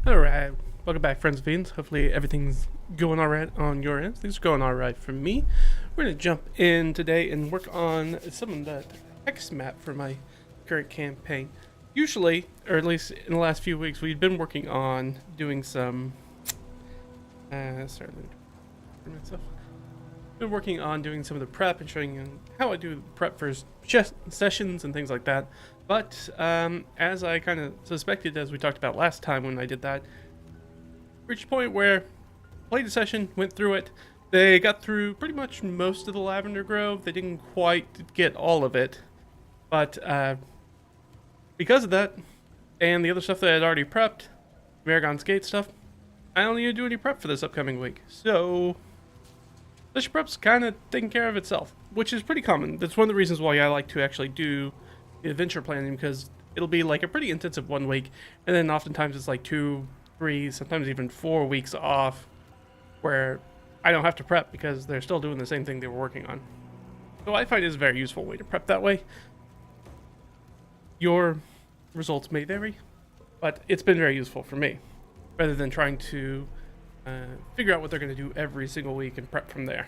Alright, welcome back, friends and fiends. Hopefully everything's going alright on your end. Things are going alright for me. We're going to jump in today and work on some of that hex map for my current campaign. Usually, or at least in the last few weeks, we've been working on doing some... sorry, let me for myself. Been working on doing some of the prep and showing you how I do prep for sessions and things like that. But as I kind of suspected, as we talked about last time when I did that, reached a point where played a session, went through it. They got through pretty much most of the Lavender Grove. They didn't quite get all of it, but because of that and the other stuff that I had already prepped, Maragon's Gate stuff, I don't need to do any prep for this upcoming week. So this prep's kind of taking care of itself, which is pretty common. That's one of the reasons why I like to actually do adventure planning, because it'll be like a pretty intensive 1 week, and then oftentimes it's like 2, 3, sometimes even 4 weeks off where I don't have to prep because they're still doing the same thing they were working on. So I find it's a very useful way to prep that way. Your results may vary, but it's been very useful for me, rather than trying to figure out what they're going to do every single week and prep from there.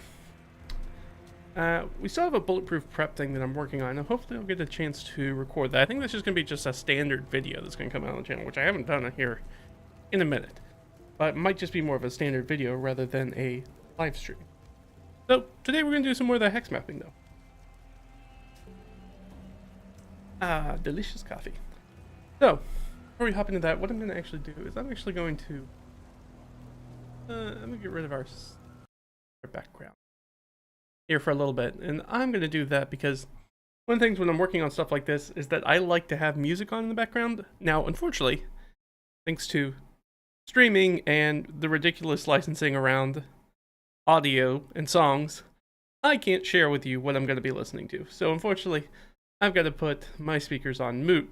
We still have a bulletproof prep thing that I'm working on, and hopefully I'll get a chance to record that. I think this is going to be just a standard video that's going to come out on the channel, which I haven't done here in a minute. But it might just be more of a standard video rather than a live stream. So today we're going to do some more of the hex mapping, though. Delicious coffee. So, before we hop into that, what I'm going to actually do is I'm actually going to... I'm going to get rid of our background here for a little bit, and I'm going to do that because one of the things when I'm working on stuff like this is that I like to have music on in the background. Now, unfortunately, thanks to streaming and the ridiculous licensing around audio and songs, I can't share with you what I'm going to be listening to. So unfortunately, I've got to put my speakers on mute.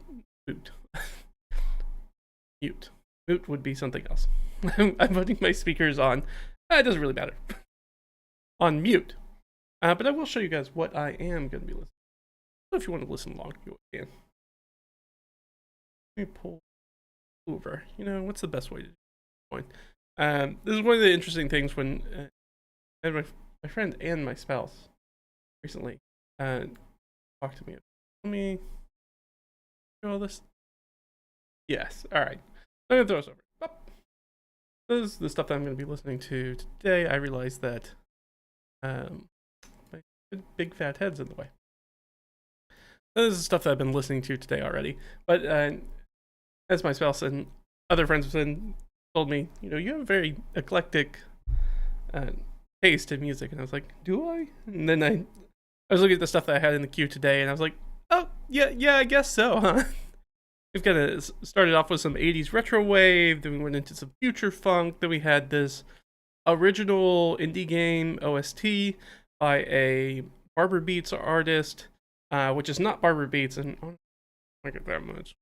Mute would be something else. I'm putting my speakers on, it doesn't really matter, on mute. But I will show you guys what I am going to be listening to. So if you want to listen along, you can. Let me pull over. You know, what's the best way to do it? This is one of the interesting things when I had my friend and my spouse recently talked to me. Let me show all this. Yes, alright. I'm going to throw this over. This is the stuff that I'm going to be listening to today. I realized that my big fat head's in the way. This is stuff that I've been listening to today already. But as my spouse and other friends have told me, you know, you have a very eclectic taste in music. And I was like, do I? And then I was looking at the stuff that I had in the queue today, and I was like, oh, yeah, I guess so, huh? We've kind of started off with some 80s retro wave, then we went into some future funk, then we had this original indie game OST by a Barber Beats artist, which is not Barber Beats, and I don't like it that much.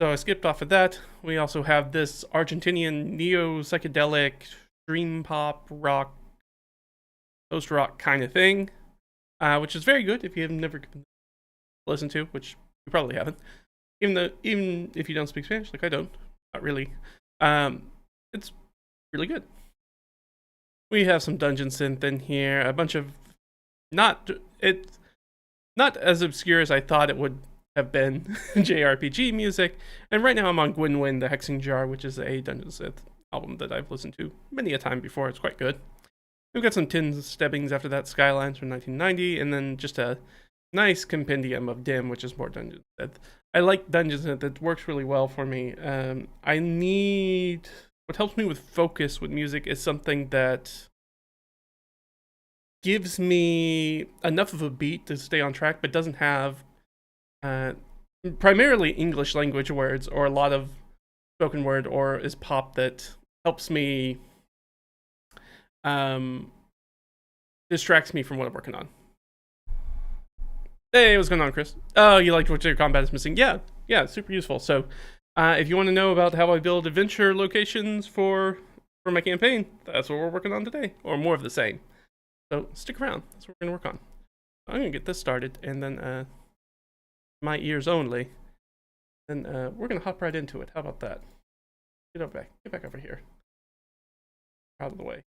So I skipped off of that. We also have this Argentinian neo-psychedelic dream pop rock, post-rock kind of thing, which is very good if you have never listened to, which you probably haven't. Even if you don't speak Spanish, like I don't, not really, it's really good. We have some dungeon synth in here, a bunch of not as obscure as I thought it would have been JRPG music. And right now I'm on Gwynwyn the Hexing Jar, which is a dungeon synth album that I've listened to many a time before. It's quite good. We've got some Tin Stebbings after that, Skylines from 1990, and then just a nice compendium of Dim, which is more dungeon synth. I like dungeon synth. That works really well for me. What helps me with focus with music is something that gives me enough of a beat to stay on track, but doesn't have primarily English language words or a lot of spoken word, or is pop that helps me, distracts me from what I'm working on. Hey, what's going on, Chris? Oh, you liked what your combat is missing? Yeah, super useful. So, if you want to know about how I build adventure locations for my campaign, that's what we're working on today, or more of the same. So stick around. That's what we're gonna work on. I'm gonna get this started, and then my ears only. And we're gonna hop right into it. How about that? Get back over here. Out of the way.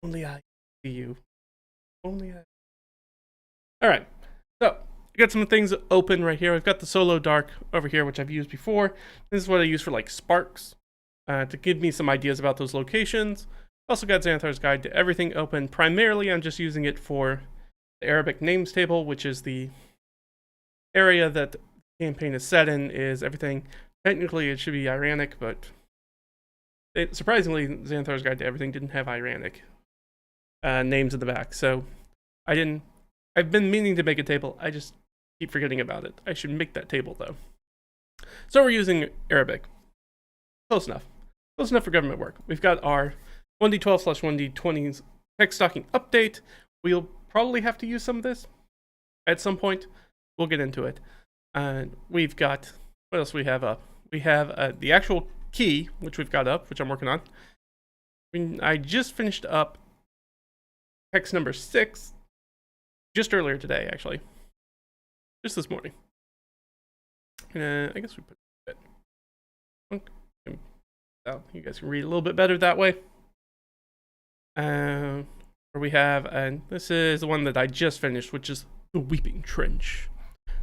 Only I see you. Only I. All right. So I got some things open right here. I've got the Solo Dark over here, which I've used before. This is what I use for like sparks to give me some ideas about those locations. Also got Xanthar's Guide to Everything open. Primarily, I'm just using it for the Arabic names table, which is the area that the campaign is set in. Is everything technically it should be Iranic, but surprisingly, Xanthar's Guide to Everything didn't have Iranic names in the back, so I've been meaning to make a table. I just keep forgetting about it. I should make that table though. So we're using Arabic. Close enough. Close enough for government work. We've got our 1d12/1d20's text stocking update. We'll probably have to use some of this at some point. We'll get into it. We've got, what else we have up? We have the actual key, which we've got up, which I'm working on. I just finished up text number 6 just earlier today, actually. Just this morning. I guess we put it a bit. So you guys can read a little bit better that way. Where we have, and this is the one that I just finished, which is the Weeping Trench.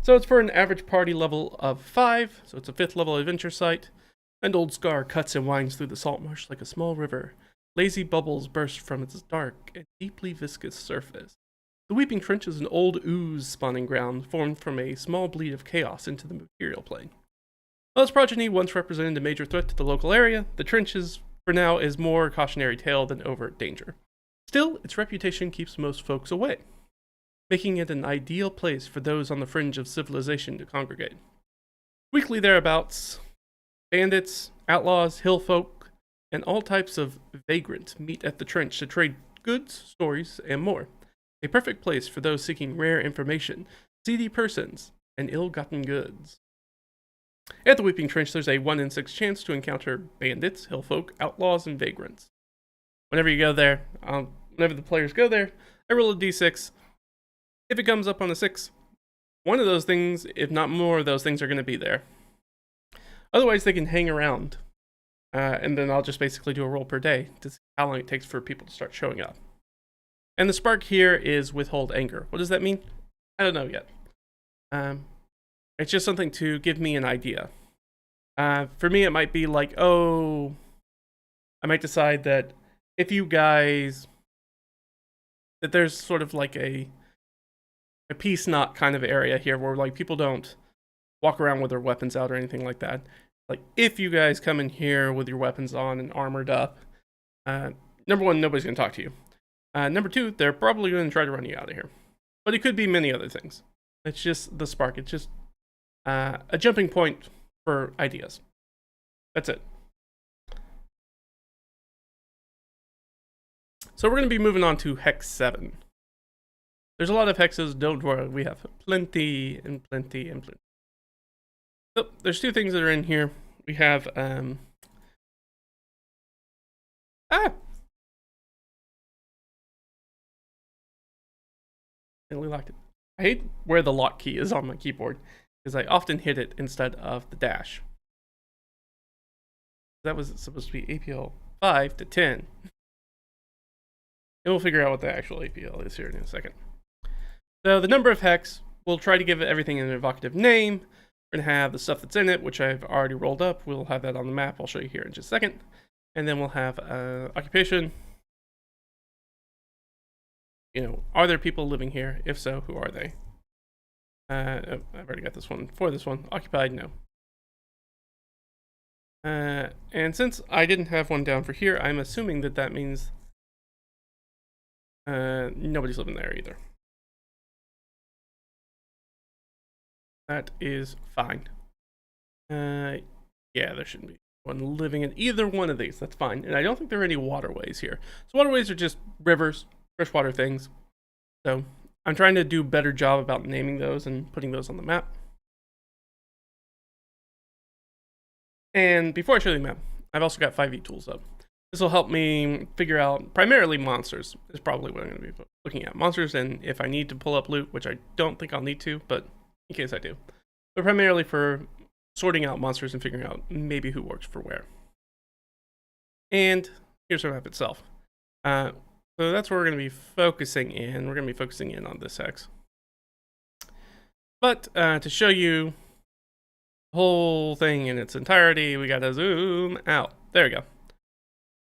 So it's for an average party level of 5, so it's a 5th level adventure site. And Old Scar cuts and winds through the salt marsh like a small river. Lazy bubbles burst from its dark and deeply viscous surface. The Weeping Trench is an old ooze spawning ground formed from a small bleed of chaos into the material plane. While its progeny once represented a major threat to the local area, the trench for now is more cautionary tale than overt danger. Still, its reputation keeps most folks away, making it an ideal place for those on the fringe of civilization to congregate. Weekly thereabouts, bandits, outlaws, hill folk, and all types of vagrants meet at the trench to trade goods, stories, and more. A perfect place for those seeking rare information, seedy persons, and ill-gotten goods. At the Weeping Trench, there's a 1 in 6 chance to encounter bandits, hill folk, outlaws, and vagrants. Whenever you go there, whenever the players go there, I roll a d6. If it comes up on a 6, one of those things, if not more of those things, are going to be there. Otherwise, they can hang around, and then I'll just basically do a roll per day to see how long it takes for people to start showing up. And the spark here is withhold anger. What does that mean? I don't know yet. It's just something to give me an idea. For me, it might be like, I might decide that if you guys, that there's sort of like a peace knot kind of area here where like people don't walk around with their weapons out or anything like that. Like if you guys come in here with your weapons on and armored up, number one, nobody's going to talk to you. Number two, they're probably going to try to run you out of here. But it could be many other things. It's just the spark. It's just a jumping point for ideas. That's it. So we're going to be moving on to Hex 7. There's a lot of hexes, don't worry. We have plenty and plenty and plenty. So there's 2 things that are in here. We have we locked it. I hate where the lock key is on my keyboard because I often hit it instead of the dash. That was supposed to be APL 5 to 10. And we'll figure out what the actual APL is here in a second. So the number of hex, we'll try to give everything an evocative name. We're going to have the stuff that's in it, which I've already rolled up. We'll have that on the map. I'll show you here in just a second. And then we'll have occupation. Are there people living here? If so, who are they? I've already got this one. For this one, occupied, no. And since I didn't have one down for here, I'm assuming that means nobody's living there either. That is fine. Yeah, there shouldn't be one living in either one of these. That's fine. And I don't think there are any waterways here. So waterways are just rivers, freshwater things. So I'm trying to do a better job about naming those and putting those on the map. And before I show you the map, I've also got 5e tools up. This will help me figure out, primarily monsters is probably what I'm going to be looking at. Monsters, and if I need to pull up loot, which I don't think I'll need to, but in case I do. But primarily for sorting out monsters and figuring out maybe who works for where. And here's the map itself. So that's where we're going to be focusing in. We're going to be focusing in on this hex. But to show you the whole thing in its entirety, we got to zoom out. There we go.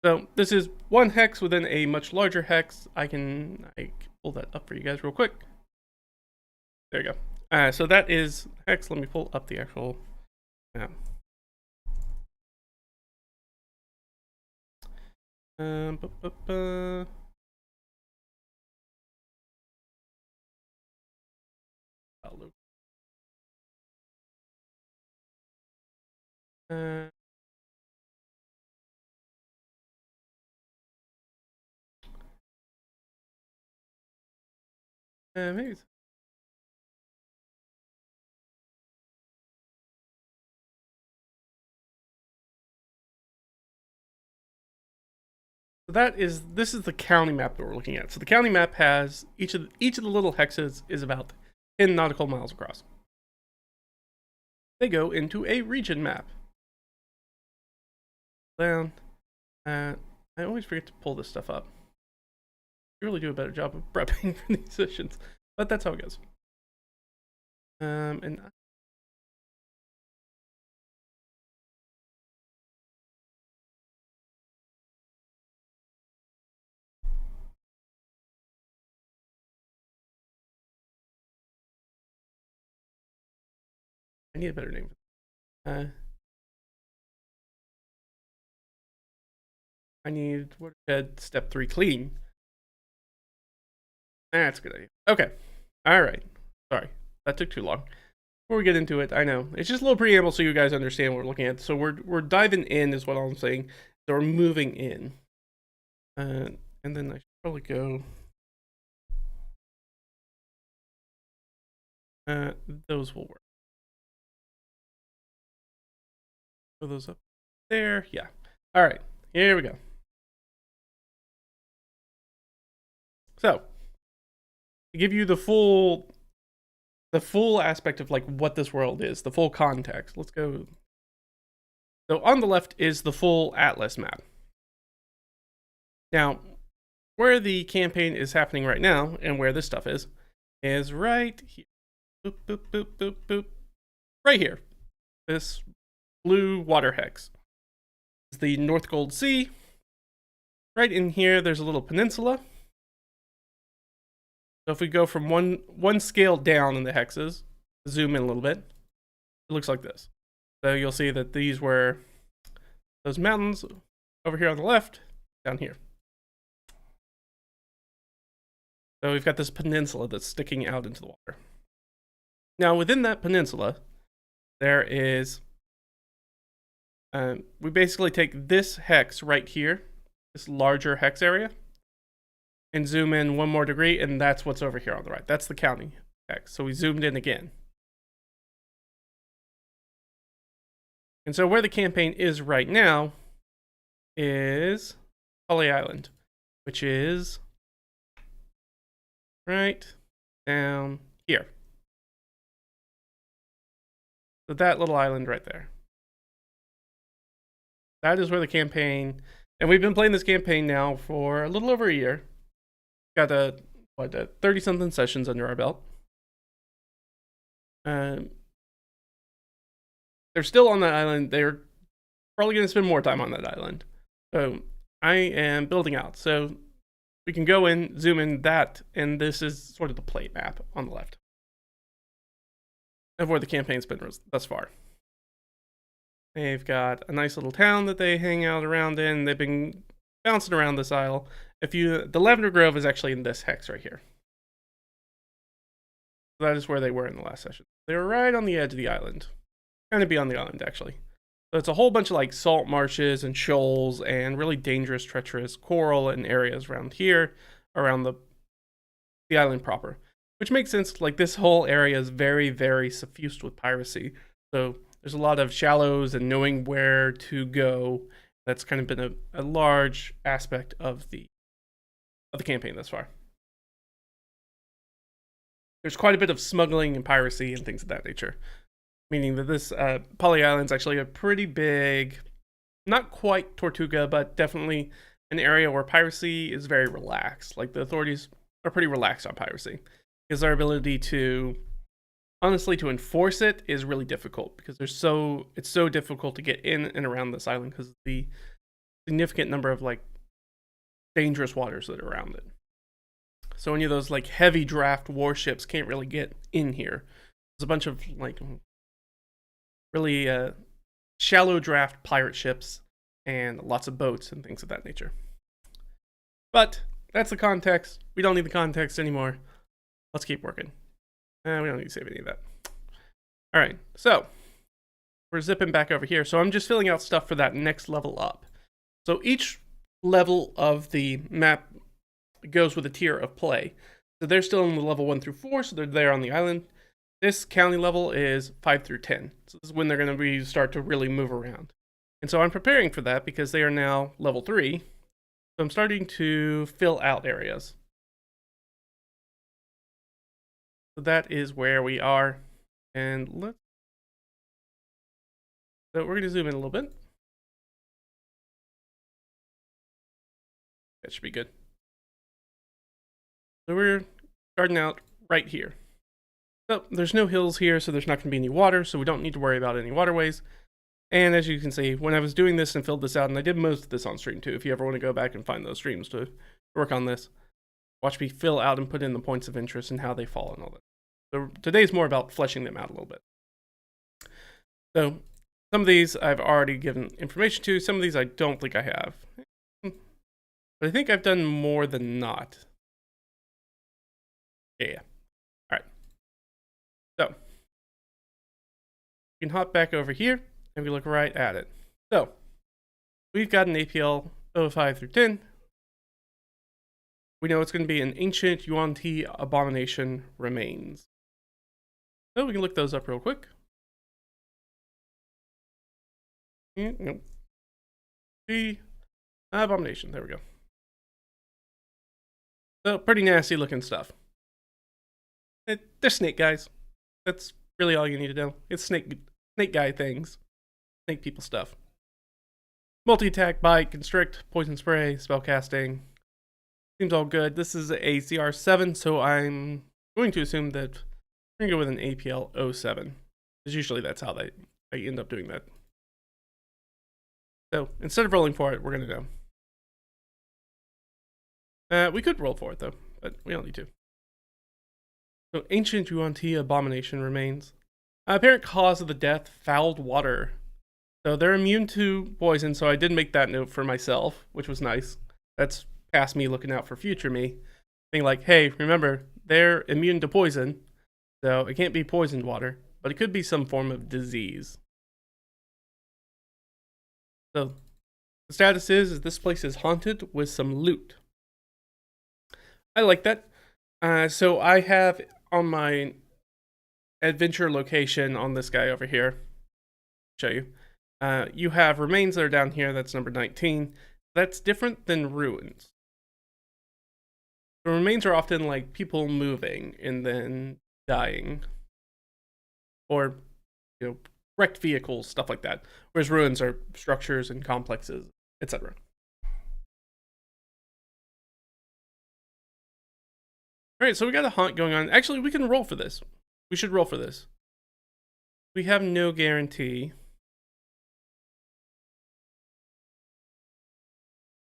So this is one hex within a much larger hex. I can pull that up for you guys real quick. There you go. So that is hex. Let me pull up the actual map. Maybe. So this is the county map that we're looking at. So the county map has each of the little hexes is about 10 nautical miles across. They go into a region map. Down. I always forget to pull this stuff up. I really do a better job of prepping for these sessions, but that's how it goes. And I need a better name. I need watershed step 3 clean. That's a good idea. Okay. All right. Sorry, that took too long. Before we get into it, I know it's just a little preamble so you guys understand what we're looking at. So we're diving in, is what I'm saying. So we're moving in, and then I should probably go. Those will work. Put those up there. Yeah. All right. Here we go. So to give you the full aspect of like what this world is, the full context. Let's go. So on the left is the full Atlas map. Now, where the campaign is happening right now, and where this stuff is right here. Boop, boop, boop, boop, boop. Right here. This blue water hex. This is the North Gold Sea. Right in here, there's a little peninsula. So if we go from one scale down in the hexes, zoom in a little bit, it looks like this. So you'll see that these were those mountains over here on the left, down here. So we've got this peninsula that's sticking out into the water. Now within that peninsula, there is, we basically take this hex right here, this larger hex area, and zoom in 1 more degree, and that's what's over here on the right. That's the county hex. So we zoomed in again. And so where the campaign is right now is Holly Island, which is right down here. So that little island right there. That is where the campaign, and we've been playing this campaign now for a little over a year. Got 30-something sessions under our belt. They're still on that island. They're probably going to spend more time on that island. So I am building out. So we can go in, zoom in that, and this is sort of the plate map on the left of where the campaign's been thus far. They've got a nice little town that they hang out around in. They've been bouncing around this isle. The Lavender Grove is actually in this hex right here. So that is where they were in the last session. They were right on the edge of the island. Kind of beyond the island, actually. So it's a whole bunch of like salt marshes and shoals and really dangerous, treacherous coral and areas around here, around the island proper. Which makes sense, like this whole area is very, very suffused with piracy. So there's a lot of shallows and knowing where to go. That's kind of been a large aspect of the campaign thus far. There's quite a bit of smuggling and piracy and things of that nature. meaning that this Poly Island's actually a pretty big, not quite Tortuga, but definitely an area where piracy is very relaxed. Like, the authorities are pretty relaxed on piracy, because their ability to, honestly, to enforce it is really difficult, because it's so difficult to get in and around this island because of the significant number of like dangerous waters that are around it. So any of those like heavy draft warships can't really get in here. There's a bunch of like really shallow draft pirate ships and lots of boats and things of that nature. But that's the context. We don't need the context anymore. Let's keep working. We don't need to save any of that. All right, so we're zipping back over here. So I'm just filling out stuff for that next level up. So each level of the map goes with a tier of play. So they're still in the level 1 through 4, so they're there on the island. This county level is 5 through 10. So this is when they're going to start to really move around. And so I'm preparing for that because they are now level 3. So I'm starting to fill out areas. So that is where we are. And so we're going to zoom in a little bit. That should be good. So we're starting out right here. So there's no hills here, so there's not going to be any water, so we don't need to worry about any waterways. And as you can see, when I was doing this and filled this out, and I did most of this on stream too, if you ever want to go back and find those streams to work on this, watch me fill out and put in the points of interest and how they fall and all that. So today's more about fleshing them out a little bit. So some of these I've already given information to, some of these I don't think I have. But I think I've done more than not. Yeah. All right. So we can hop back over here and we look right at it. So we've got an APL 05 through 10. We know it's going to be an ancient Yuan-Ti abomination remains. So we can look those up real quick. Nope. The abomination. There we go. So pretty nasty looking stuff. They're snake guys. That's really all you need to know. It's snake guy things. Snake people stuff. Multi-attack, bite, constrict, poison spray, spell casting. Seems all good. This is a CR7, so I'm going to assume that we're going to go with an APL 07. Because usually that's how I end up doing that. So instead of rolling for it, we're going to go. We could roll for it though, but we don't need to. So ancient Yuan-Ti abomination remains. Apparent cause of the death, fouled water. So they're immune to poison, so I did make that note for myself, which was nice. That's past me looking out for future me. Being like, hey, remember, they're immune to poison, so it can't be poisoned water, but it could be some form of disease. So the status is this place is haunted with some loot. I like that. So I have on my adventure location on this guy over here, show you, you have remains that are down here. That's number 19. That's different than ruins. The remains are often like people moving and then dying, or wrecked vehicles, stuff like that. Whereas ruins are structures and complexes, etc. Alright, so we got a haunt going on. Actually, we can roll for this. We should roll for this. We have no guarantee.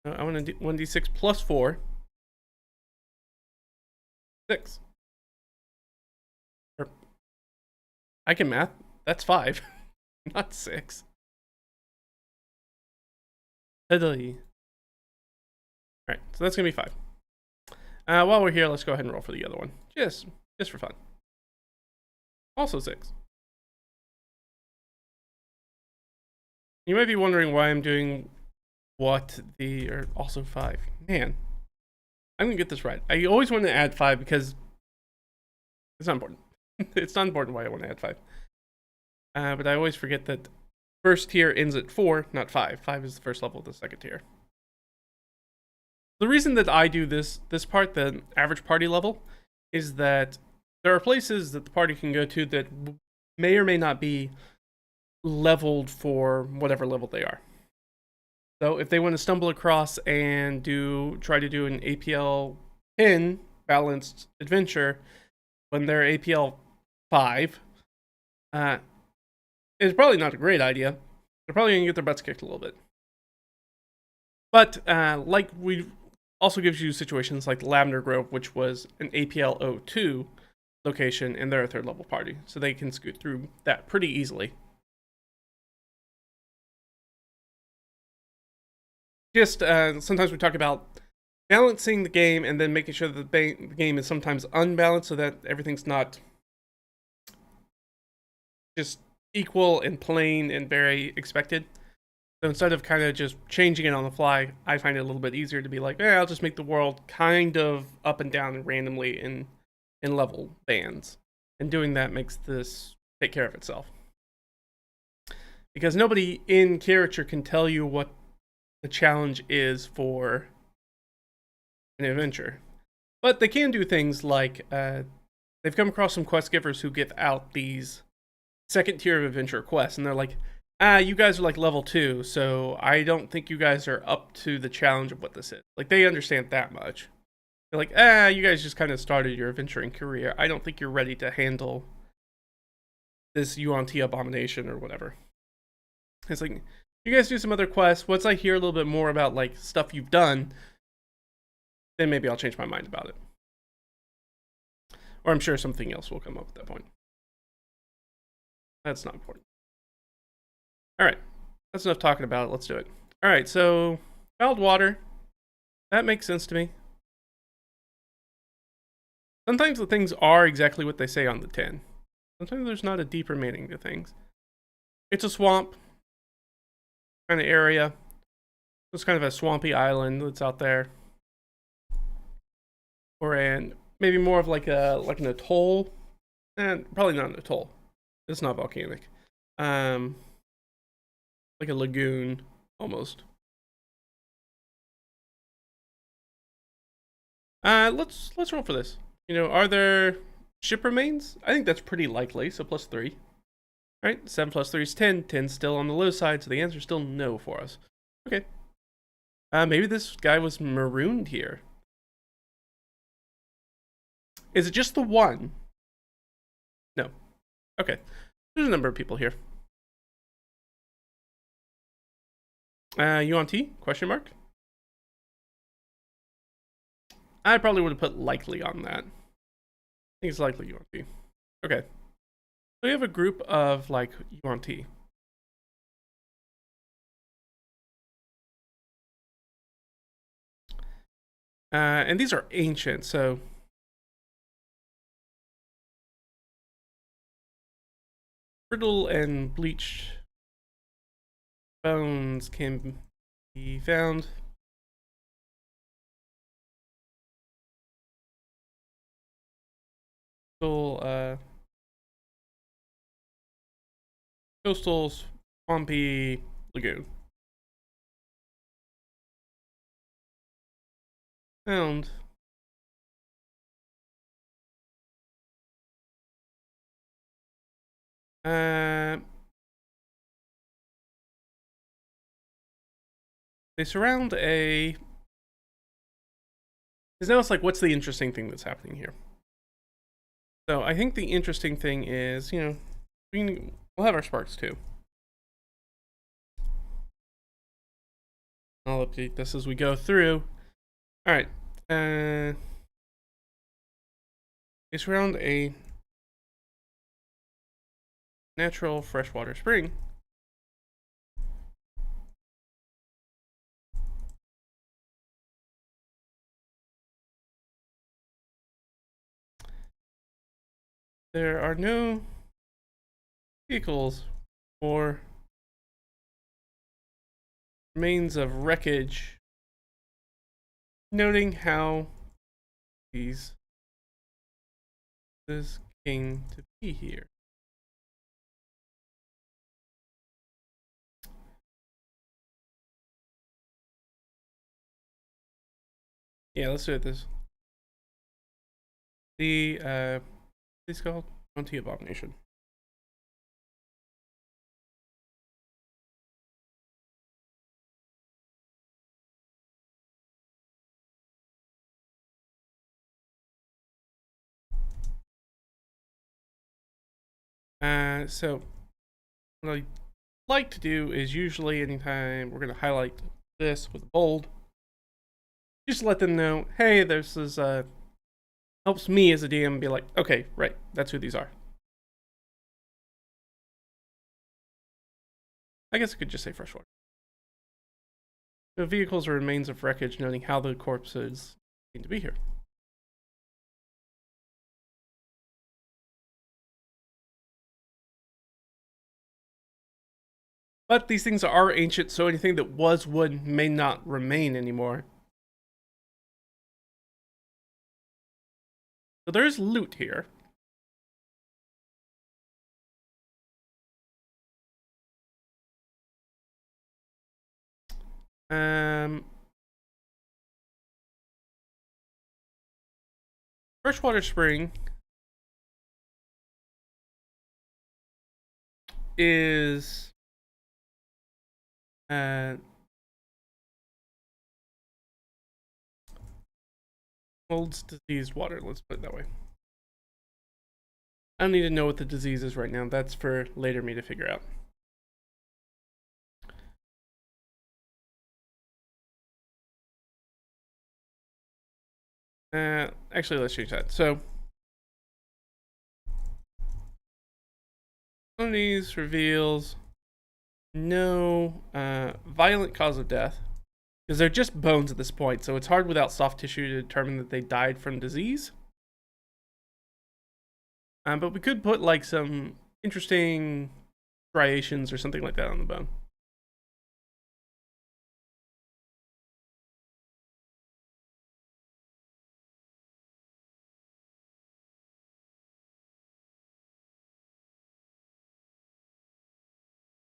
I want to do 1d6 plus 4. 6. I can math. That's 5. Not 6. Alright, so that's going to be 5. While we're here, let's go ahead and roll for the other one. Just for fun. Also 6. You might be wondering why I'm doing or also 5. Man, I'm going to get this right. I always want to add 5 because it's not important. It's not important why I want to add 5. But I always forget that first tier ends at 4, not 5. 5 is the first level of the second tier. The reason that I do this part, the average party level, is that there are places that the party can go to that may or may not be leveled for whatever level they are. So if they want to stumble across and try to do an APL 10 balanced adventure when they're APL 5, it's probably not a great idea. They're probably going to get their butts kicked a little bit. But like we also gives you situations like Lavender Grove, which was an APL 02 location, and they're a third level party, so they can scoot through that pretty easily. Just sometimes we talk about balancing the game and then making sure that the game is sometimes unbalanced so that everything's not just equal and plain and very expected. So instead of kind of just changing it on the fly, I find it a little bit easier to be like, I'll just make the world kind of up and down and randomly in level bands. And doing that makes this take care of itself. Because nobody in character can tell you what the challenge is for an adventure. But they can do things like they've come across some quest givers who give out these second tier of adventure quests, and they're like, you guys are like level 2, so I don't think you guys are up to the challenge of what this is. Like, they understand that much. They're like, you guys just kind of started your adventuring career. I don't think you're ready to handle this UNT abomination or whatever. It's like, you guys do some other quests. Once I hear a little bit more about like stuff you've done, then maybe I'll change my mind about it. Or I'm sure something else will come up at that point. That's not important. All right, that's enough talking about it. Let's do it. All right, so fouled water. That makes sense to me. Sometimes the things are exactly what they say on the tin. Sometimes there's not a deeper meaning to things. It's a swamp kind of area. It's kind of a swampy island that's out there. Or maybe more of like an atoll. And probably not an atoll. It's not volcanic. Like a lagoon almost. Let's roll for this. Are there ship remains? I think that's pretty likely, so +3. Alright, 7 plus 3 is 10. 10's still on the low side, so the answer's still no for us. Okay. Maybe this guy was marooned here. Is it just the one? No. Okay. There's a number of people here. UNT? Question mark? I probably would have put likely on that. I think it's likely UNT. Okay. So we have a group of like UNT. And these are ancient, so brittle and bleached bones can be found. Coastal swampy lagoon. Found. They surround a. Because now it's like, what's the interesting thing that's happening here? So I think the interesting thing is, we'll have our sparks too. I'll update this as we go through. All right. They surround a natural freshwater spring. There are no vehicles or remains of wreckage, noting how this came to be here. Yeah, let's do it this. The it's called Bounty Abomination. So what I like to do is usually anytime we're going to highlight this with a bold, just let them know, hey, this is helps me as a DM be like, okay, right, that's who these are. I guess I could just say freshwater. The vehicles or remains of wreckage, noting how the corpses seem to be here. But these things are ancient, so anything that was wood may not remain anymore. So there's loot here. Freshwater spring is holds diseased water. Let's put it that way. I don't need to know what the disease is right now. That's for later me to figure out. Actually, let's change that. So, one of these reveals no violent cause of death, because they're just bones at this point, so it's hard without soft tissue to determine that they died from disease. But we could put like some interesting striations or something like that on the bone.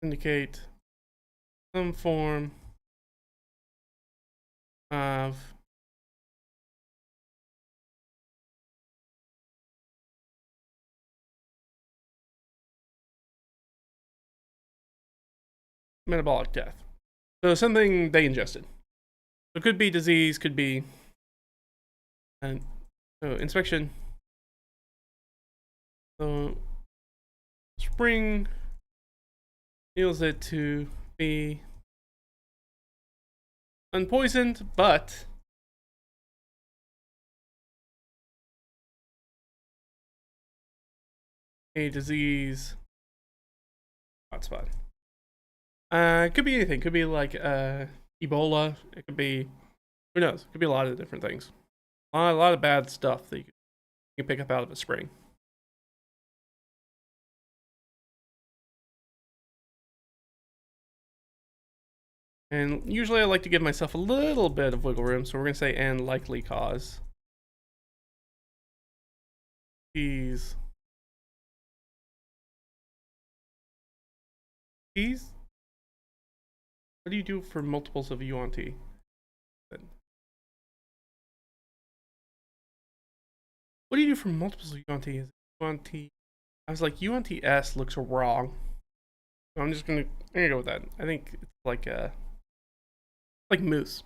Indicate some form of metabolic death. So something they ingested. So it could be disease, could be so inspection. So spring feels it to be unpoisoned, but a disease hotspot. It could be anything. It could be like Ebola. It could be, who knows? It could be a lot of different things. A lot of bad stuff that you can pick up out of a spring. And usually I like to give myself a little bit of wiggle room, so we're going to say and likely cause. These. What do you do for multiples of U on T? What do you do for multiples of U on T? Is it U on T? I was like, U on TS looks wrong. So I'm just gonna go with that. I think it's like moose.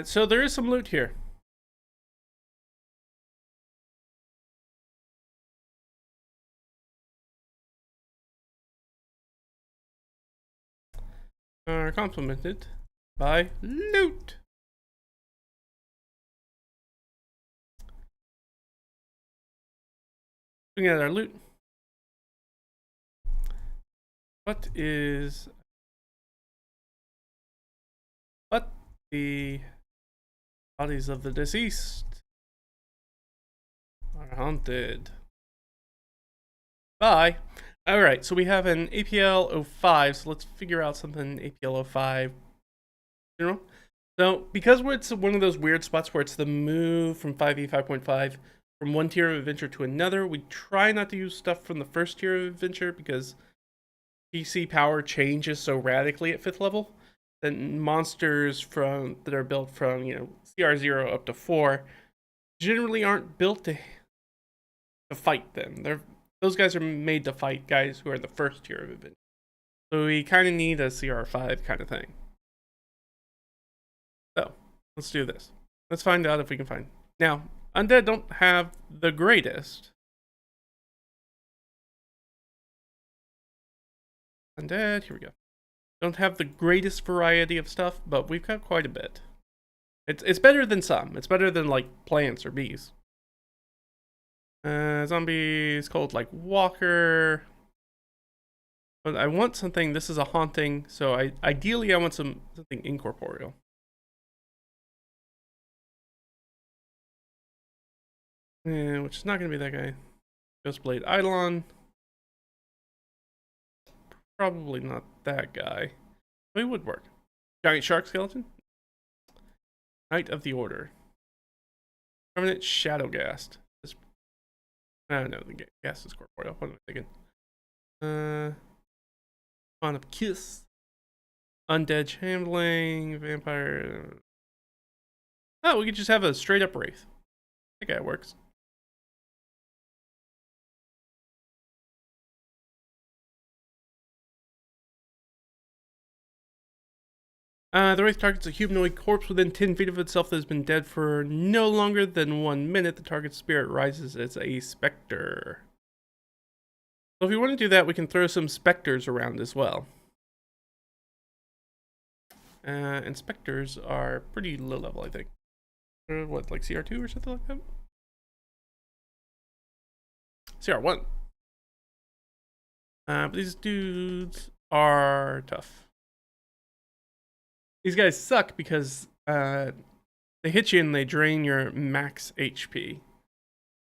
So there is some loot here. Are complemented by loot. Looking at our loot. What the bodies of the deceased are haunted by. Alright, so we have an APL 05, so let's figure out something APL 05. You know? So, because it's one of those weird spots where it's the move from 5e 5.5 from one tier of adventure to another, we try not to use stuff from the first tier of adventure because PC power changes so radically at 5th level that monsters that are built from, CR0 up to 4 generally aren't built to fight them. Those guys are made to fight guys who are the first tier of adventure. So we kind of need a CR5 kind of thing. Let's do this. Let's find out if we can find. Now, undead don't have the greatest. Undead, here we go. Don't have the greatest variety of stuff, but we've got quite a bit. It's better than some. It's better than like plants or bees. Zombies, cold like walker. But I want something. This is a haunting, so ideally I want something incorporeal. Which is not going to be that guy. Ghostblade Eidolon. Probably not that guy. But it would work. Giant shark skeleton. Knight of the Order. Permanent Shadowghast. No, the gas is corporeal. What am I thinking? Spawn of Kiss. Undead Handling. Vampire. Oh, we could just have a straight up Wraith. That guy works. The Wraith targets a humanoid corpse within 10 feet of itself that has been dead for no longer than 1 minute. The target's spirit rises as a specter. So if we want to do that, we can throw some specters around as well. And specters are pretty low level, I think. What, like CR2 or something like that? CR1. But these dudes are tough. These guys suck because they hit you and they drain your max HP,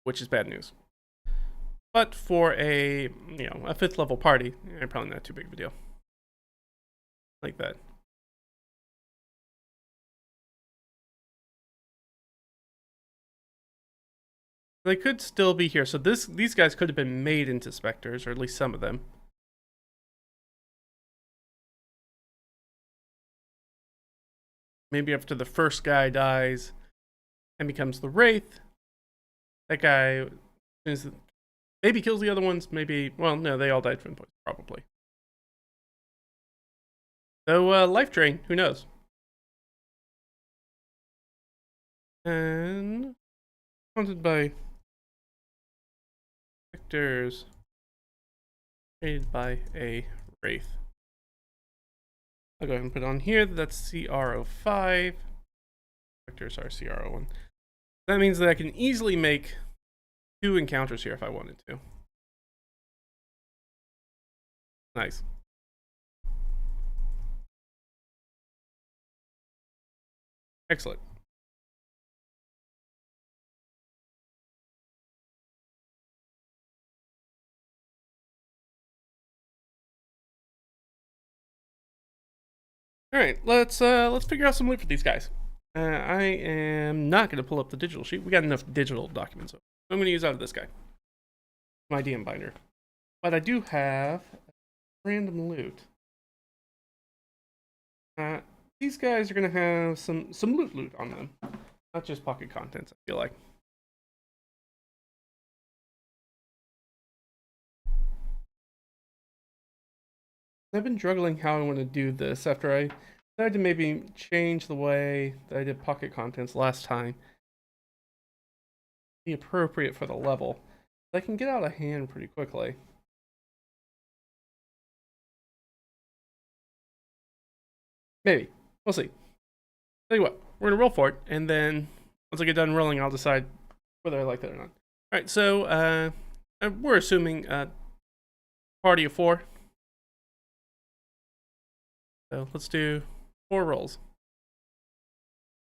which is bad news. But for a 5th level party, probably not too big of a deal. Like that. They could still be here. So these guys could have been made into specters, or at least some of them. Maybe after the first guy dies and becomes the Wraith, that guy maybe kills the other ones, maybe, well, no, they all died from poison, probably. So, life drain, who knows? And haunted by specters, created by a Wraith. I'll go ahead and put on here that that's CR05. Vectors are CR01. That means that I can easily make 2 encounters here if I wanted to. Nice. Excellent. All right, let's figure out some loot for these guys. I am not going to pull up the digital sheet. We got enough digital documents. So I'm going to use out of this guy, my DM binder. But I do have random loot. These guys are going to have some loot on them, not just pocket contents, I feel like. I've been juggling how I want to do this after I decided to maybe change the way that I did pocket contents last time. Be appropriate for the level. I can get out of hand pretty quickly. Maybe. We'll see. Tell you what, we're going to roll for it, and then once I get done rolling, I'll decide whether I like that or not. Alright, so we're assuming a party of 4. So let's do 4 rolls.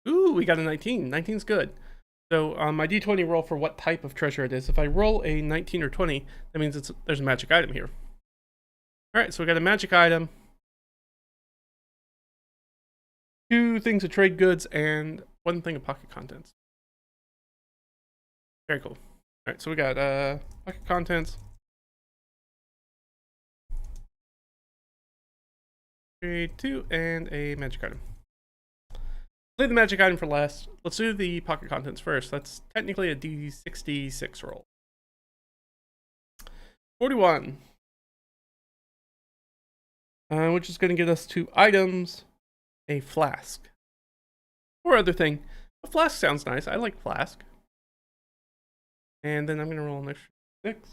Ooh, we got a 19. 19's good. So on my d20 roll for what type of treasure it is, if I roll a 19 or 20, that means there's a magic item here. Alright, so we got a magic item, 2 things of trade goods, and 1 thing of pocket contents. Very cool. Alright, so we got pocket contents. Trade 2 and a magic item. Leave the magic item for last. Let's do the pocket contents first. That's technically a D66 roll. 41. Which is going to get us 2 items, a flask. or other thing. A flask sounds nice. I like flask. And then I'm going to roll an extra 6.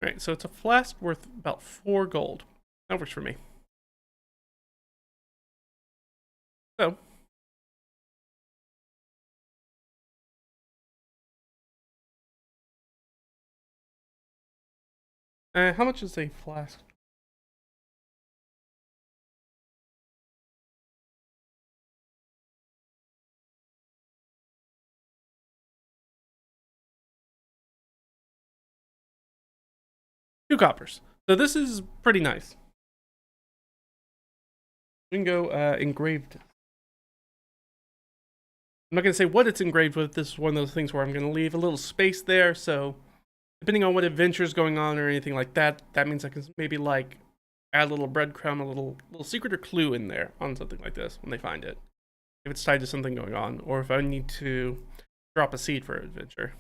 Alright, so it's a flask worth about 4 gold. That works for me. So, how much is a flask? Two coppers. So this is pretty nice. We can go engraved. I'm not going to say what it's engraved with. This is one of those things where I'm going to leave a little space there. So depending on what adventure is going on or anything like that, that means I can maybe like add a little breadcrumb, a little secret or clue in there on something like this when they find it. If it's tied to something going on, or if I need to drop a seed for an adventure.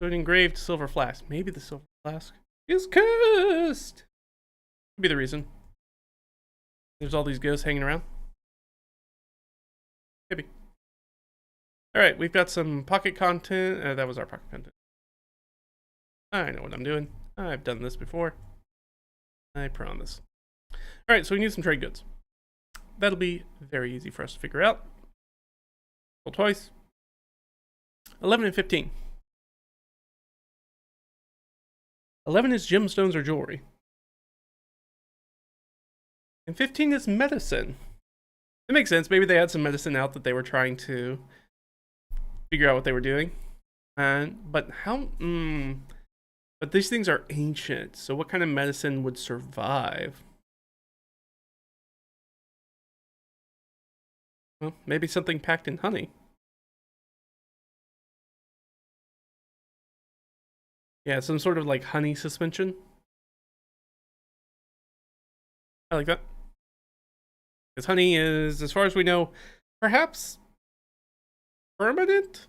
So an engraved silver flask. Maybe the silver flask is cursed. Could be the reason. There's all these ghosts hanging around. Maybe. Alright, we've got some pocket content. That was our pocket content. I know what I'm doing. I've done this before. I promise. Alright, so we need some trade goods. That'll be very easy for us to figure out. Roll twice. 11 and 15. 11 is gemstones or jewelry. And 15 is medicine. It makes sense. Maybe they had some medicine out that they were trying to figure out what they were doing. But how... But these things are ancient, so what kind of medicine would survive? Well, maybe something packed in honey. Yeah, some sort of like honey suspension. I like that. Because honey is, as far as we know, perhaps permanent?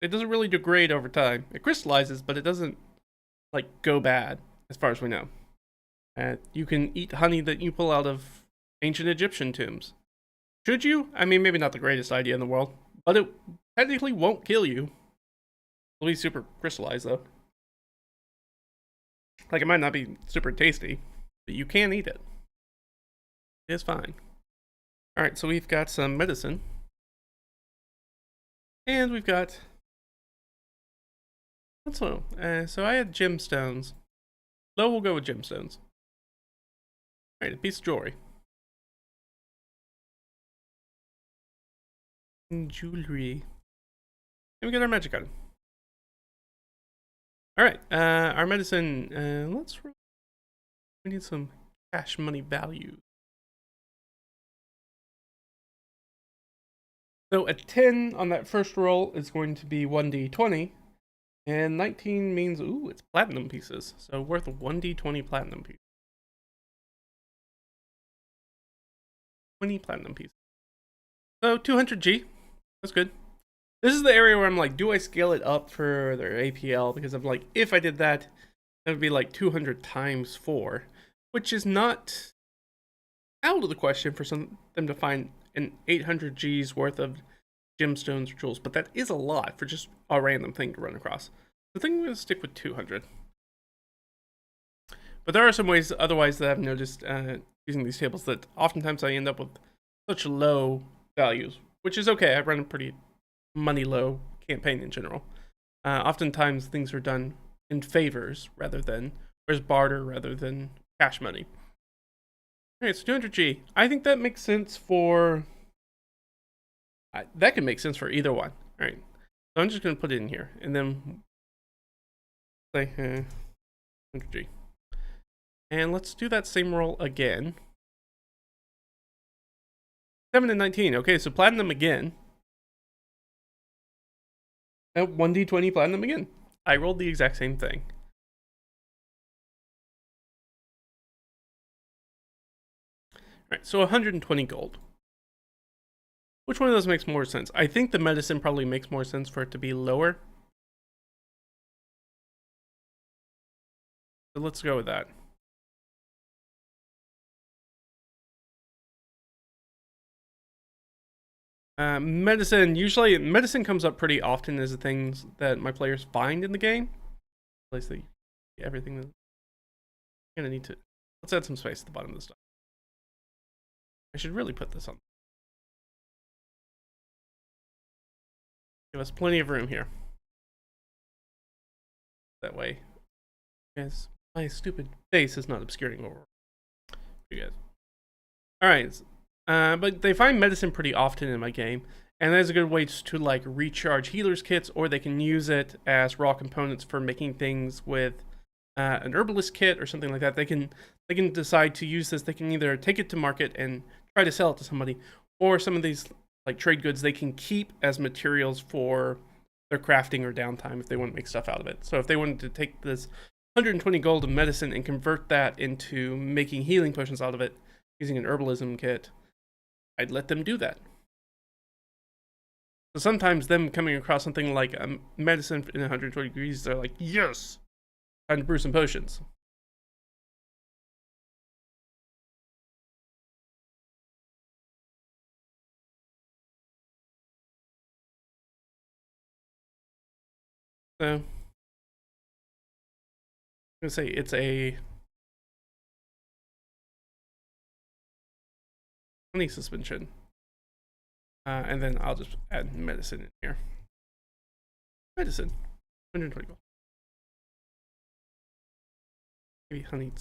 It doesn't really degrade over time. It crystallizes, but it doesn't like go bad, as far as we know. You can eat honey that you pull out of ancient Egyptian tombs. Should you? I mean, maybe not the greatest idea in the world, but it technically won't kill you. It'll be super crystallized, though. Like, it might not be super tasty, but you can eat it. It's fine. Alright, so we've got some medicine. And we've got... What's low? So I had gemstones. Low, we'll go with gemstones. Alright, a piece of jewelry. Jewelry. And we get our magic item. Alright, our medicine, we need some cash money value. So a 10 on that first roll is going to be 1d20. And 19 means, ooh, it's platinum pieces. So worth 1d20 platinum pieces. 20 platinum pieces. So 200G. That's good. This is the area where I'm like, do I scale it up for their APL? Because I'm like, if I did that, that would be like 200 times 4, which is not out of the question for them to find an 800 G's worth of gemstones or jewels, but that is a lot for just a random thing to run across. I think I'm going to stick with 200. But there are some ways otherwise that I've noticed using these tables that oftentimes I end up with such low values, which is okay. I run a pretty money low campaign in general. Oftentimes things are done in favors rather than, whereas barter rather than cash money. Alright, so 200G. I think that makes sense for... that can make sense for either one. Alright, so I'm just going to put it in here, and then say 200G. And let's do that same roll again. 7 and 19. Okay, so platinum again. 1d20 platinum again. I rolled the exact same thing. Alright, so 120 gold. Which one of those makes more sense? I think the medicine probably makes more sense for it to be lower. So let's go with that. Medicine comes up pretty often as the things that my players find in the game. Place they everything that I'm gonna need to. Let's add some space at the bottom of the stuff. I should really put this on. Give us plenty of room here. That way, guys, my stupid face is not obscuring over you guys. All right, but they find medicine pretty often in my game, and that's a good way to like recharge healers kits, or they can use it as raw components for making things with an herbalist kit or something like that. They can decide to use this. They can either take it to market and try to sell it to somebody, or some of these like trade goods they can keep as materials for their crafting or downtime if they want to make stuff out of it. So if they wanted to take this 120 gold of medicine and convert that into making healing potions out of it using an herbalism kit, I'd let them do that. So sometimes them coming across something like a medicine in 120 degrees, they're like, yes, time to brew some potions. So I'm gonna say it's a honey suspension. And then I'll just add medicine in here. Medicine, 120 gold. Maybe honey.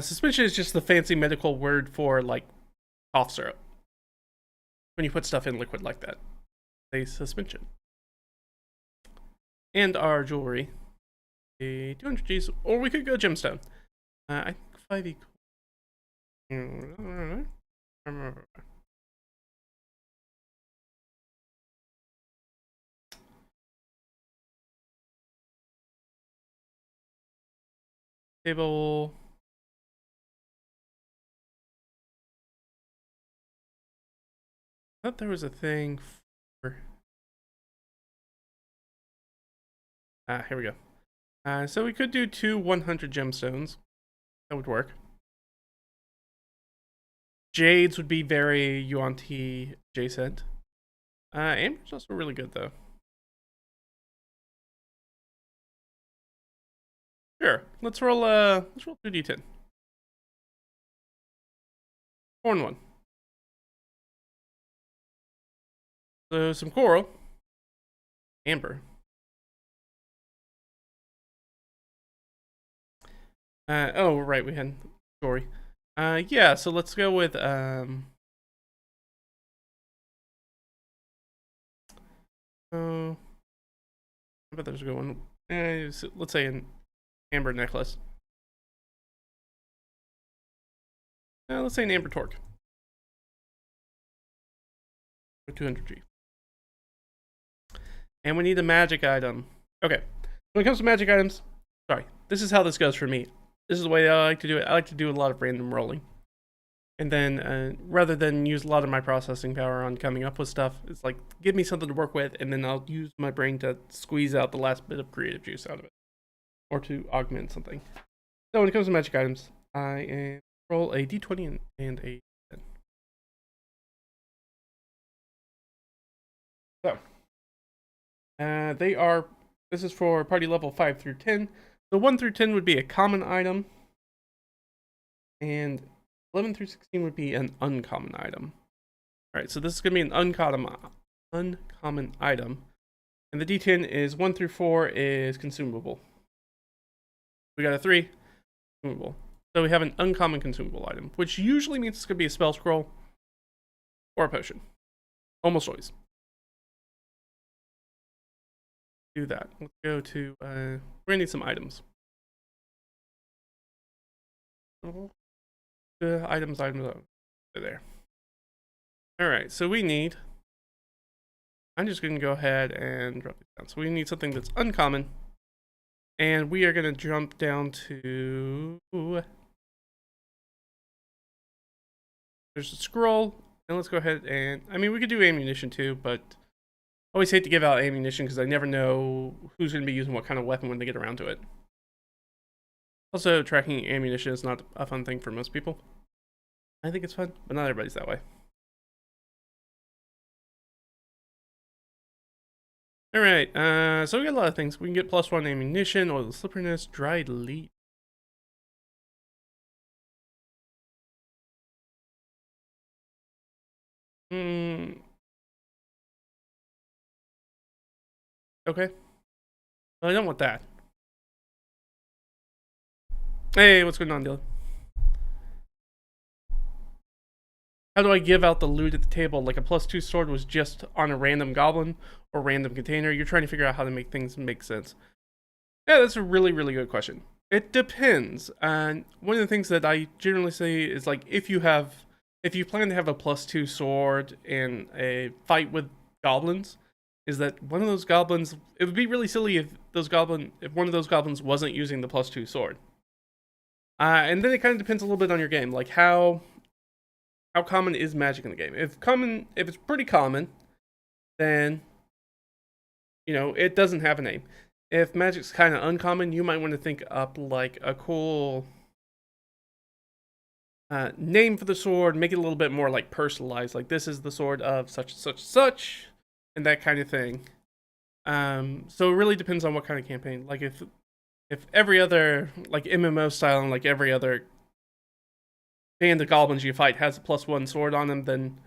Suspension is just the fancy medical word for like cough syrup. When you put stuff in liquid like that, a suspension. And our jewelry, a 200 G's, or we could go gemstone. I think 5 table. I thought there was a thing for. Here we go. So we could do 2 100 gemstones. That would work. Jades would be very Yuan-Ti adjacent. Amber's also really good though. Sure. Let's roll 2d10. 4 and 1. So some coral. Amber. Oh right, we had story. Yeah, so let's go with oh, I bet there's a good one. Let's say an amber necklace. Let's say an amber torque. 200 G. And we need a magic item. Okay, when it comes to magic items, sorry, this is how this goes for me. This is the way I like to do it. I like to do a lot of random rolling. And then rather than use a lot of my processing power on coming up with stuff, it's like, give me something to work with, and then I'll use my brain to squeeze out the last bit of creative juice out of it. Or to augment something. So when it comes to magic items, I roll a d20 and a 10. So, this is for party level 5 through 10. So 1 through 10 would be a common item. And 11 through 16 would be an uncommon item. Alright, so this is going to be an uncommon item. And the d10 is 1 through 4 is consumable. We got a 3, consumable. So we have an uncommon consumable item, which usually means it's going to be a spell scroll or a potion. Almost always. Do that. Let's go to, we're going to need some items. Items, they're there. Alright, so we need, I'm just going to go ahead and drop it down. So we need something that's uncommon. And we are going to jump down to There's a scroll, and let's go ahead and, I mean, we could do ammunition too, but I always hate to give out ammunition because I never know who's going to be using what kind of weapon when they get around to it. Also, tracking ammunition is not a fun thing for most people. I think it's fun, but not everybody's that way. Alright, so we got a lot of things. We can get +1 ammunition, oil slipperiness, dried leaf. Okay. Well, I don't want that. Hey, what's going on, Dylan? How do I give out the loot at the table? Like a +2 sword was just on a random goblin or random container. You're trying to figure out how to make things make sense. Yeah, that's a really, really good question. It depends. And one of the things that I generally say is like if you plan to have a +2 sword in a fight with goblins, is that one of those goblins, it would be really silly if one of those goblins wasn't using the +2 sword. And then it kind of depends a little bit on your game, like how common is magic in the game. If it's pretty common, then it doesn't have a name. If magic's kind of uncommon, you might want to think up like a cool name for the sword, make it a little bit more like personalized, like this is the sword of such and such and such, and that kind of thing. So it really depends on what kind of campaign. Like if every other like MMO style and like every other band of goblins you fight has a +1 sword on them, then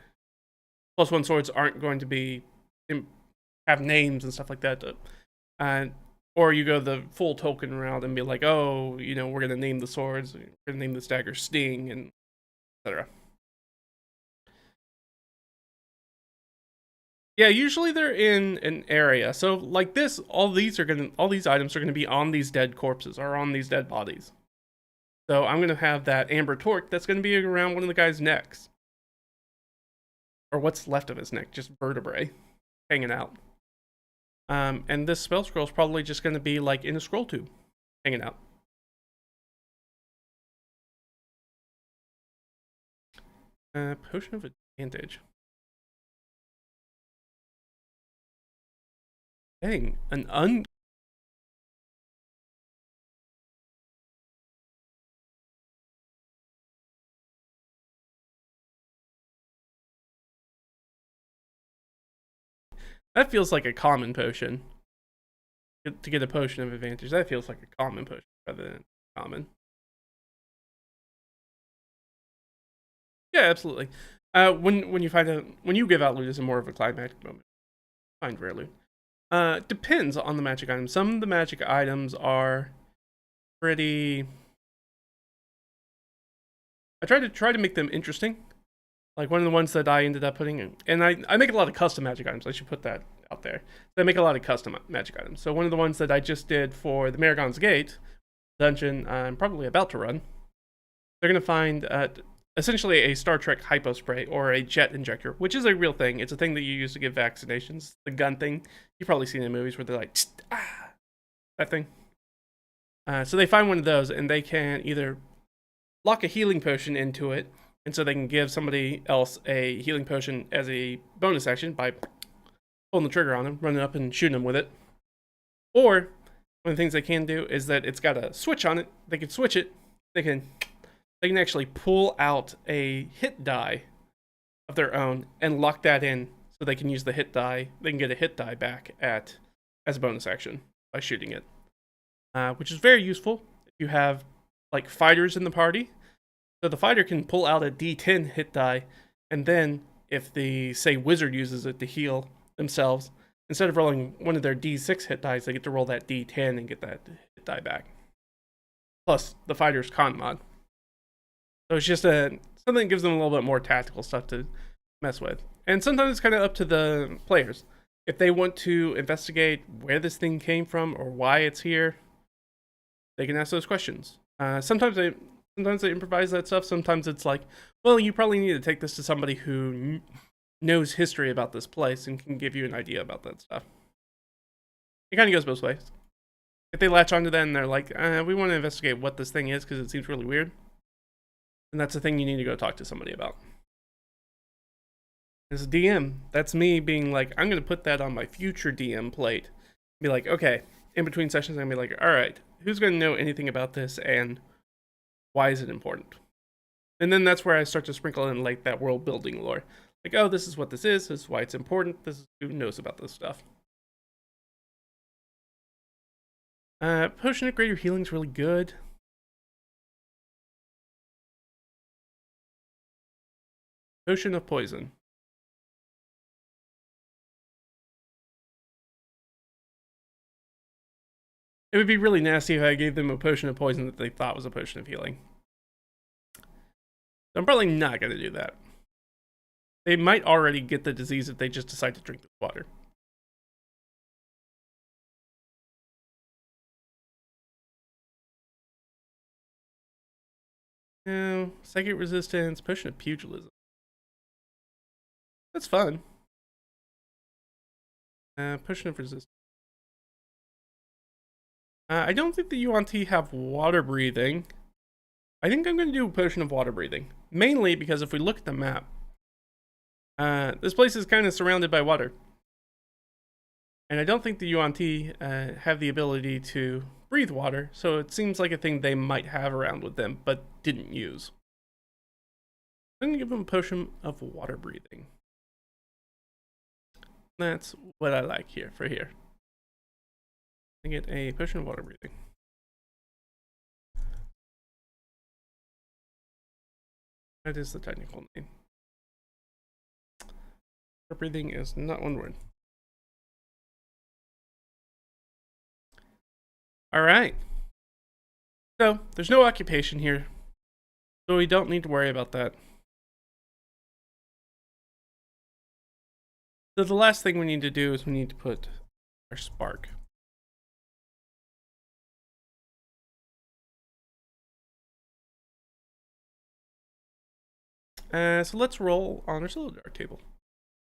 +1 swords aren't going to be have names and stuff like that. Or you go the full token route and be like, oh, we're gonna name the swords, we're gonna name this dagger Sting, and etc. Yeah, usually they're in an area. So like this, all these items are gonna be on these dead corpses or on these dead bodies. So I'm gonna have that amber torque that's gonna be around one of the guy's necks. Or what's left of his neck, just vertebrae hanging out. And this spell scroll is probably just gonna be like in a scroll tube, hanging out. Potion of advantage. Dang, that feels like a common potion. To get a potion of advantage, that feels like a common potion rather than common. Yeah, absolutely. When you give out loot, is more of a climactic moment. Find rare loot. Depends on the magic item. Some of the magic items are pretty. I try to make them interesting. Like one of the ones that I ended up putting in, and I make a lot of custom magic items. I should put that out there. So I make a lot of custom magic items. So one of the ones that I just did for the Maragon's Gate dungeon, I'm probably about to run. They're gonna find essentially a Star Trek hypospray or a jet injector, which is a real thing. It's a thing that you use to give vaccinations. The gun thing. You've probably seen in movies where they're like, that thing. So they find one of those, and they can either lock a healing potion into it, and so they can give somebody else a healing potion as a bonus action by pulling the trigger on them, running up and shooting them with it. Or one of the things they can do is that it's got a switch on it. They can switch it. They can actually pull out a hit die of their own and lock that in, so they can use the hit die. They can get a hit die back as a bonus action by shooting it, which is very useful if you have like fighters in the party. So the fighter can pull out a D10 hit die, and then if the wizard uses it to heal themselves, instead of rolling one of their D6 hit dies, they get to roll that D10 and get that hit die back. Plus the fighter's con mod. So it's just something that gives them a little bit more tactical stuff to mess with. And sometimes it's kind of up to the players. If they want to investigate where this thing came from or why it's here, they can ask those questions. Sometimes they improvise that stuff. Sometimes it's like, well, you probably need to take this to somebody who knows history about this place and can give you an idea about that stuff. It kind of goes both ways. If they latch onto that and they're like, we want to investigate what this thing is because it seems really weird, then that's the thing you need to go talk to somebody about. As a DM, that's me being like, I'm going to put that on my future DM plate. Be like, okay, in between sessions, I'm going to be like, all right, who's going to know anything about this and why is it important? And then that's where I start to sprinkle in like that world building lore. Like, oh, this is what this is why it's important, this is who knows about this stuff. Potion of Greater Healing is really good. Potion of Poison. It would be really nasty if I gave them a potion of poison that they thought was a potion of healing. So I'm probably not going to do that. They might already get the disease if they just decide to drink the water. No, psychic resistance, potion of pugilism. That's fun. Potion of resistance. I don't think the UNT have water breathing. I think I'm going to do a potion of water breathing. Mainly because if we look at the map, this place is kind of surrounded by water. And I don't think the UNT have the ability to breathe water, so it seems like a thing they might have around with them, but didn't use. I'm going to give them a potion of water breathing. That's what I like here for here. I get a potion of water breathing. That is the technical name. Water breathing is not one word. Alright. So, there's no occupation here. So we don't need to worry about that. So the last thing we need to do is we need to put our spark. So let's roll on our solo dart table.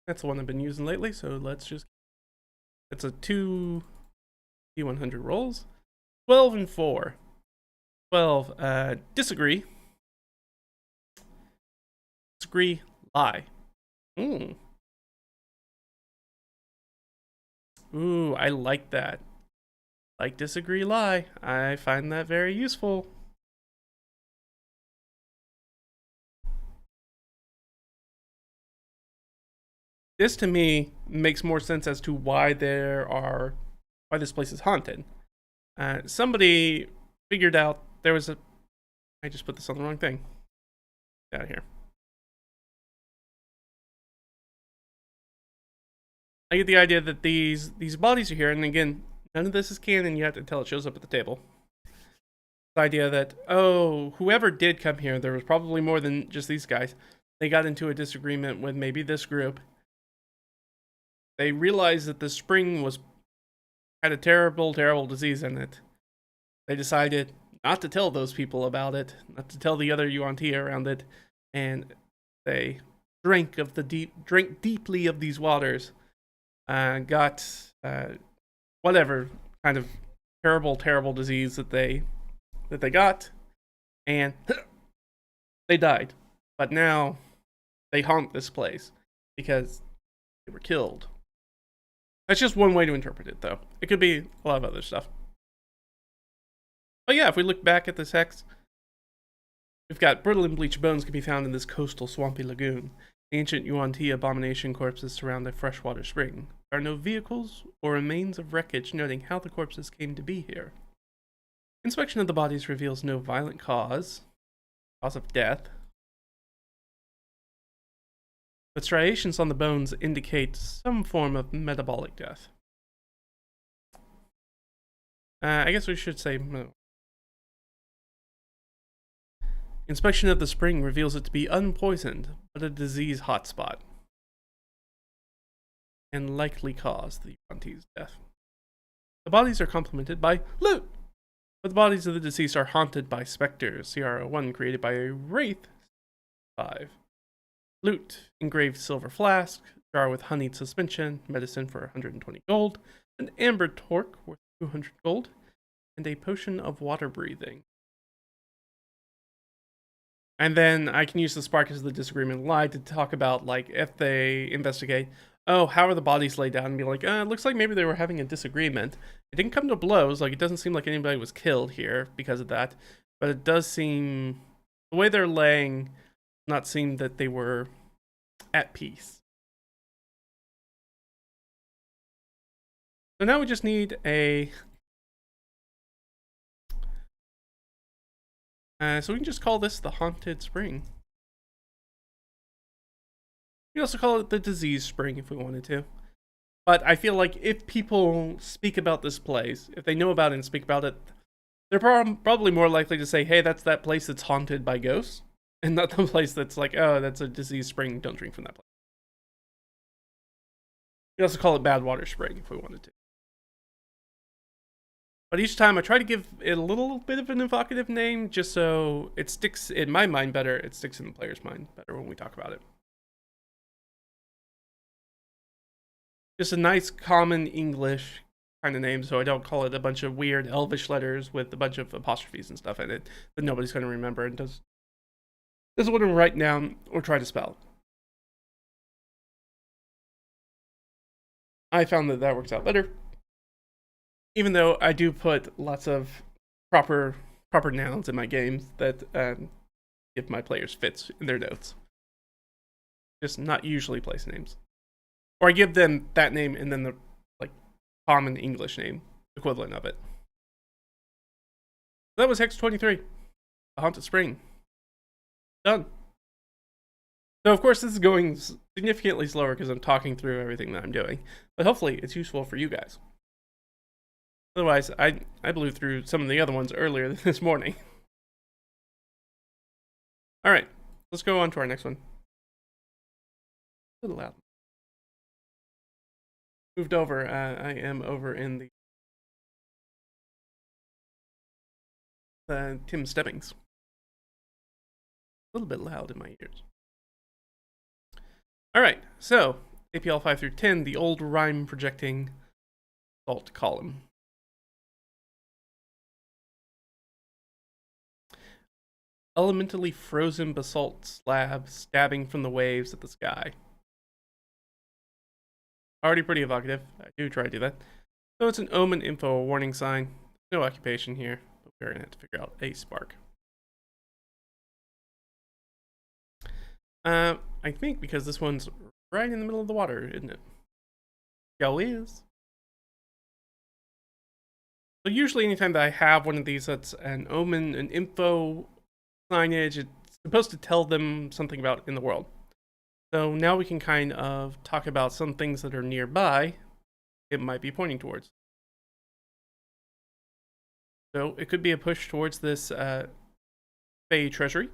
That's the one I've been using lately, so let's just... It's a 2 D100 rolls. 12 and 4. 12, disagree. Disagree, lie. Ooh, I like that. Like, disagree, lie. I find that very useful. This to me makes more sense as to why why this place is haunted. Somebody figured out there was I just put this on the wrong thing. Get out of here. I get the idea that these bodies are here, and again, none of this is canon yet until it shows up at the table. The idea that, oh, whoever did come here, there was probably more than just these guys. They got into a disagreement with maybe this group. They realized that the spring had a terrible, terrible disease in it. They decided not to tell those people about it, not to tell the other UNT around it, and they drank deeply of these waters. Got whatever kind of terrible, terrible disease that they got, and they died. But now they haunt this place because they were killed. That's just one way to interpret it, though. It could be a lot of other stuff. But yeah, if we look back at this hex, we've got brittle and bleached bones can be found in this coastal swampy lagoon. Ancient UNT abomination corpses surround a freshwater spring. There are no vehicles or remains of wreckage noting how the corpses came to be here. Inspection of the bodies reveals no violent cause of death. But striations on the bones indicate some form of metabolic death. I guess we should say no. Inspection of the spring reveals it to be unpoisoned, but a disease hotspot, and likely caused the UNT's death. The bodies are complemented by loot, but the bodies of the deceased are haunted by specters. CR01 created by a Wraith 5. Loot, engraved silver flask, jar with honeyed suspension, medicine for 120 gold, an amber torque worth 200 gold, and a potion of water breathing. And then I can use the spark as the disagreement lie to talk about, like, if they investigate, oh, how are the bodies laid down, and be like, it looks like maybe they were having a disagreement. It didn't come to blows, like, it doesn't seem like anybody was killed here because of that, but it does seem, the way they're laying, not seem that they were at peace. So now we just need a, so we can just call this the Haunted Spring. We can also call it the Disease Spring if we wanted to. But I feel like if people speak about this place, if they know about it and speak about it, they're probably more likely to say, hey, that's that place that's haunted by ghosts, and not the place that's like, oh, that's a disease spring, don't drink from that place. We could also call it Badwater Spring if we wanted to. But each time I try to give it a little bit of an evocative name, just so it sticks in my mind better, it sticks in the player's mind better when we talk about it. Just a nice common English kind of name, so I don't call it a bunch of weird Elvish letters with a bunch of apostrophes and stuff in it that nobody's going to remember and doesn't want to write down or try to spell. I found that works out better, even though I do put lots of proper nouns in my games that give my players fits in their notes. Just not usually place names. Or I give them that name and then the like common English name equivalent of it. That was Hex 23, The Haunted Spring. Done. So of course this is going significantly slower because I'm talking through everything that I'm doing, but hopefully it's useful for you guys. Otherwise, I blew through some of the other ones earlier this morning. Alright, let's go on to our next one. A little loud. Moved over, I am over in the Tim Stebbings. A little bit loud in my ears. Alright, so APL 5 through 10, the old rhyme projecting salt column. Elementally frozen basalt slab stabbing from the waves at the sky. Already pretty evocative. I do try to do that. So it's an omen, info, a warning sign. No occupation here, but we're going to have to figure out a spark. I think because this one's right in the middle of the water, isn't it? Go is. So usually anytime that I have one of these that's an omen, an info, signage, it's supposed to tell them something about in the world. So now we can kind of talk about some things that are nearby it might be pointing towards. So it could be a push towards this Fey treasury.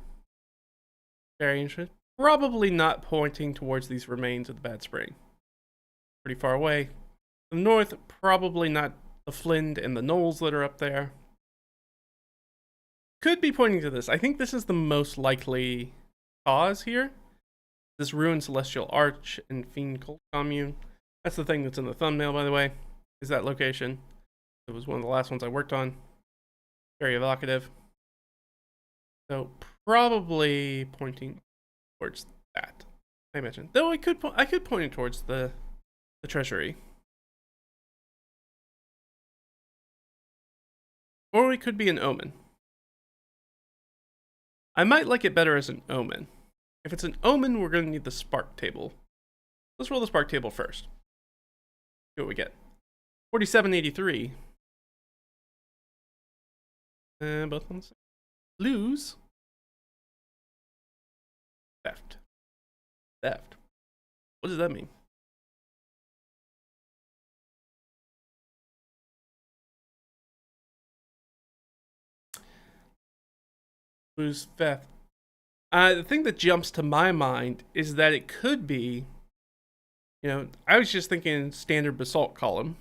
Very interesting. Probably not pointing towards these remains of the Bad Spring. Pretty far away. The north, probably not the Flind and the knolls that are up there. Could be pointing to this. I think this is the most likely cause here. This ruined Celestial Arch and Fiend Cult Commune. That's the thing that's in the thumbnail, by the way, is that location. It was one of the last ones I worked on. Very evocative. So probably pointing towards that. I imagine. Though I could point it towards the treasury. Or it could be an omen. I might like it better as an omen. If it's an omen, we're going to need the spark table. Let's roll the spark table first. See what we get. 4783. Both ones. Lose. Theft. Theft. What does that mean? Lose theft. The thing that jumps to my mind is that it could be, I was just thinking standard basalt column.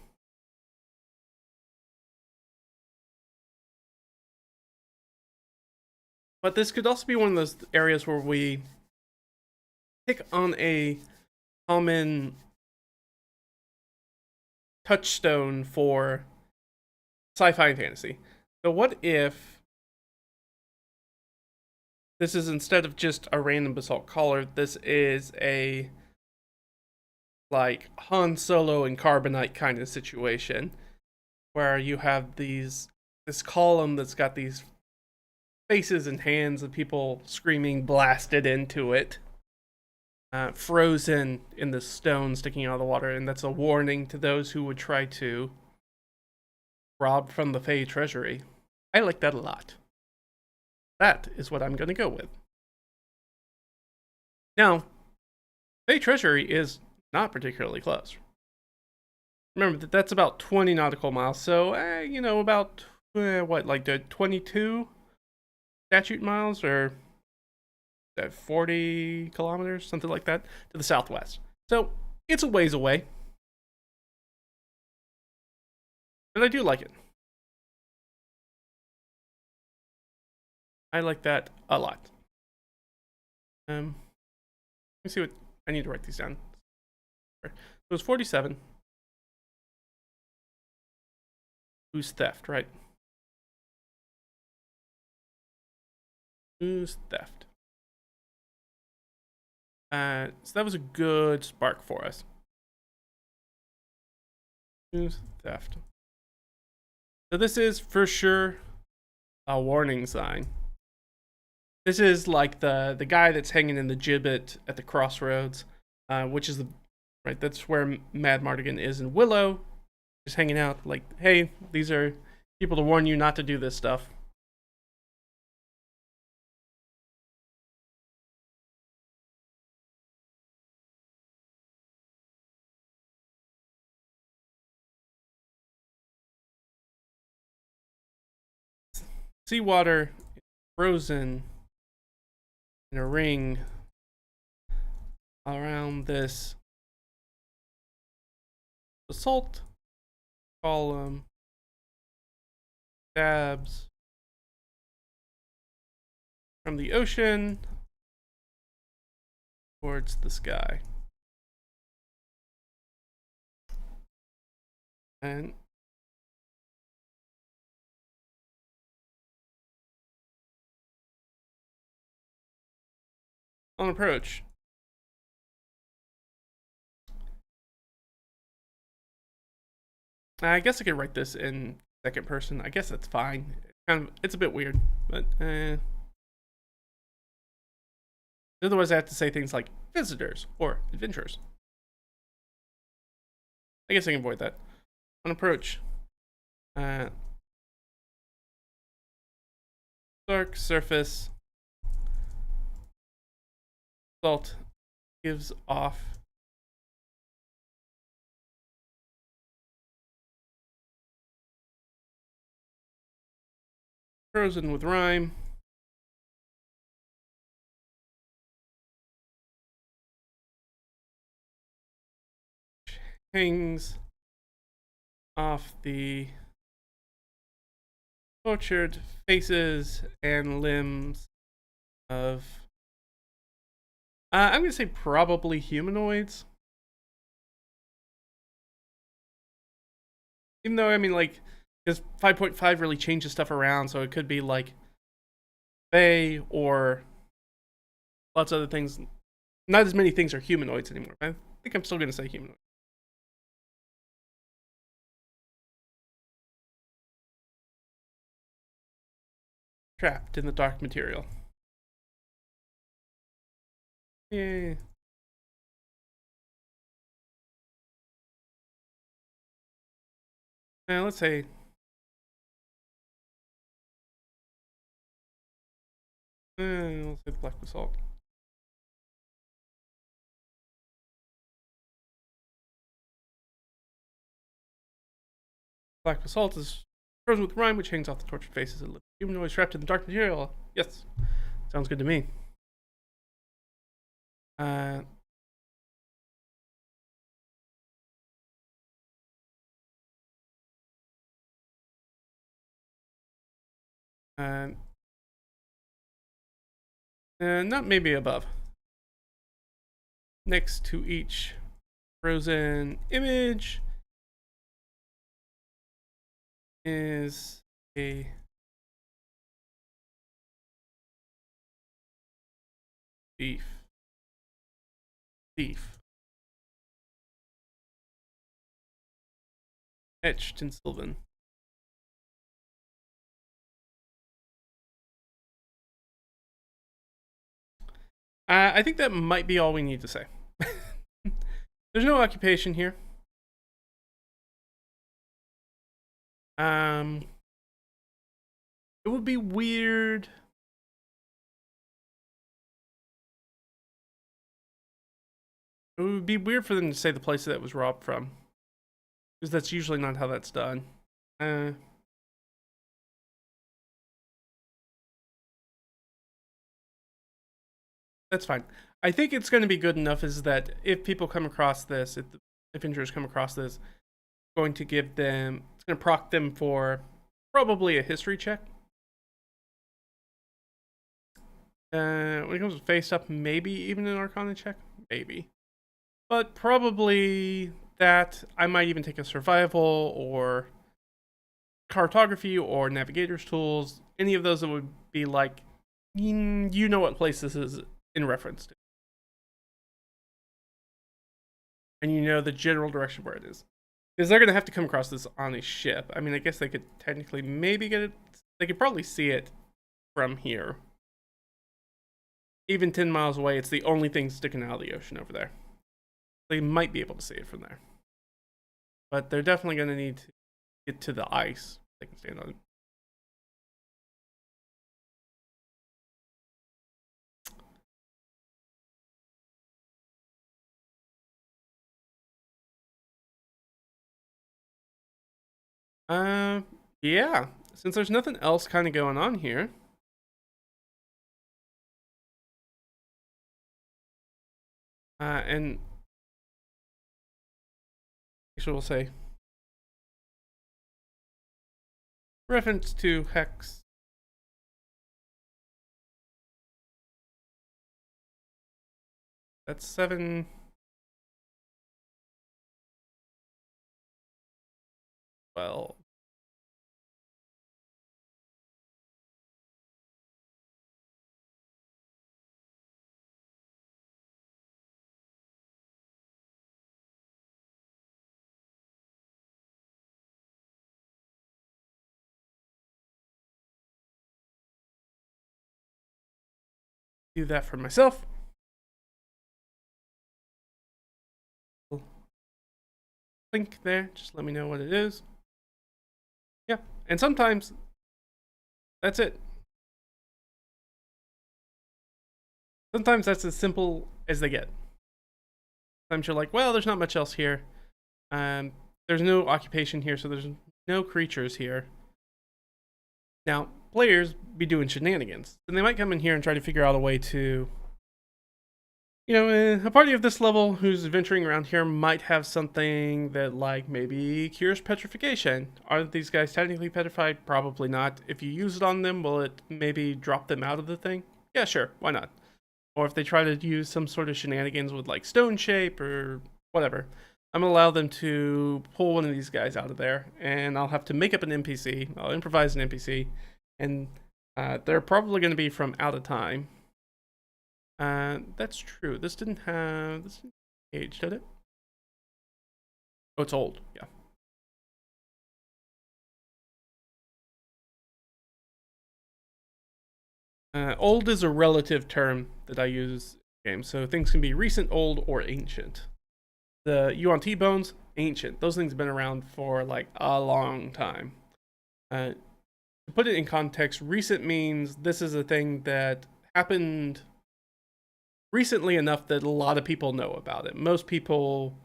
But this could also be one of those areas where we pick on a common touchstone for sci-fi and fantasy. So what if This is, instead of just a random basalt collar, this is a like Han Solo and Carbonite kind of situation, where you have this column that's got these faces and hands of people screaming blasted into it, frozen in the stone sticking out of the water, and that's a warning to those who would try to rob from the Fey treasury. I like that a lot. That is what I'm going to go with. Now, Fey treasury is not particularly close. Remember that that's about 20 nautical miles, so about what, like the 22 statute miles, or 40 kilometers, something like that, to the southwest. So it's a ways away, but I do like it. I like that a lot. Let me see what I need to write these down. So it's 47. Who's theft, right? Who's theft? So that was a good spark for us. Who's theft? So this is for sure a warning sign. This is like the guy that's hanging in the gibbet at the crossroads, which is that's where Mad Mardigan is in Willow, just hanging out. Like, hey, these are people to warn you not to do this stuff. Seawater is frozen in a ring around this basalt column, dabs from the ocean towards the sky. And on approach, I guess I could write this in second person. I guess that's fine. It's a bit weird, but otherwise I have to say things like visitors or adventurers. I guess I can avoid that. On approach, dark surface, salt gives off frozen with rime. Hangs off the tortured faces and limbs of I'm gonna say probably humanoids. Even though, I mean, like, because 5.5 really changes stuff around, so it could be like Fae or lots of other things. Not as many things are humanoids anymore. I think I'm still gonna say humanoid. Trapped in the dark material. Yeah. Now let's say let's say the black basalt. Black basalt is frozen with rime, which hangs off the tortured faces of humanoids trapped in the dark material. Yes, sounds good to me. Uh, not maybe above. Next to each frozen image is a Thief. Thief. Etched in Sylvan. I think that might be all we need to say. There's no occupation here. It would be weird. It would be weird for them to say the place that it was robbed from, because that's usually not how that's done. That's fine. I think it's going to be good enough is that if people come across this, if the intruders come across this, it's going to give them, it's going to proc them for probably a history check. When it comes to face up, maybe even an Arcana check, maybe. But probably that I might even take a survival or cartography or navigator's tools. Any of those that would be like, you know what place this is in reference to. And you know the general direction where it is. Because they're going to have to come across this on a ship. I mean, I guess they could technically maybe get it. They could probably see it from here. Even 10 miles away, it's the only thing sticking out of the ocean over there. They might be able to see it from there. But they're definitely going to need to get to the ice. They can stand on it. Yeah. Since there's nothing else kind of going on here. And actually we'll say reference to hex. That's 7. Well. Do that for myself. Link there, just let me know what it is. Yeah, and sometimes that's it. Sometimes that's as simple as they get. Sometimes you're like, well, there's not much else here. There's no occupation here, so there's no creatures here. Now, players be doing shenanigans, and they might come in here and try to figure out a way to, you know, a party of this level who's venturing around here might have something that, like, maybe cures petrification. Are these guys technically petrified? Probably not. If you use it on them, will it maybe drop them out of the thing? Yeah, sure, why not? Or if they try to use some sort of shenanigans with, like, stone shape or whatever, I'm going to allow them to pull one of these guys out of there, and I'll have to make up an NPC. I'll improvise an NPC, and they're probably going to be from out of time. That's true. This didn't age, did it? Oh, it's old. Yeah. Old is a relative term that I use in games, so things can be recent, old, or ancient. The UNT bones, ancient. Those things have been around for like a long time. To put it in context, recent means this is a thing that happened recently enough that a lot of people know about it. Most people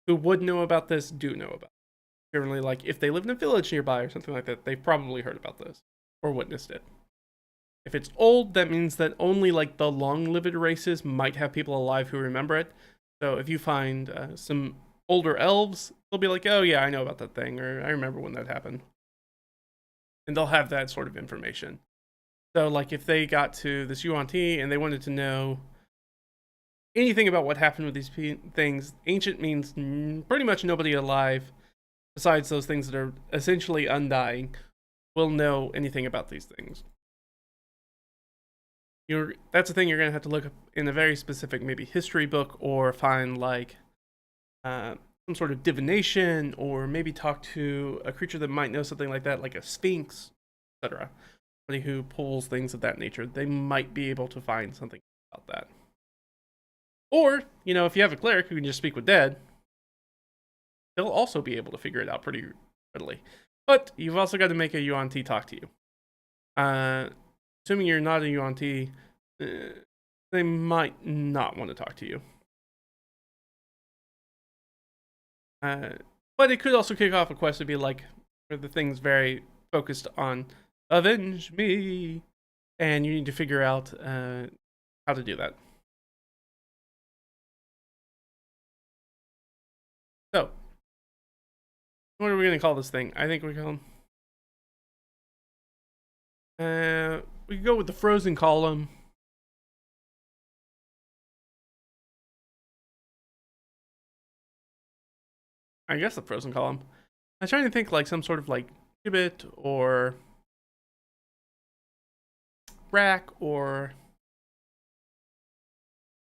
who would know about this do know about it. Generally, like if they live in a village nearby or something like that, they've probably heard about this or witnessed it. If it's old, that means that only like the long-lived races might have people alive who remember it. So if you find some older elves, they'll be like, oh yeah, I know about that thing, or I remember when that happened. And they'll have that sort of information. So like if they got to this UNT and they wanted to know anything about what happened with these things, ancient means pretty much nobody alive, besides those things that are essentially undying, will know anything about these things. that's the thing, you're gonna have to look up in a very specific, maybe history book, or find like some sort of divination, or maybe talk to a creature that might know something like that, like a sphinx, etc. Somebody who pulls things of that nature. They might be able to find something about that. Or, if you have a cleric who can just speak with dead, they'll also be able to figure it out pretty readily. But you've also got to make a UNT talk to you. Assuming you're not a UNT, they might not want to talk to you. But it could also kick off a quest to be like, where the thing's very focused on avenge me, and you need to figure out how to do that. So, what are we going to call this thing? I think we call we can go with the frozen column. I guess the frozen column. I'm trying to think like some sort of like gibbet or rack or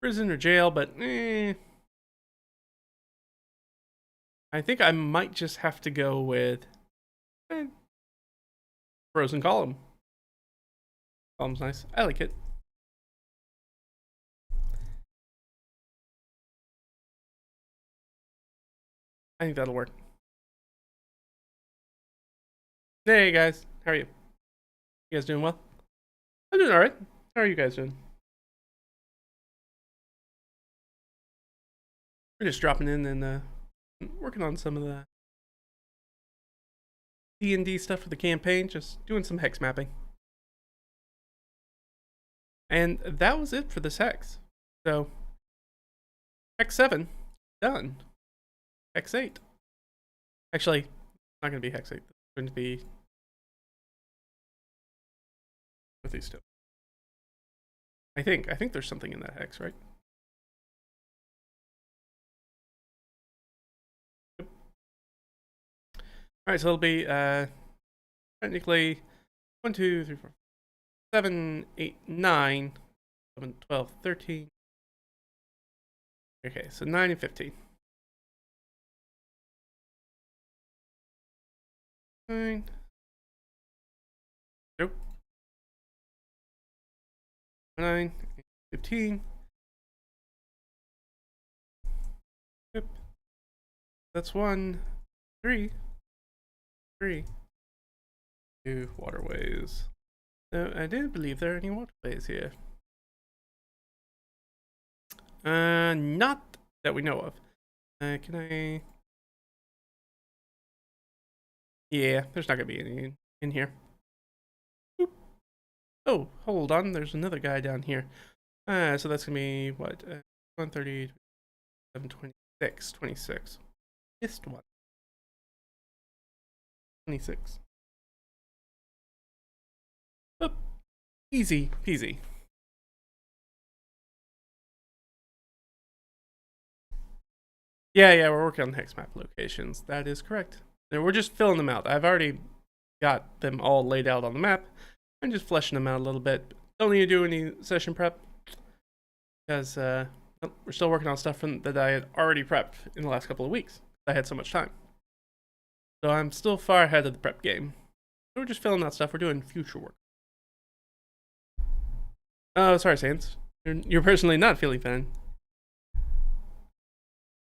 prison or jail, but I think I might just have to go with frozen column. Column's nice. I like it. I think that'll work. Hey guys, how are you? You guys doing well? I'm doing alright. How are you guys doing? We're just dropping in and working on some of the D&D stuff for the campaign, just doing some hex mapping. And that was it for this hex. So, hex 7, done. Hex 8. Actually, it's not going to be hex 8. It's going to be with these two. I think there's something in that hex, right? Yep. Alright, so it'll be technically 1, 2, 3, 4, 7, 8, 9, 11, 12, 13. Okay, so 9 and 15. 9. Nope. 9, 15. Yep. That's 1, 3, 3. 2 waterways. No, I didn't believe there are any waterways here. Not that we know of. Can I? Yeah, there's not gonna be any in here. Oop. Oh, hold on. There's another guy down here. So that's gonna be what? 130, 726, 26. Missed one. 26. Oh, easy peasy. Yeah, we're working on hex map locations. That is correct. And we're just filling them out. I've already got them all laid out on the map. I'm just fleshing them out a little bit. Don't need to do any session prep because we're still working on stuff that I had already prepped in the last couple of weeks. I had so much time. So I'm still far ahead of the prep game. So we're just filling out stuff. We're doing future work. Oh, sorry, Sans. You're personally not feeling fine.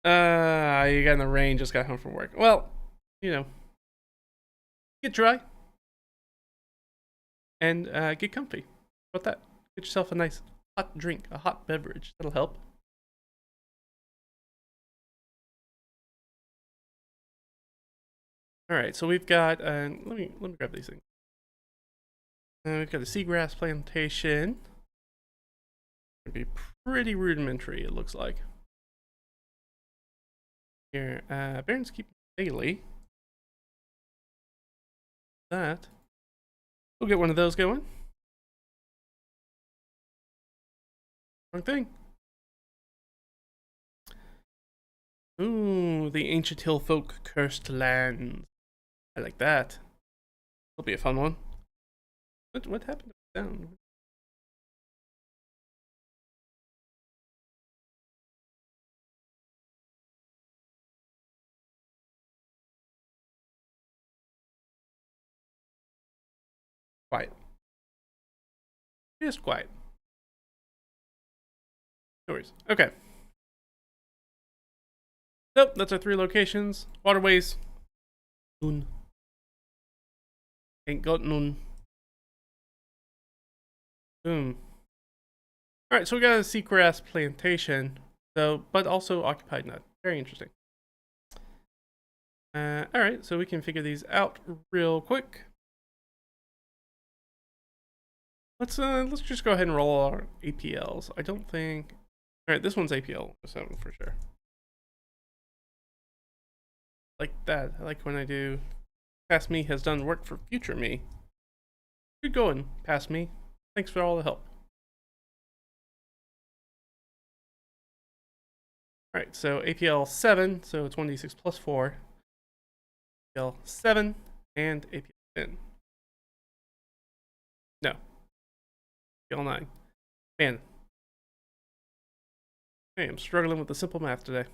You got in the rain, just got home from work. Well, get dry and get comfy. How about that? Get yourself a nice hot drink, a hot beverage. That'll help. All right, so we've got. Let me grab these things. We've got a seagrass plantation. It'd be pretty rudimentary, it looks like. Here, Baron's Keep daily. That. We'll get one of those going. Wrong thing. Ooh, the ancient hill folk cursed lands. I like that. That'll be a fun one. What happened to the sound? Quiet. Just quiet. No worries. Okay. So that's our 3 locations. Waterways. None. Ain't got none. Boom. Alright, so we got a seagrass plantation, so but also occupied nut. Very interesting. Alright, so we can figure these out real quick. Let's just go ahead and roll our APLs. I don't think. Alright, this one's APL 7 for sure. Like that. I like when I do past me has done work for future me. Good going, past me. Thanks for all the help. Alright, so APL 7, so 26 plus 4. APL 7 and APL 10. No. APL 9. Man. I am struggling with the simple math today.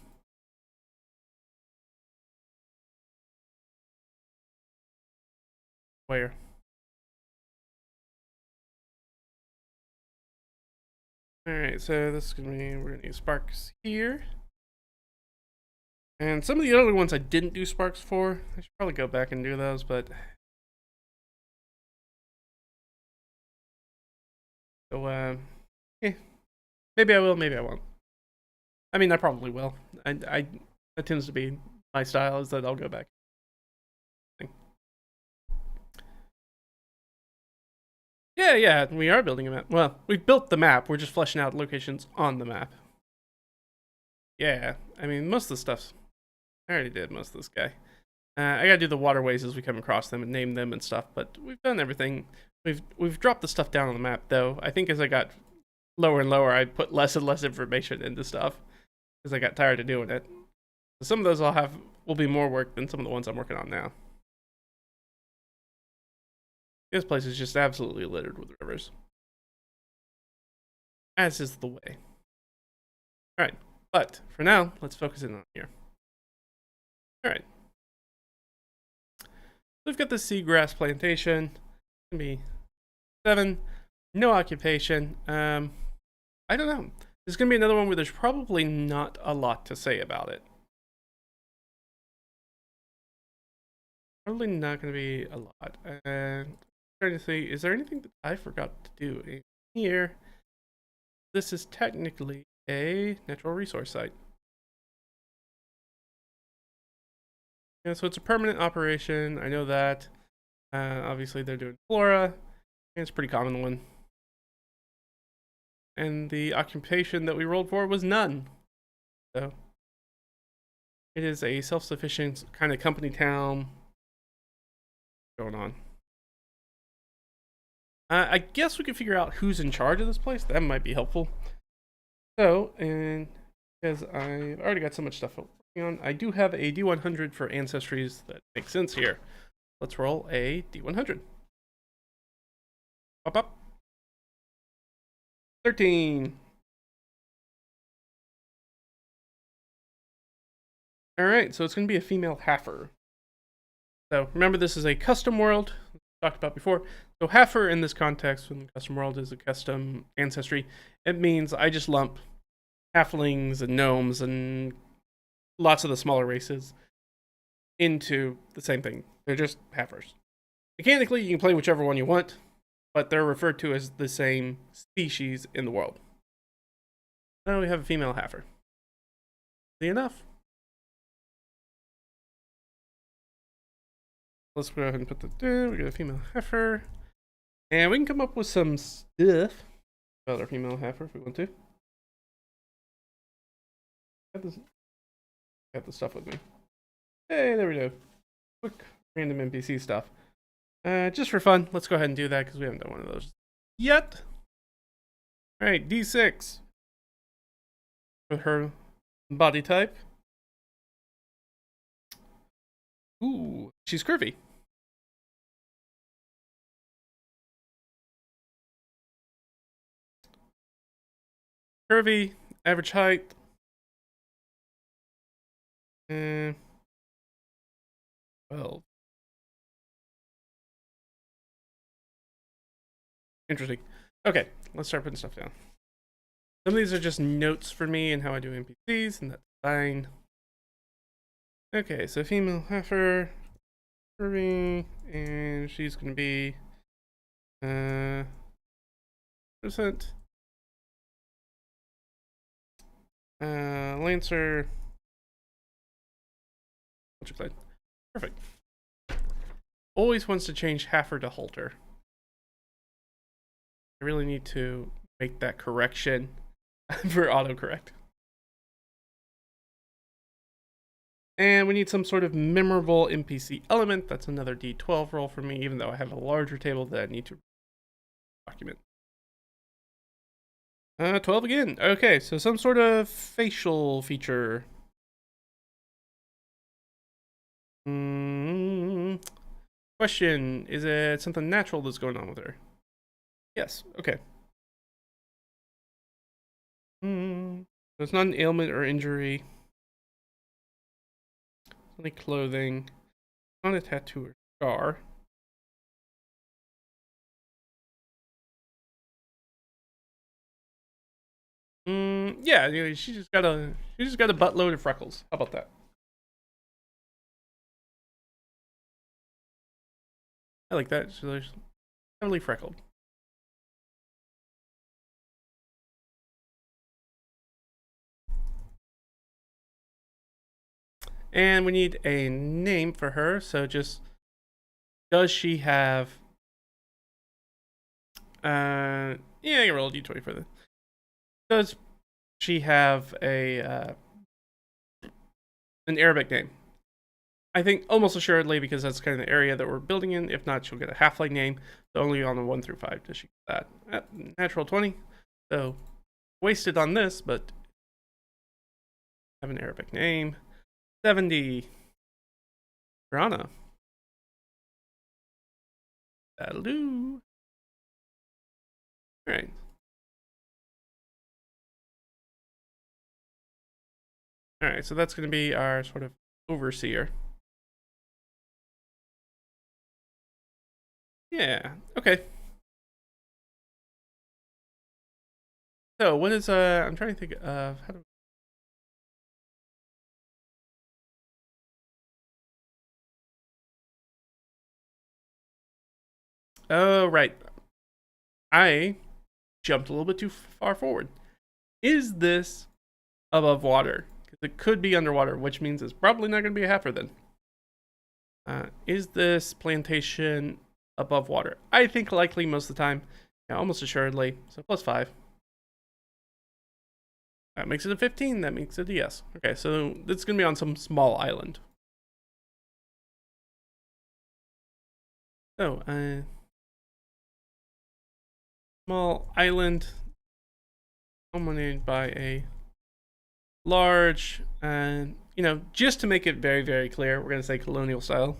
Where? Alright, so this is gonna be, we're gonna use sparks here. And some of the other ones I didn't do sparks for. I should probably go back and do those, but so yeah. Maybe I will, maybe I won't. I mean, I probably will. I that tends to be my style, is that I'll go back. Yeah, we are building a map. Well, we've built the map. We're just fleshing out locations on the map. Yeah, I mean, most of the stuff's... I already did most of this guy. I gotta do the waterways as we come across them and name them and stuff, but we've done everything. We've dropped the stuff down on the map, though. I think as I got lower and lower, I put less and less information into stuff because I got tired of doing it. So some of those will be more work than some of the ones I'm working on now. This place is just absolutely littered with rivers, as is the way. All right, but for now, let's focus in on here. All right. We've got the seagrass plantation. It's gonna be 7. No occupation. I don't know. There's gonna be another one where there's probably not a lot to say about it. Probably not gonna be a lot. Trying to see, is there anything that I forgot to do in here? This is technically a natural resource site. Yeah, so it's a permanent operation. I know that. Obviously, they're doing flora. And it's a pretty common one. And the occupation that we rolled for was none. So it is a self-sufficient kind of company town going on. I guess we could figure out who's in charge of this place. That might be helpful. So, and because I've already got so much stuff working on, I do have a D100 for ancestries that makes sense here. Let's roll a D100. Pop up. 13. Alright, so it's going to be a female halfer. So remember, this is a custom world, talked about before. So halfer in this context, when the custom world is a custom ancestry, it means I just lump halflings and gnomes and lots of the smaller races into the same thing. They're just halfers. Mechanically, you can play whichever one you want, but they're referred to as the same species in the world. Now we have a female halfer. Easy enough. Let's go ahead and put that there. We got a female heifer. And we can come up with some stuff about our female heifer if we want to. Got the stuff with me. Hey, there we go. Quick random NPC stuff. Just for fun, let's go ahead and do that because we haven't done one of those yet. Alright, D6. For her body type. Ooh, she's curvy. Curvy, average height. 12. Interesting. Okay, let's start putting stuff down. Some of these are just notes for me and how I do NPCs, and that's fine. Okay, so female heifer, curvy, and she's gonna be percent. Lancer. Perfect. Always wants to change heifer to halter. I really need to make that correction for autocorrect. And we need some sort of memorable NPC element. That's another D12 roll for me, even though I have a larger table that I need to document. 12 again. Okay, so some sort of facial feature. Question, is it something natural that's going on with her? Yes, okay. So it's not an ailment or injury. Only clothing. Not a tattoo or scar. Yeah, anyway, she just got a buttload of freckles. How about that? I like that. She's heavily freckled. And we need a name for her. So just, does she have? Yeah, I can roll a d20 for this. Does she have an Arabic name? I think almost assuredly, because that's kind of the area that we're building in. If not, she'll get a halfling name. So only on the 1 through 5 does she get that. Natural 20. So wasted on this, but have an Arabic name. 70. Rana. Hello. All right. All right, so that's going to be our sort of overseer. Yeah, okay. So what is, I'm trying to think of how to... Oh, right. I jumped a little bit too far forward. Is this above water? Because it could be underwater, which means it's probably not going to be a heifer then. Is this plantation above water? I think likely most of the time. Yeah, almost assuredly. So +5. That makes it a 15. That makes it a yes. Okay, so it's going to be on some small island. So, small island dominated by a large, and just to make it very, very clear, we're going to say colonial style.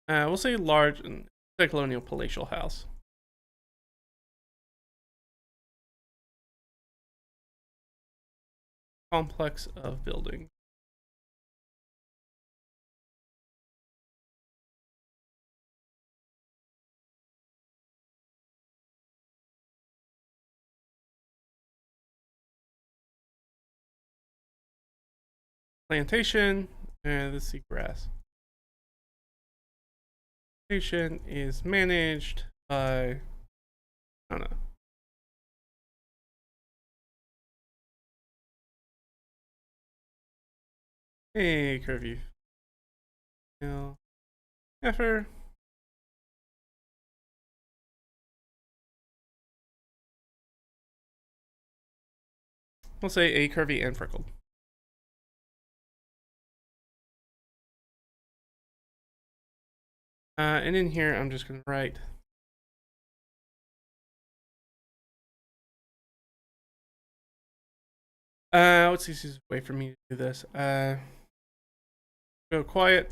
We'll say large, say colonial palatial house. Complex of building. Plantation, and let's see, grass. Plantation is managed by, I don't know. Hey, curvy. Heifer. We'll say a curvy and freckled. And in here, I'm just going to write what's the easiest way for me to do this? Go quiet.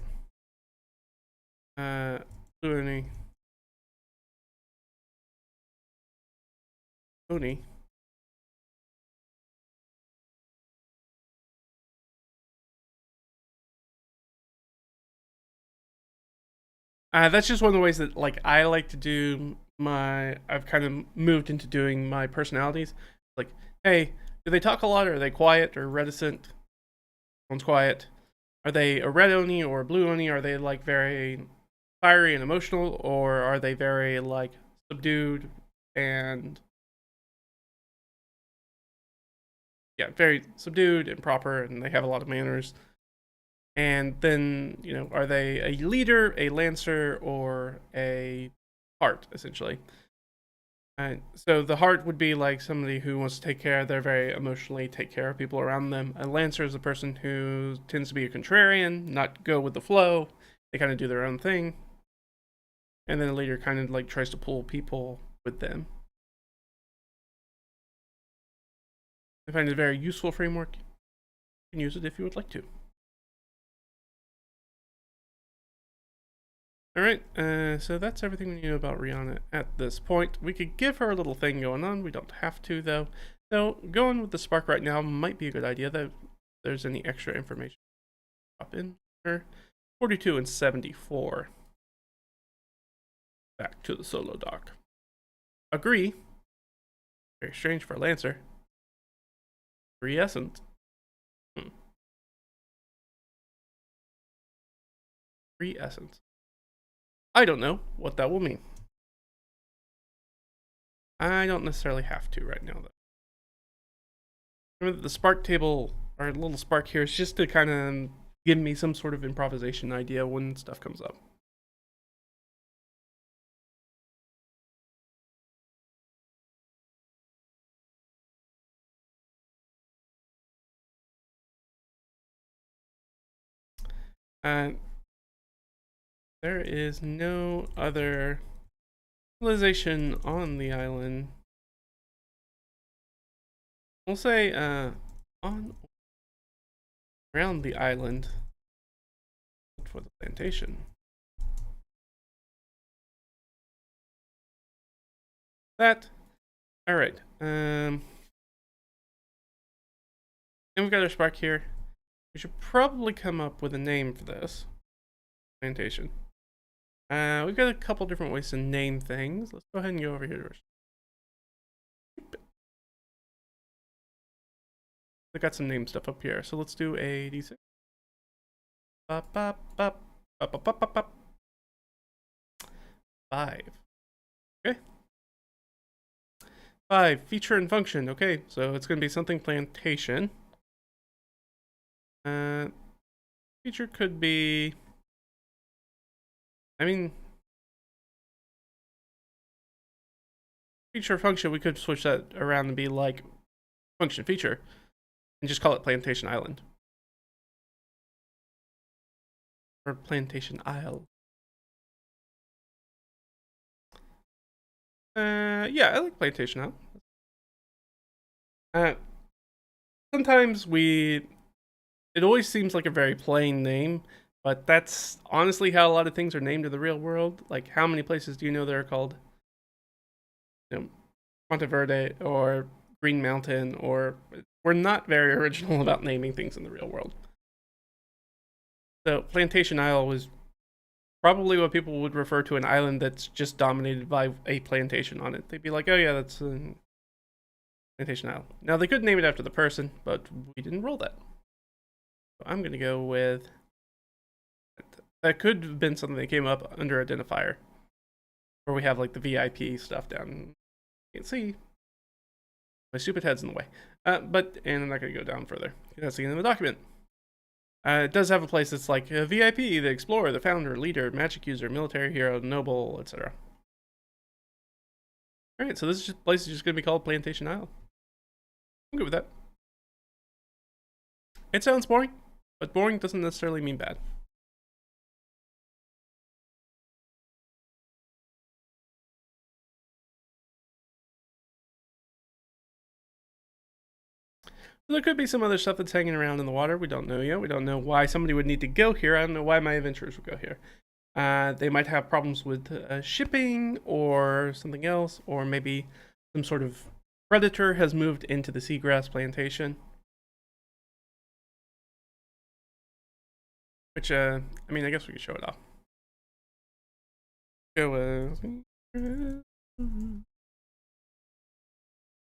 Fluency. Oni. That's just one of the ways that like I like to do my. I've kind of moved into doing my personalities. Like, hey, do they talk a lot? Or are they quiet or reticent? One's quiet. Are they a red oni or a blue oni? Are they like very fiery and emotional, or are they very like subdued and yeah, very subdued and proper, and they have a lot of manners? And then, you know, are they a leader, a lancer, or a heart, essentially? And so the heart would be like somebody who wants to take care, they're very emotionally take care of people around them. A lancer is a person who tends to be a contrarian, not go with the flow. They kind of do their own thing. And then a leader kind of like tries to pull people with them. I find it a very useful framework. You can use it if you would like to. Alright, so that's everything we know about Rihanna at this point. We could give her a little thing going on. We don't have to, though. So, going with the spark right now might be a good idea. That if there's any extra information, drop in here. 42 and 74. Back to the solo dock. Agree. Very strange for a Lancer. Quiescent. Quiescent. I don't know what that will mean. I don't necessarily have to right now, though. Remember that the spark table, or little spark here, is just to kind of give me some sort of improvisation idea when stuff comes up. There is no other civilization on the island. We'll say on around the island for the plantation. That. All right. And we've got our spark here. We should probably come up with a name for this plantation. We've got a couple different ways to name things. Let's go ahead and go over here. I got some name stuff up here, so let's do a D6. Bop, bop, bop, bop, bop, bop, bop, bop. 5. Okay. 5, feature and function. Okay, so it's going to be something plantation. Feature could be, I mean, feature function, we could switch that around and be like function feature and just call it Plantation Island. Or Plantation Isle. Yeah, I like Plantation Isle. Sometimes it always seems like a very plain name, but that's honestly how a lot of things are named in the real world. Like, how many places do you know that are called, you know, Monteverde or Green Mountain? Or we're not very original about naming things in the real world. So Plantation Isle was probably what people would refer to an island that's just dominated by a plantation on it. They'd be like, oh yeah, that's Plantation Isle. Now, they could name it after the person, but we didn't roll that. So I'm going to go with, that could have been something that came up under identifier, where we have like the VIP stuff down. You can see my stupid head's in the way. And I'm not going to go down further. That's the end of the document. It does have a place that's like a VIP, the explorer, the founder, leader, magic user, military hero, noble, etc. Alright, so this place is just going to be called Plantation Isle. I'm good with that. It sounds boring, but boring doesn't necessarily mean bad. There could be some other stuff that's hanging around in the water. We don't know yet. We don't know why somebody would need to go here. I don't know why my adventurers would go here. They might have problems with shipping or something else, or maybe some sort of predator has moved into the seagrass plantation. Which, I mean, I guess we could show it off. Go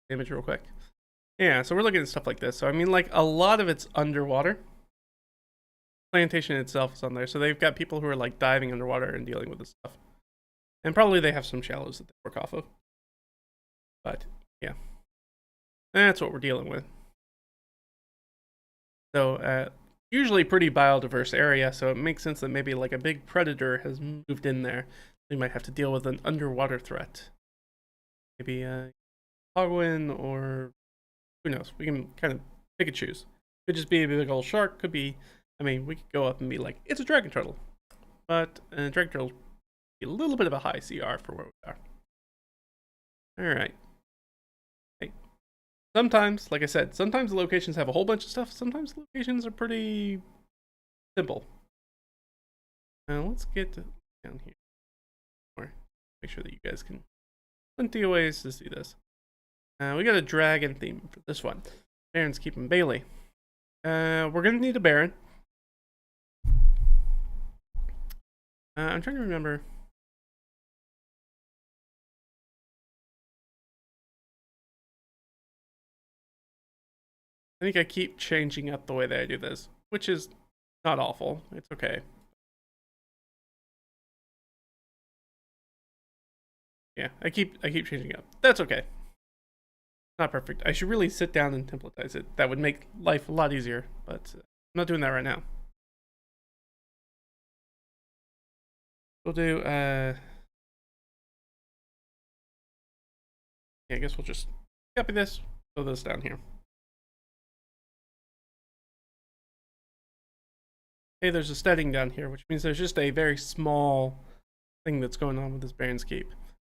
image real quick. Yeah, so we're looking at stuff like this. So I mean, like, a lot of it's underwater. Plantation itself is on there, so they've got people who are like diving underwater and dealing with this stuff, and probably they have some shallows that they work off of. But yeah, that's what we're dealing with. So usually pretty biodiverse area, so it makes sense that maybe like a big predator has moved in there. We might have to deal with an underwater threat. Maybe a penguin, or who knows? We can kind of pick and choose. Could just be a big old shark. Could be, I mean, we could go up and be like, it's a dragon turtle. But dragon turtles be a little bit of a high CR for where we are. All right. Hey. Sometimes, like I said, sometimes the locations have a whole bunch of stuff. Sometimes the locations are pretty simple. Now let's get down here. Or make sure that you guys can plenty of ways to see this. We got a dragon theme for this one. Baron's keeping Bailey. We're gonna need a Baron. I'm trying to remember. I think I keep changing up the way that I do this, which is not awful. It's okay. Yeah, I keep changing up. That's okay. Not perfect. I should really sit down and templatize it. That would make life a lot easier, but I'm not doing that right now. We'll do, yeah, I guess we'll just copy this, throw this down here. Hey, there's a steading down here, which means there's just a very small thing that's going on with this Baron's Keep.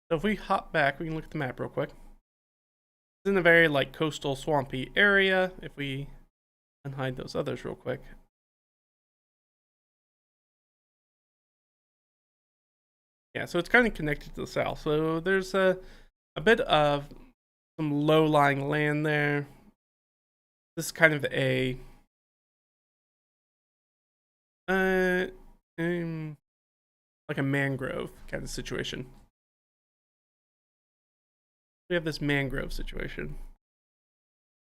So if we hop back, we can look at the map real quick. It's in a very like coastal swampy area. If we unhide those others real quick. Yeah, so it's kind of connected to the south. So there's a bit of some low-lying land there. This is kind of a like a mangrove kind of situation. We have this mangrove situation.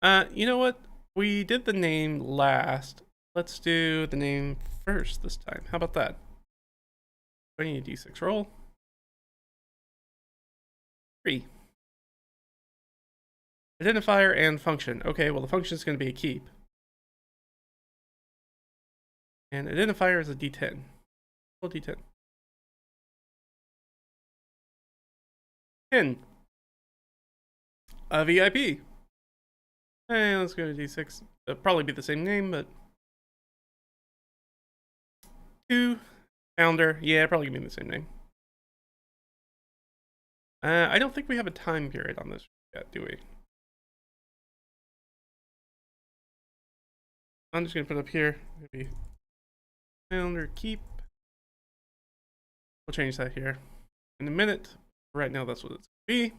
You know what? We did the name last. Let's do the name first this time. How about that? 20 d6 roll. 3. Identifier and function. Okay, well the function is going to be a keep. And identifier is a d10. Roll d10. 10. A VIP. Hey, let's go to d6. It'll probably be the same name, but 2. Founder. Yeah, probably gonna be the same name. I don't think we have a time period on this yet, do we? I'm just gonna put up here. Maybe founder keep. We'll change that here in a minute. Right now, that's what it's gonna be.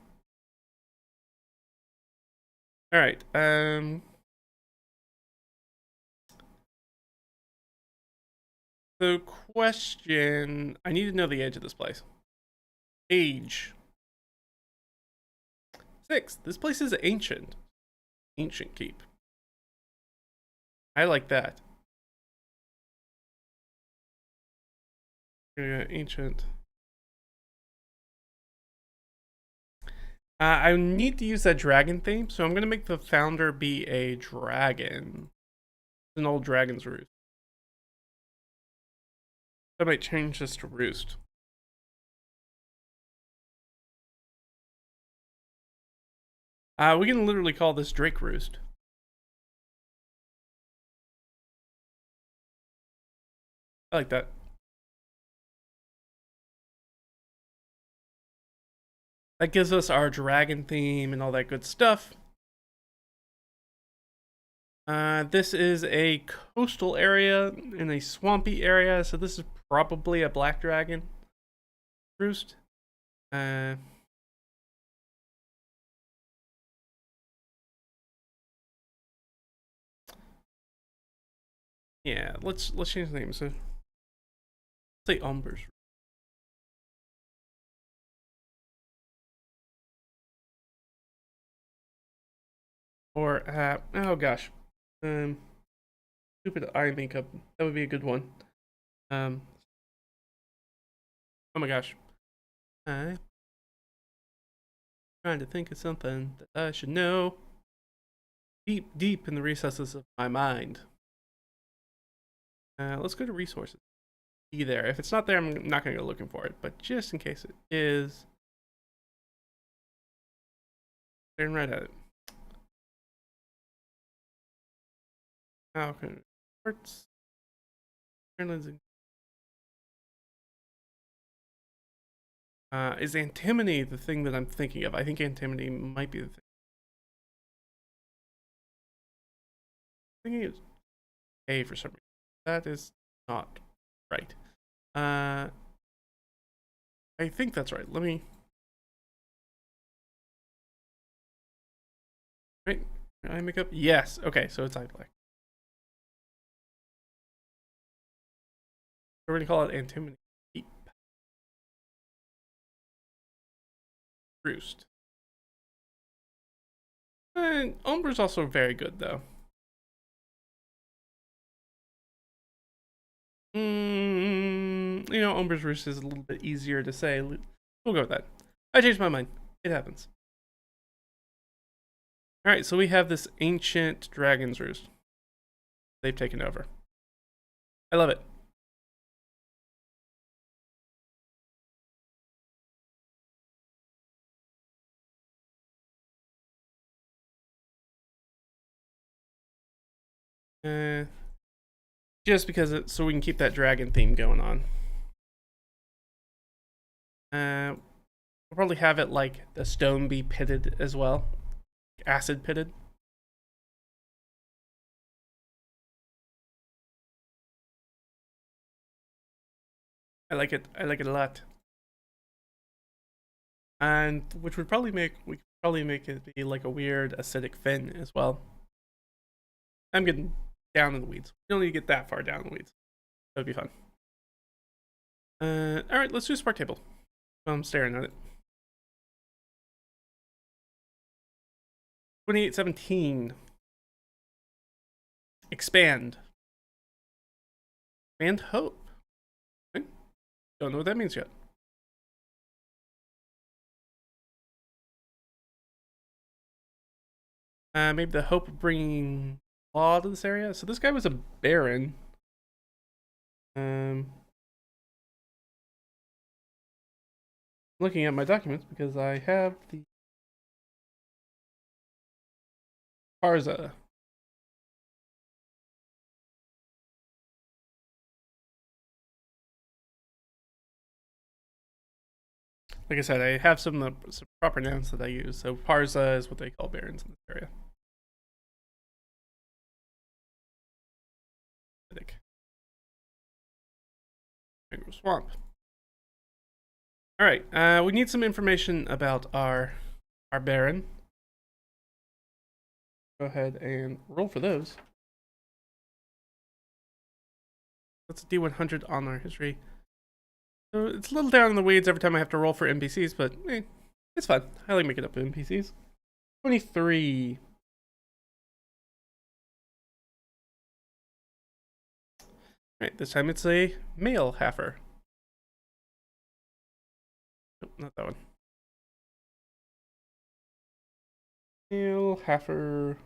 All right. So question, I need to know the age of this place. Age. 6. This place is ancient. Ancient keep. I like that. Ancient. I need to use that dragon theme, so I'm going to make the founder be a dragon. It's an old dragon's roost. I might change this to roost. We can literally call this Drake Roost. I like that. That gives us our dragon theme and all that good stuff. This is a coastal area in a swampy area, so this is probably a black dragon roost. Yeah, let's change the name. So say Umber's. Or oh gosh, stupid eye makeup. That would be a good one. Oh my gosh, I'm trying to think of something that I should know. Deep, deep in the recesses of my mind. Let's go to resources. Be there. If it's not there, I'm not gonna go looking for it. But just in case it is, staring right at it. How can parts? Is antimony the thing that I'm thinking of? I think antimony might be the thing. I'm thinking it's A for some reason. That is not right. I think that's right. Let me. Right? Eye makeup? Yes. Okay, so it's eye black. We're gonna call it antimony. Roost. And Umbra's also very good though. You know, Umbra's Roost is a little bit easier to say. We'll go with that. I changed my mind. It happens. Alright, so we have this ancient dragon's roost. They've taken over. I love it. Just because so we can keep that dragon theme going on. We'll probably have it like the stone be pitted as well. Acid pitted. I like it. I like it a lot. And which would probably make it be like a weird acidic fin as well. I'm getting down in the weeds. You don't need to get that far down in the weeds. That would be fun. All right, let's do a spark table. I'm staring at it. 2817. Expand. Expand hope. Okay. Don't know what that means yet. Maybe the hope of bringing law to this area. So this guy was a baron. Looking at my documents because I have the Parza. Like I said, I have some proper nouns that I use. So Parza is what they call barons in this area. Mangrove swamp. All right, we need some information about our baron. Go ahead and roll for those. That's a D100 on our history. So it's a little down in the weeds every time I have to roll for NPCs, but it's fun. I like making up NPCs. 23. Alright, this time it's a male halfer. Nope, not that one. Male halfer.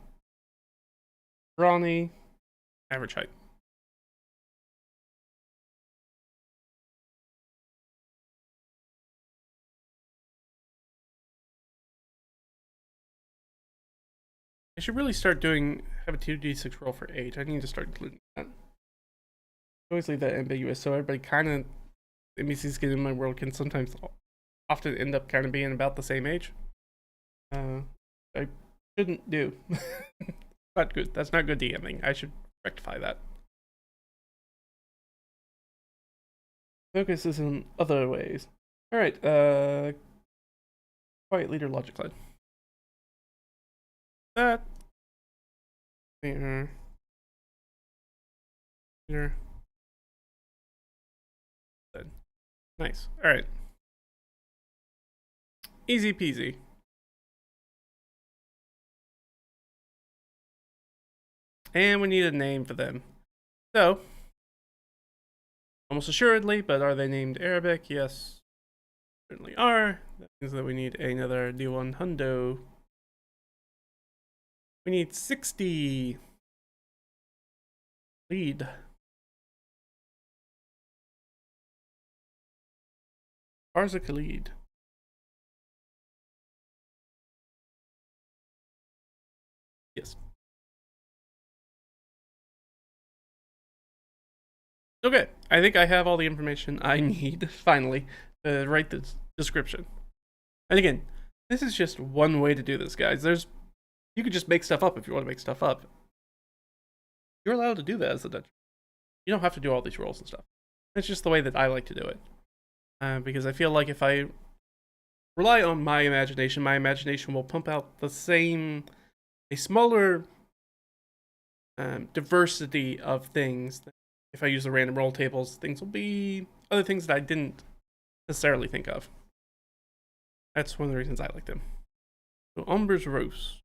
Brawny. Average height. I should really start have a 2d6 roll for age. I need to start including that. I always leave that ambiguous, so everybody kind of, NPCs get in my world can sometimes often end up kind of being about the same age. I shouldn't do. Not good. That's not good DMing. I should rectify that. Focus is in other ways. Alright, quiet leader logic line. That here. Here. Nice. Alright. Easy peasy. And we need a name for them. So, almost assuredly, but are they named Arabic? Yes, certainly are. That means that we need another D1 hundo. We need 60. Lead. Parza Khalid. Yes. Okay, I think I have all the information I need, finally, to write the description. And again, this is just one way to do this, guys. You could just make stuff up if you want to make stuff up. You're allowed to do that as a dungeon. You don't have to do all these rolls and stuff. It's just the way that I like to do it. Because I feel like if I rely on my imagination will pump out a smaller diversity of things. If I use the random roll tables, things will be other things that I didn't necessarily think of. That's one of the reasons I like them. So Umber's Roast.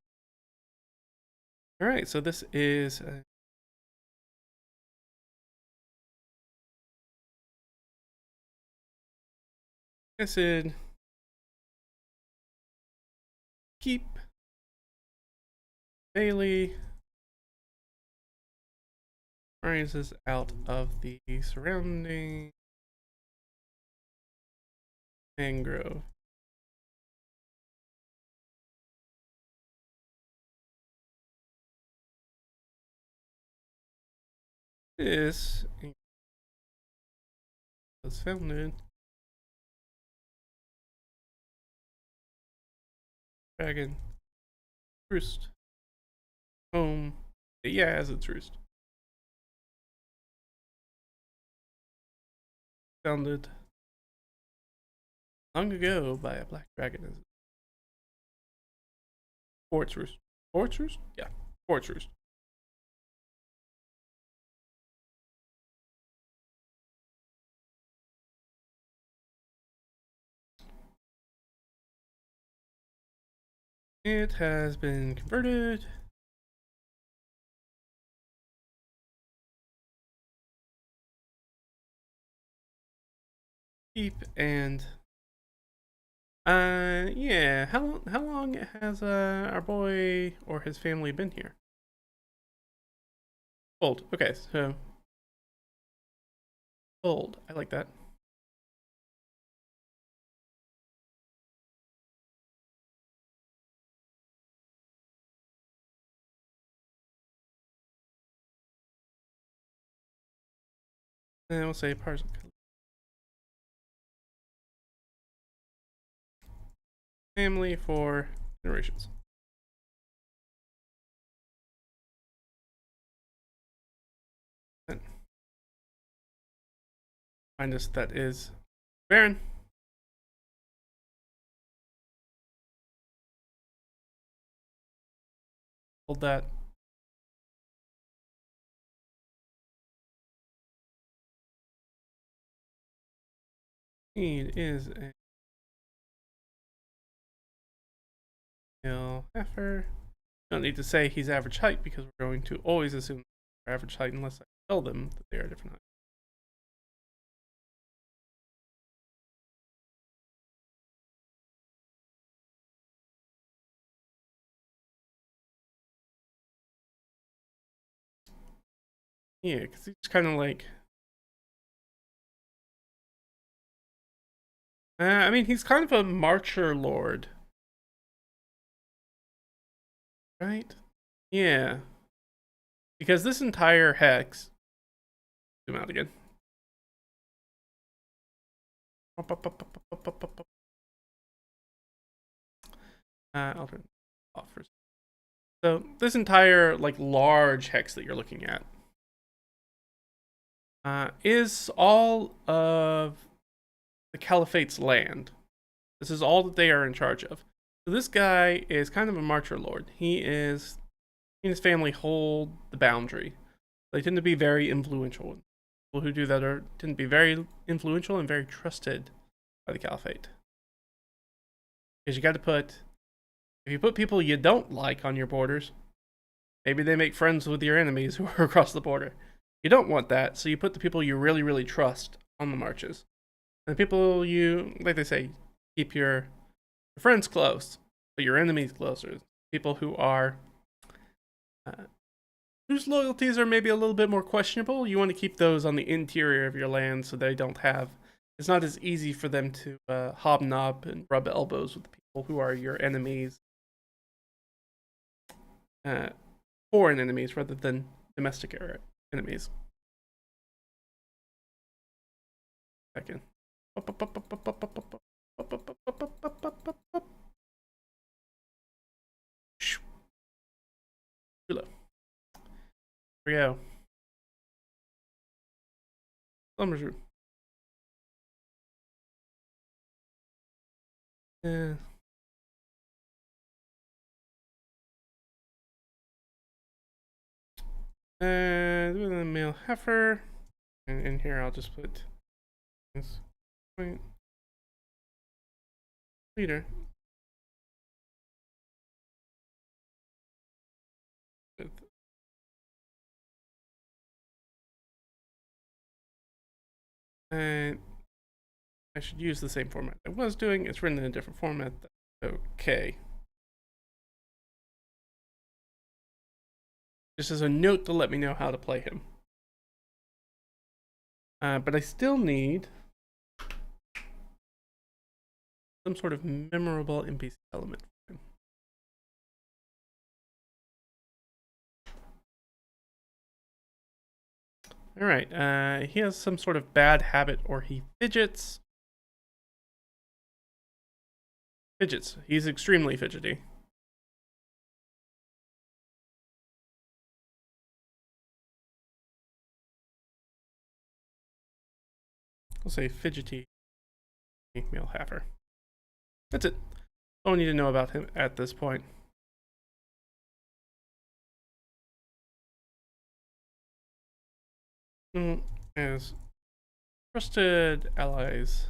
Alright, so this is acid. Keep. Bailey. Rises out of the surrounding mangrove. This was founded dragon roost home. Yeah, as its roost. Founded long ago by a black dragon. For its roost. For its roost? Yeah, for its roost. It has been converted. Keep and yeah. How long has our boy or his family been here? Old. Okay, so old. I like that. And we'll say parcel. Family for generations. Find us that is Baron. Hold that. Need is a male heifer. Don't need to say he's average height because we're going to always assume average height unless I tell them that they are different height. Yeah, because he's kind of like. I mean, he's kind of a marcher lord. Right? Yeah. Because this entire hex. Zoom out again. I'll turn off first. So this entire like large hex that you're looking at is all of the Caliphate's land. This is all that they are in charge of. So this guy is kind of a marcher lord. He and his family hold the boundary. They tend to be very influential. People who do that tend to be very influential and very trusted by the Caliphate. Because you got to if you put people you don't like on your borders, Maybe they make friends with your enemies who are across the border. You don't want that, so you put the people you really, really trust on the marches. And the people you, like they say, keep your friends close, but your enemies closer. People who are, whose loyalties are maybe a little bit more questionable, you want to keep those on the interior of your land so they don't have, it's not as easy for them to hobnob and rub elbows with the people who are your enemies. Foreign enemies rather than domestic enemies. Second. Here we go. Slumber's room. Yeah. The male heifer. And in here I'll just put this point leader. And I should use the same format I was doing. It's written in a different format. Okay. Just as a note to let me know how to play him. But I still need some sort of memorable NPC element for him. All right, he has some sort of bad habit, or he fidgets. Fidgets. He's extremely fidgety. I'll say fidgety male heifer. That's it. All I need to know about him at this point. As trusted allies.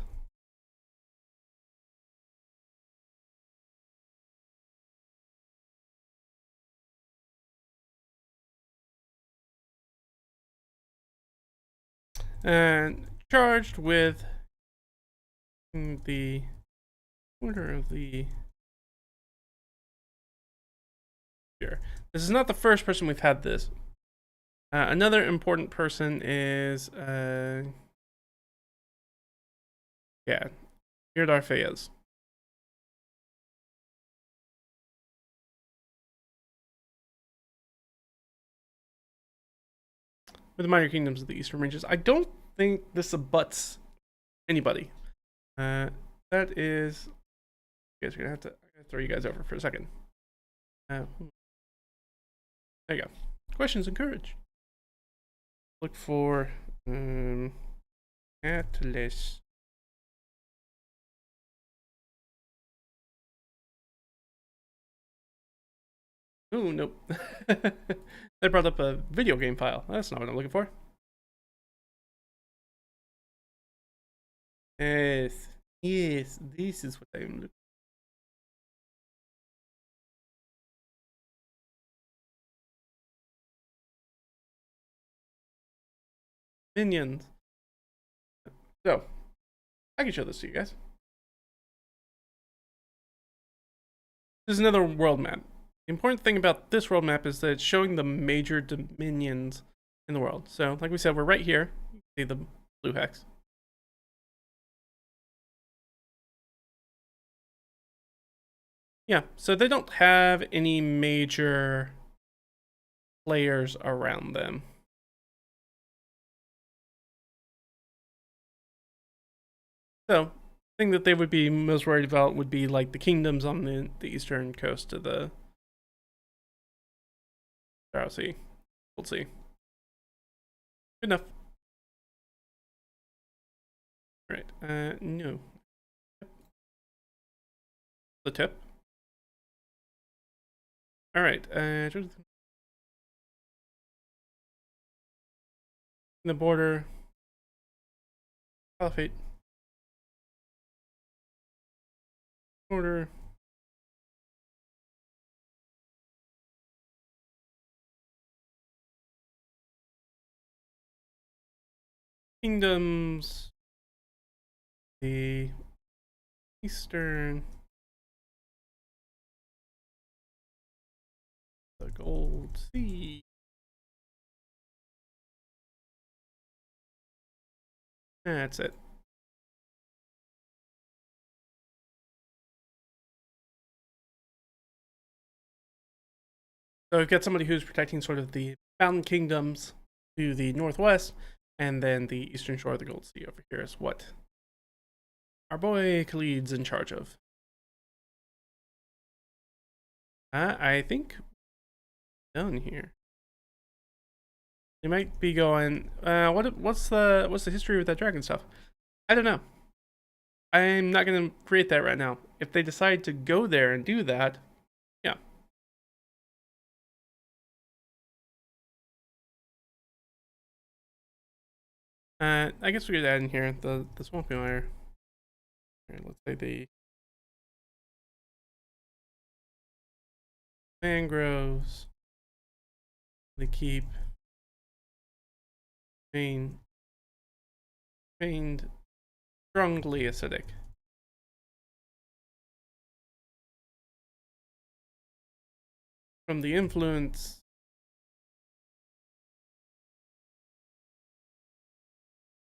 And charged with the order of the year. This is not the first person we've had this. Another important person is yeah, Mirador Fayez. With the minor kingdoms of the eastern ranges. I don't think this abuts anybody. That is, you guys are gonna have to throw you guys over for a second. There you go. Questions and courage. Look for Atlas. Oh, nope. They brought up a video game file. That's not what I'm looking for. Yes, yes, this is what I'm looking for. Minions. So, I can show this to you guys. This is another world map. The important thing about this world map is that it's showing the major dominions in the world. So, like we said, we're right here. You see the blue hex. Yeah, so they don't have any major players around them. So, the thing that they would be most worried about would be like the kingdoms on the eastern coast of the South Sea. We'll see. Good enough. Alright, no. The tip. Alright, the border. Caliphate. Border. kingdoms, the eastern, the Gold Sea. That's it. So we've got somebody who's protecting sort of the mountain kingdoms to the northwest, and then the eastern shore of the Gold Sea over here is what our boy Khalid's in charge of. I think done here. They might be going. What's the history with that dragon stuff? I don't know. I'm not gonna create that right now. If they decide to go there and do that, yeah. I guess we could add in here the swampy mire. Let's say the mangroves. They keep feigned strongly acidic. From the influence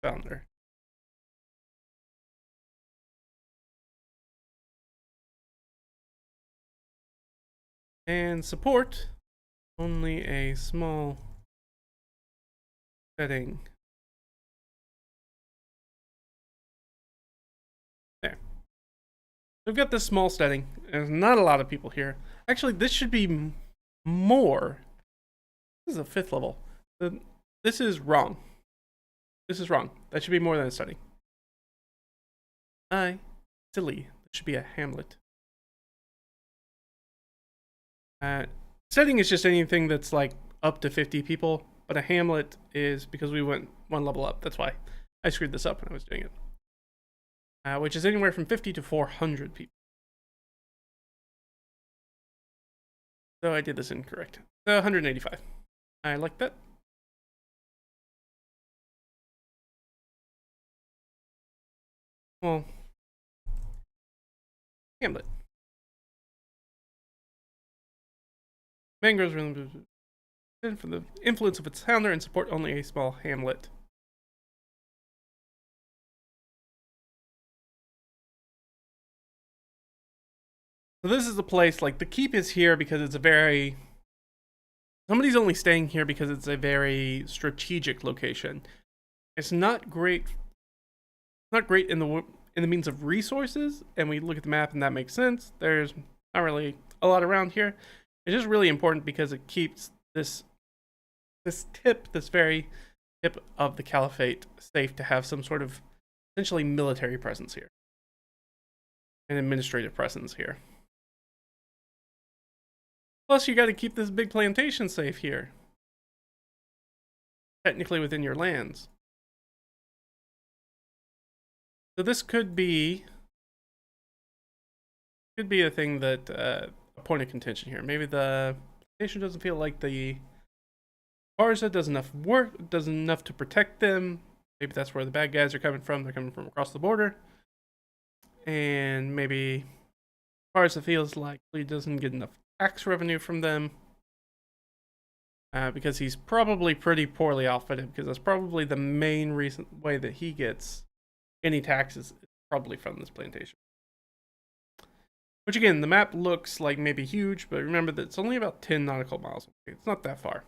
founder. And support only a small setting. There. We've got this small setting. There's not a lot of people here. Actually, this should be more. This is a 5th level. This is wrong. This is wrong. That should be more than a setting. Silly. That should be a hamlet. Setting is just anything that's like up to 50 people, but a hamlet is because we went 1 level up. That's why I screwed this up when I was doing it. Which is anywhere from 50 to 400 people. So I did this incorrect. 185. I like that. Well, hamlet. Mangroves for the influence of its founder and support only a small hamlet. So this is a place, like, the keep is here because it's a very... Somebody's only staying here because it's a very strategic location. It's not great... Not great in the means of resources, and we look at the map and that makes sense. There's not really a lot around here. It's just really important because it keeps this very tip of the caliphate safe to have some sort of essentially military presence here. An administrative presence here. Plus, you got to keep this big plantation safe here. Technically within your lands. So this could be a thing that a point of contention here. Maybe the plantation doesn't feel like the Barza does enough to protect them. Maybe that's where the bad guys are coming from. They're coming from across the border. And maybe Barza feels like he doesn't get enough tax revenue from them. Because he's probably pretty poorly outfitted, because that's probably the main way that he gets any taxes, is probably from this plantation. Which again, the map looks like maybe huge, but remember that it's only about 10 nautical miles away. It's not that far.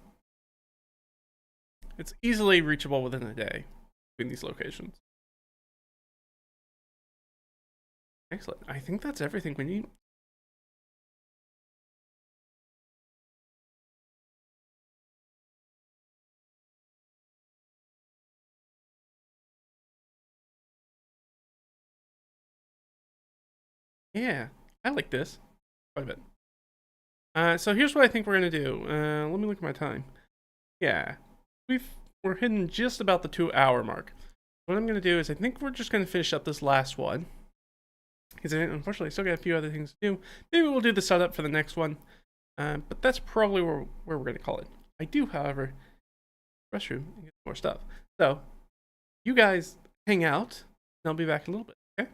It's easily reachable within a day between these locations. Excellent. I think that's everything we need. Yeah, I like this quite a bit. So here's what I think we're gonna do. Let me look at my time. Yeah, we're hitting just about the 2-hour mark. What I'm gonna do is I think we're just gonna finish up this last one, because unfortunately I still got a few other things to do. Maybe we'll do the setup for the next one, but that's probably where we're gonna call it. I do, however, restroom and get more stuff. So you guys hang out. And I'll be back in a little bit. Okay.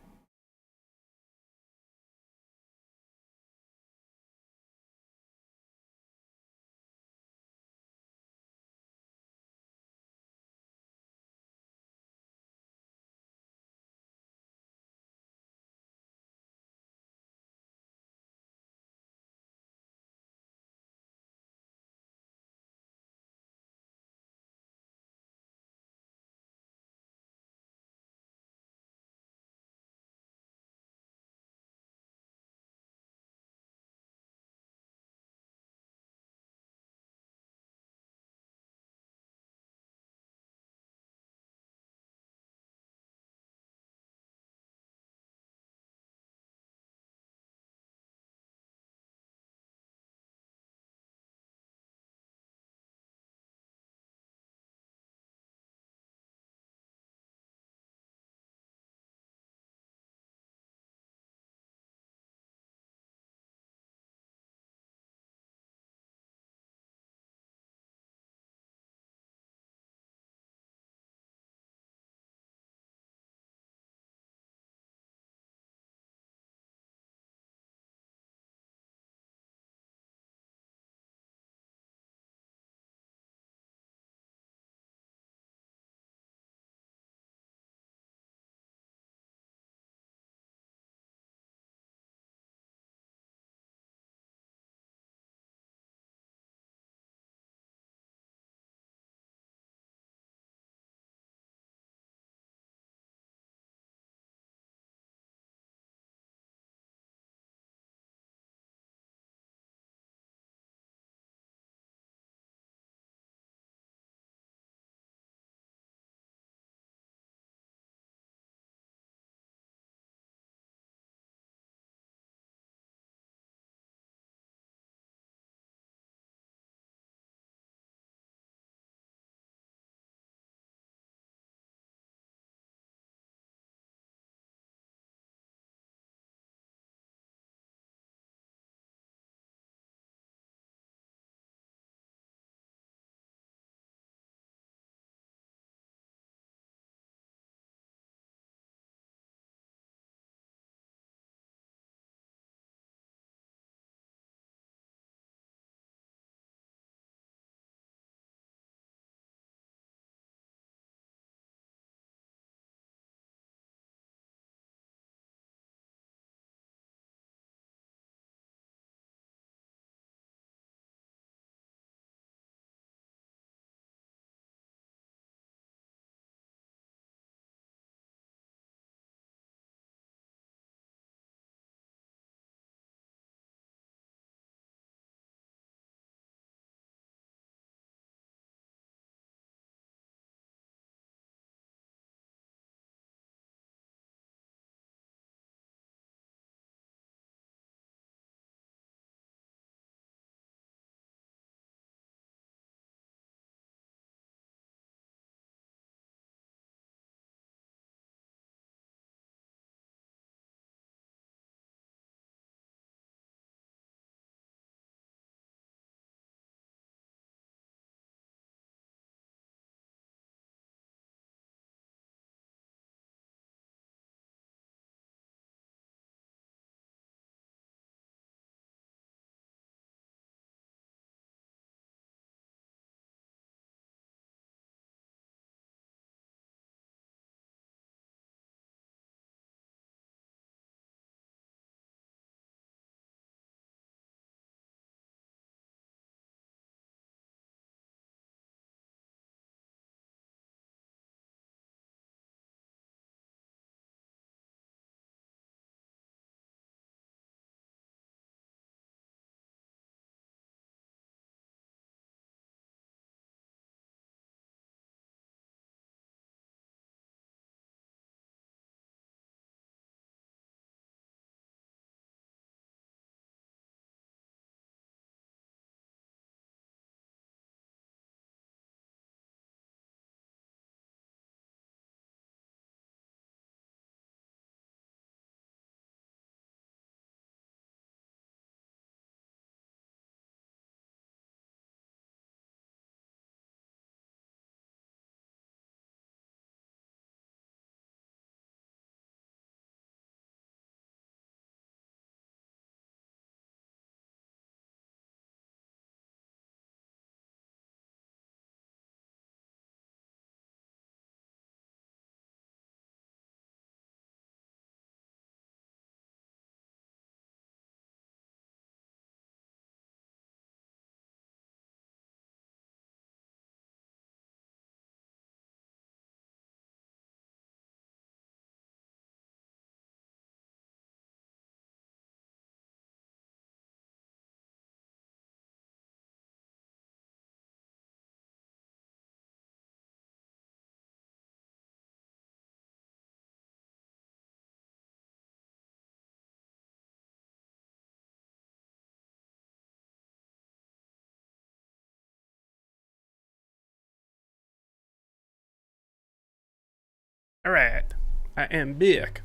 Alright. I am back.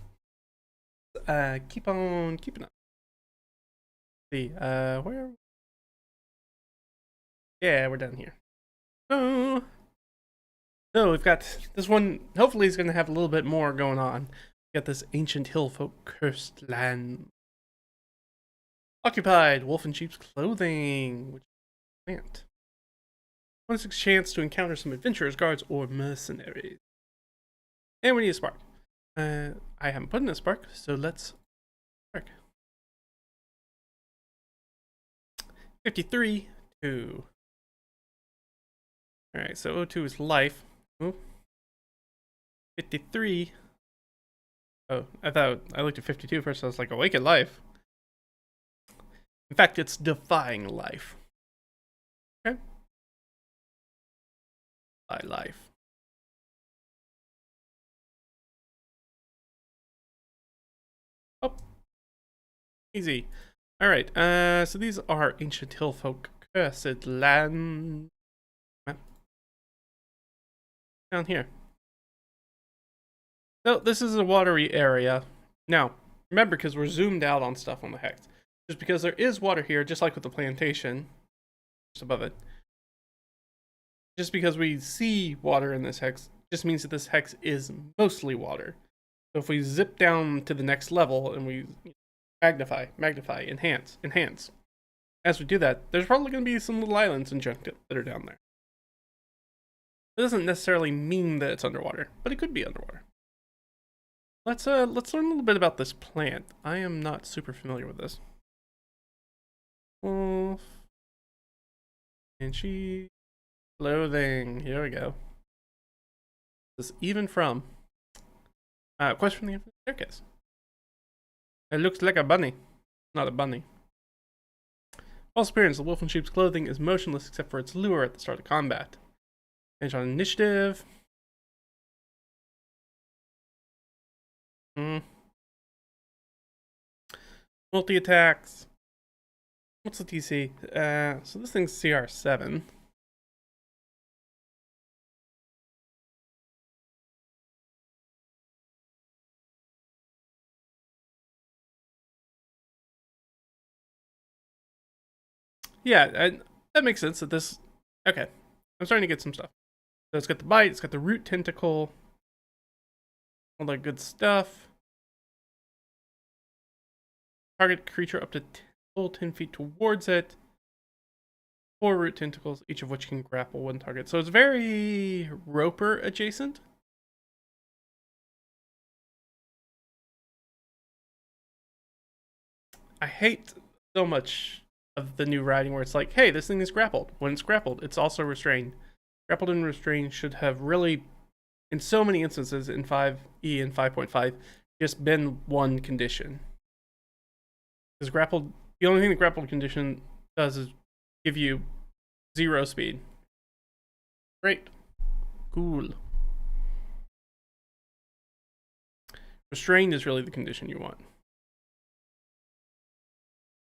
Keep on keeping up. See, where? Yeah, we're done here. Oh. So we've got this one, hopefully is going to have a little bit more going on. We got this ancient hillfolk cursed land. Occupied, wolf in sheep's clothing, which is plant. 1/6 chance to encounter some adventurers, guards, or mercenaries. And we need a spark. I haven't put in a spark, so let's spark. 53, 2. Alright, so O2 is life. Ooh. 53. Oh, I thought I looked at 52 first. I was like, awake at life. In fact, it's defying life. Okay. By life. Oh. Easy. Alright, so these are ancient hillfolk cursed land. Down here. So this is a watery area. Now, remember, because we're zoomed out on stuff on the hex, just because there is water here, just like with the plantation, just above it. Just because we see water in this hex, just means that this hex is mostly water. So if we zip down to the next level and we magnify, enhance. As we do that, there's probably going to be some little islands and junk that are down there. It doesn't necessarily mean that it's underwater, but it could be underwater. Let's learn a little bit about this plant. I am not super familiar with this. Wolf. And she clothing. Here we go. This is even from question from the infinite staircase. It looks like a bunny. Not a bunny. False appearance. The wolf in sheep's clothing is motionless except for its lure at the start of combat. Change on initiative. Multi-attacks. What's the TC? So this thing's CR7. Yeah, that makes sense that this... Okay, I'm starting to get some stuff. So it's got the bite, it's got the root tentacle, all that good stuff. Target creature up to pull 10 feet towards it. 4 root tentacles, each of which can grapple one target. So it's very Roper adjacent. I hate so much of the new writing where it's like, hey, this thing is grappled. When it's grappled, it's also restrained. Grappled and restrained should have really, in so many instances in 5e and 5.5, just been one condition. Because grappled, the only thing the grappled condition does is give you 0 speed. Great. Cool. Restrained is really the condition you want.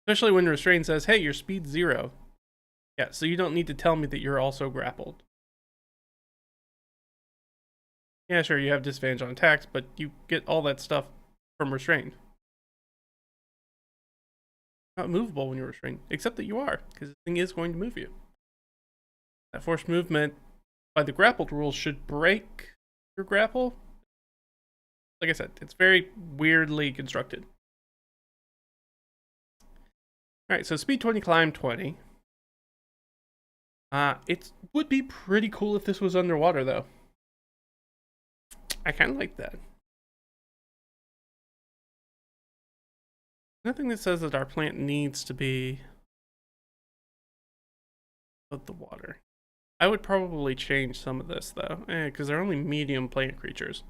Especially when restrained says, hey, your speed's 0. Yeah, so you don't need to tell me that you're also grappled. Yeah, sure, you have disadvantage on attacks, but you get all that stuff from restrained. Not movable when you're restrained, except that you are, because the thing is going to move you. That forced movement by the grappled rules should break your grapple. Like I said, it's very weirdly constructed. Alright, so speed 20, climb 20. It would be pretty cool if this was underwater, though. I kind of like that. Nothing that says that our plant needs to be above the water. I would probably change some of this, though, because they're only medium plant creatures.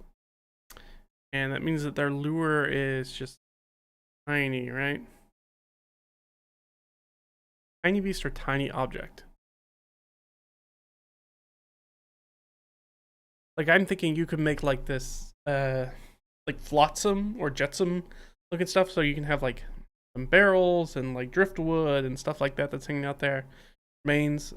And that means that their lure is just tiny, right? Tiny beast or tiny object. Like, I'm thinking you could make like this, like flotsam or jetsam looking stuff, so you can have like some barrels and like driftwood and stuff like that that's hanging out there. Remains.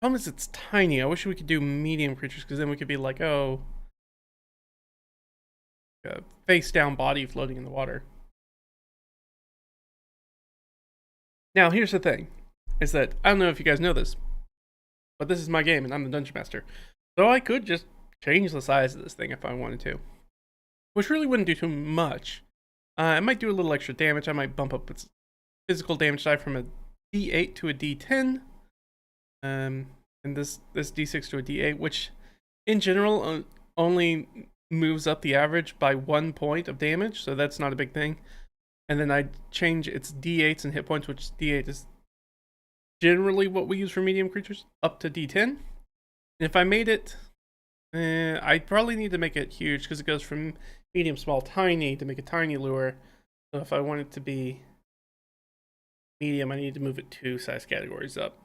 Problem is it's tiny. I wish we could do medium creatures, because then we could be like, oh, a face down body floating in the water. Now, here's the thing, is that I don't know if you guys know this, but this is my game and I'm the dungeon master. So I could just change the size of this thing if I wanted to, which really wouldn't do too much. It might do a little extra damage. I might bump up its physical damage die from a D8 to a D10. And this D6 to a D8, which in general only moves up the average by 1 point of damage, so that's not a big thing. And then I change its D8s and hit points, which D8 is generally what we use for medium creatures, up to D10. And if I made it, I'd probably need to make it huge, because it goes from medium, small, tiny to make a tiny lure. So if I want it to be medium, I need to move it 2 size categories up.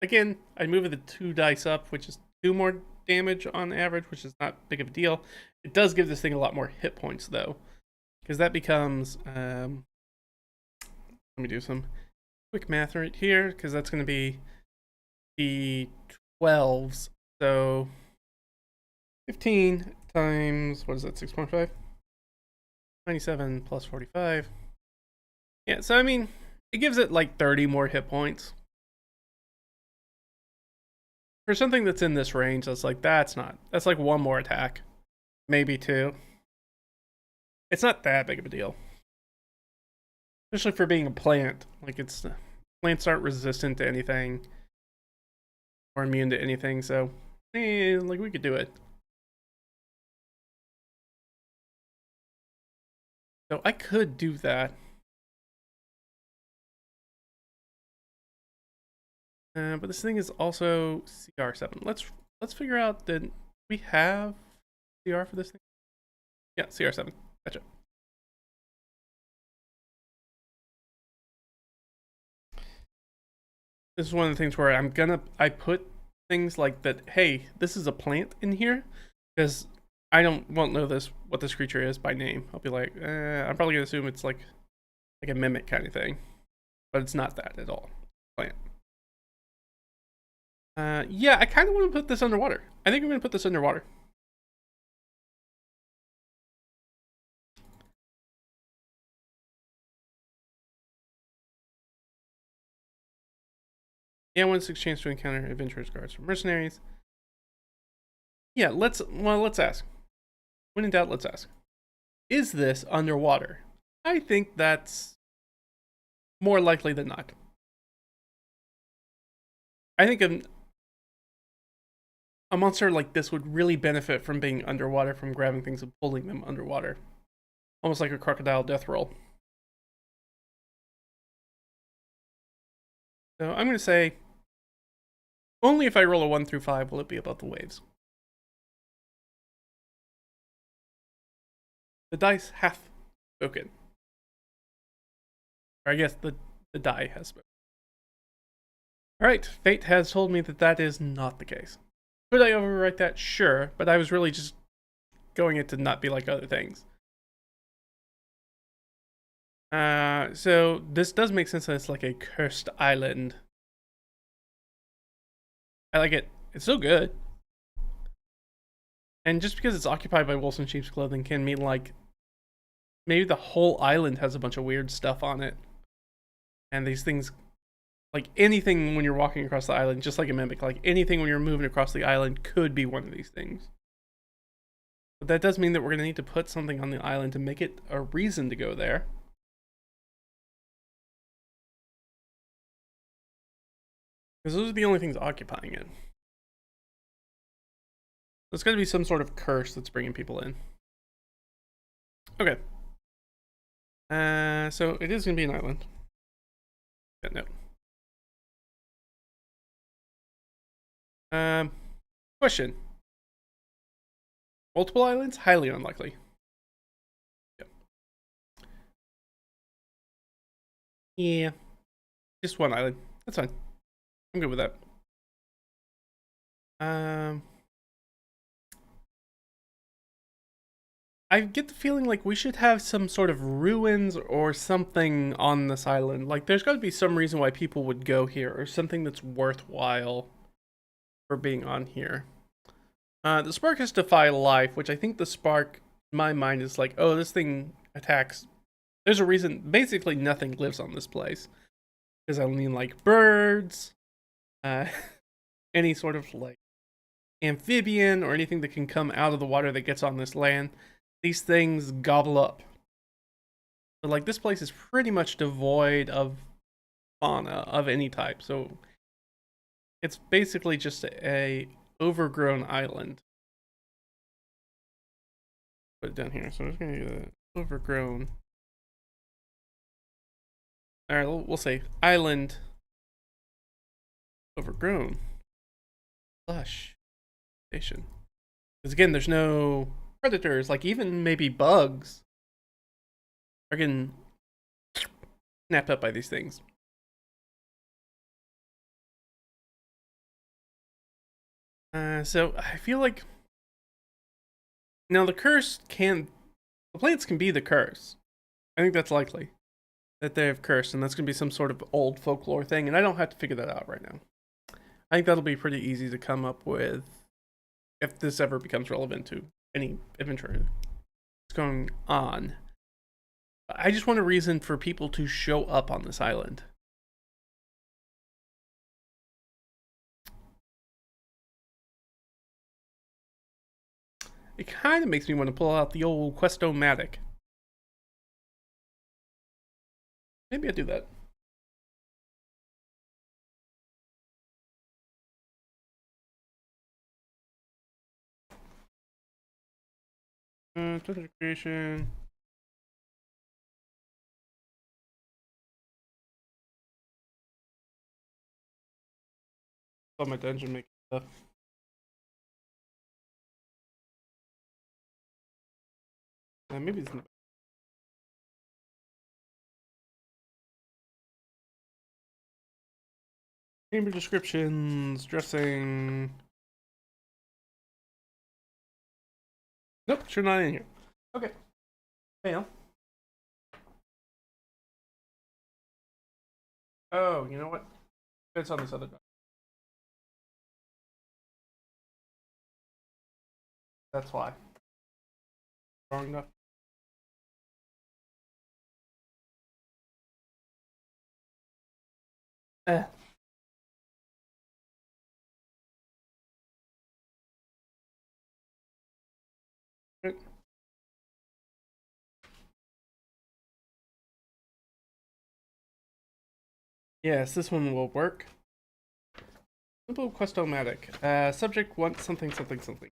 Again, I move it the 2 dice up, which is 2 more damage on average, which is not big of a deal. It does give this thing a lot more hit points, though, because that becomes, let me do some quick math right here, because that's going to be the 12s. So 15 times, what is that, 6.5? 97 plus 45. Yeah, so I mean, it gives it like 30 more hit points. For something that's in this range, that's like, that's like 1 more attack. Maybe 2. It's not that big of a deal. Especially for being a plant. Like, plants aren't resistant to anything. Or immune to anything, so, like, we could do it. So I could do that. But this thing is also CR7. Let's figure out that we have CR for this thing. Yeah, CR7. Gotcha. This is one of the things where I put things like that. Hey, this is a plant in here, because I won't know what this creature is by name. I'll be like, I'm probably gonna assume it's like a mimic kind of thing, but it's not that at all. Plant. Yeah, I kind of want to put this underwater. I think I'm going to put this underwater. Yeah, 1/6 chance to encounter adventurers, guards, or mercenaries. Yeah, let's ask. When in doubt, let's ask. Is this underwater? I think that's more likely than not. I think a monster like this would really benefit from being underwater, from grabbing things and pulling them underwater. Almost like a crocodile death roll. So I'm going to say, only if I roll a 1 through 5 will it be above the waves. The dice hath spoken. Or I guess the die has spoken. Alright, fate has told me that is not the case. Could I overwrite that? Sure, but I was really just going it to not be like other things. So this does make sense that it's like a cursed island. I like it. It's so good. And just because it's occupied by wolves in sheep's clothing can mean like maybe the whole island has a bunch of weird stuff on it. And these things, like anything when you're walking across the island, just like a mimic, like anything when you're moving across the island could be one of these things. But that does mean that we're going to need to put something on the island to make it a reason to go there. Because those are the only things occupying it. There's got to be some sort of curse that's bringing people in. Okay. So it is going to be an island. Yeah, no. Question. Multiple islands? Highly unlikely. Yeah. Yeah. Just one island. That's fine. I'm good with that. I get the feeling like we should have some sort of ruins or something on this island. Like, there's got to be some reason why people would go here, or something that's worthwhile. for being on here. The spark has defy life, which I think the spark, in my mind, is like, oh, this thing attacks. There's a reason. Basically, nothing lives on this place. Because I mean, like birds, any sort of like amphibian or anything that can come out of the water that gets on this land, these things gobble up. So like this place is pretty much devoid of fauna of any type. So it's basically just a overgrown island. Put it down here. So I'm just gonna do the overgrown. All right, we'll say island overgrown. Lush station. Because again, there's no predators, like even maybe bugs are getting snapped up by these things. So I feel like now the plants can be the curse. I think that's likely that they have cursed, and that's going to be some sort of old folklore thing, and I don't have to figure that out right now. I think that'll be pretty easy to come up with if this ever becomes relevant to any adventure that's going on. I just want a reason for people to show up on this island. It kind of makes me want to pull out the old Questomatic. Maybe I'll do that. Total creation. On my dungeon making stuff. Maybe it's not. Chamber descriptions, dressing. Nope, sure not in here. Okay. Fail. Oh, you know what? It's on this other dock. That's why. Wrong enough. Eh. Yes, this one will work. Simple Questomatic. Subject wants something, something, something.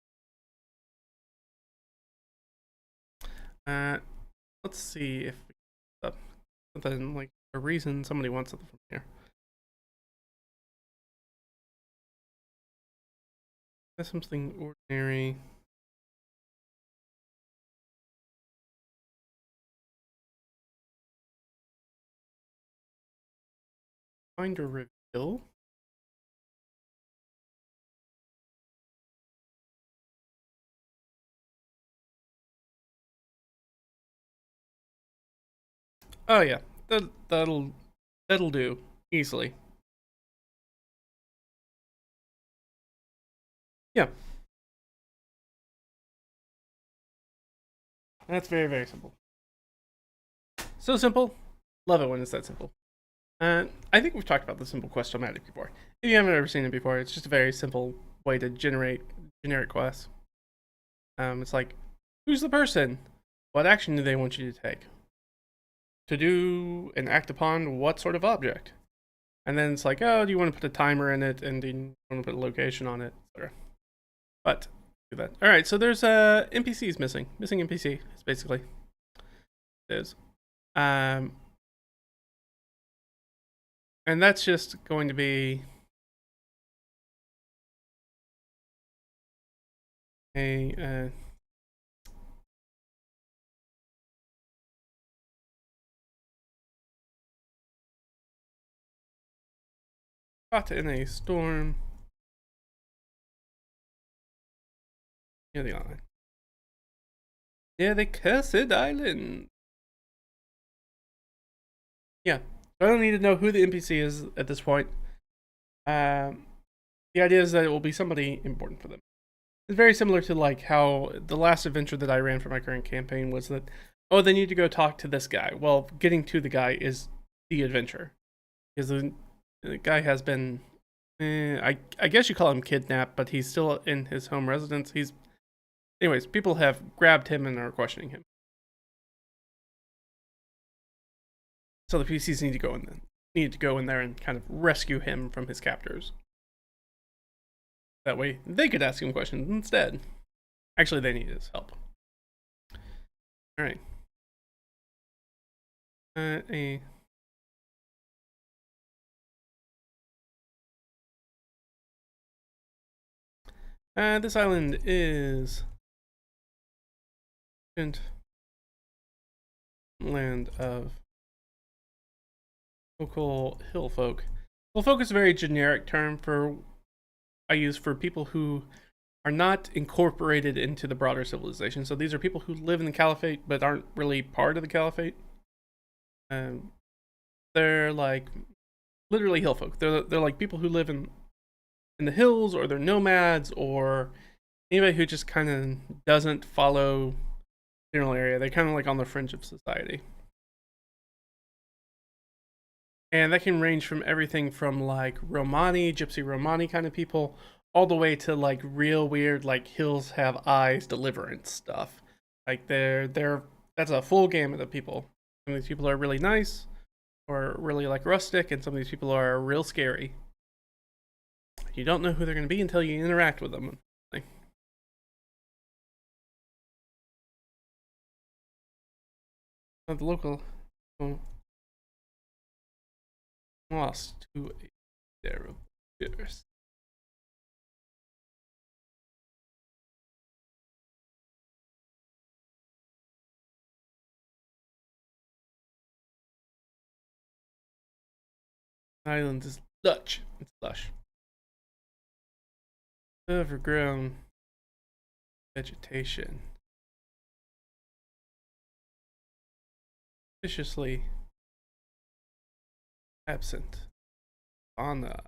Let's see if something like a reason somebody wants something from here. That's something ordinary. Find a reveal. Oh yeah, that'll do easily. Yeah, that's very, very simple. So simple. Love it when it's that simple. I think we've talked about the simple Questomatic before. If you haven't ever seen it before, it's just a very simple way to generate generic quests. It's like, who's the person? What action do they want you to take? To do and act upon what sort of object? And then it's like, oh, do you want to put a timer in it, and do you want to put a location on it, etc. But do that. All right, so there's NPCs missing. Missing NPC is basically it is. And that's just going to be a caught in a storm near the island. Yeah, the cursed island. Yeah, I don't need to know who the NPC is at this point. The idea is that it will be somebody important for them. It's very similar to like how the last adventure that I ran for my current campaign was that, oh, they need to go talk to this guy. Well, getting to the guy is the adventure. Because the guy has been, I guess you call him kidnapped, but he's still in his home residence. Anyways, people have grabbed him and are questioning him. So the PCs need to go in there and kind of rescue him from his captors. That way, they could ask him questions instead. Actually, they need his help. All right. This island is land of local hill folk. Hill folk is a very generic term I use for people who are not incorporated into the broader civilization. So these are people who live in the caliphate but aren't really part of the caliphate. They're like literally hill folk. They're like people who live in the hills, or they're nomads, or anybody who just kind of doesn't follow general area. They're kind of like on the fringe of society. And that can range from everything from like Romani, Gypsy Romani kind of people, all the way to like real weird, like hills have eyes deliverance stuff. Like that's a full gamut of people. Some of these people are really nice or really like rustic, and some of these people are real scary. You don't know who they're going to be until you interact with them. The local lost to a terrible virus. Island is Dutch. It's lush. Overgrown vegetation. Viciously absent. Fauna.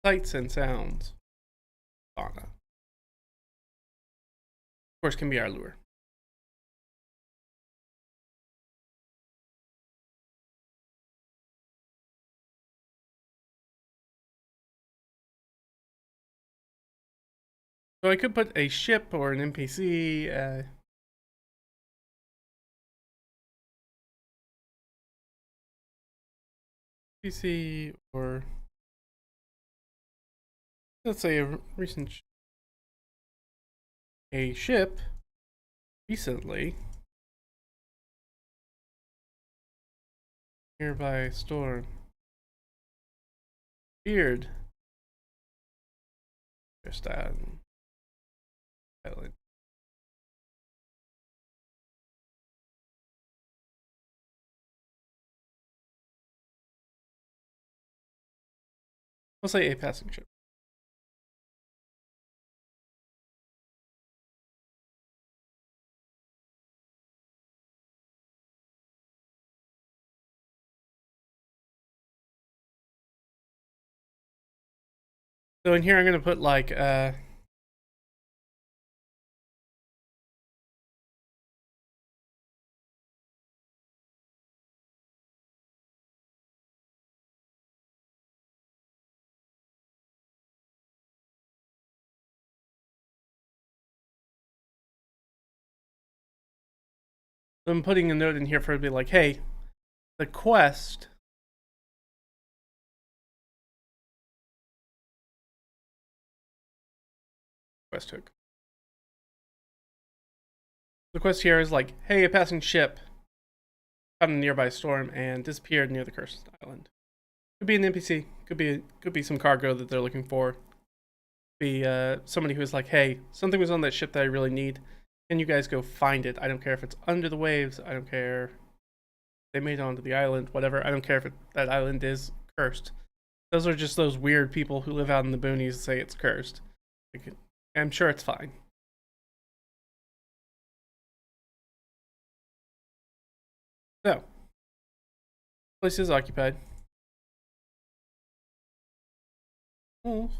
Sights and sounds. Fauna. Of course, can be our lure. So I could put a ship or an NPC. NPC or let's say a ship recently nearby storm appeared just on island. We'll say a passing ship. So in here I'm gonna put like I'm putting a note in here for it to be like, hey, the quest hook. The quest here is like, hey, a passing ship found a nearby storm and disappeared near the cursed island. Could be an NPC. Could be some cargo that they're looking for. Could be somebody who's like, hey, something was on that ship that I really need. Can you guys go find it? I don't care if it's under the waves. I don't care. They made it onto the island. Whatever. I don't care if that island is cursed. Those are just those weird people who live out in the boonies and say it's cursed. I'm sure it's fine. So, Place is occupied. Oh.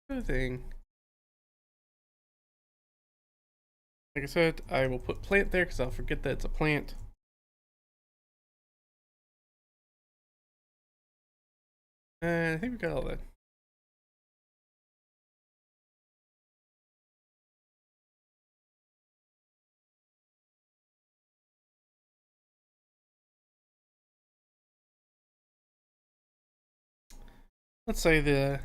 Good thing. Like I said, I will put plant there because I'll forget that it's a plant. And I think we got all that. Let's say the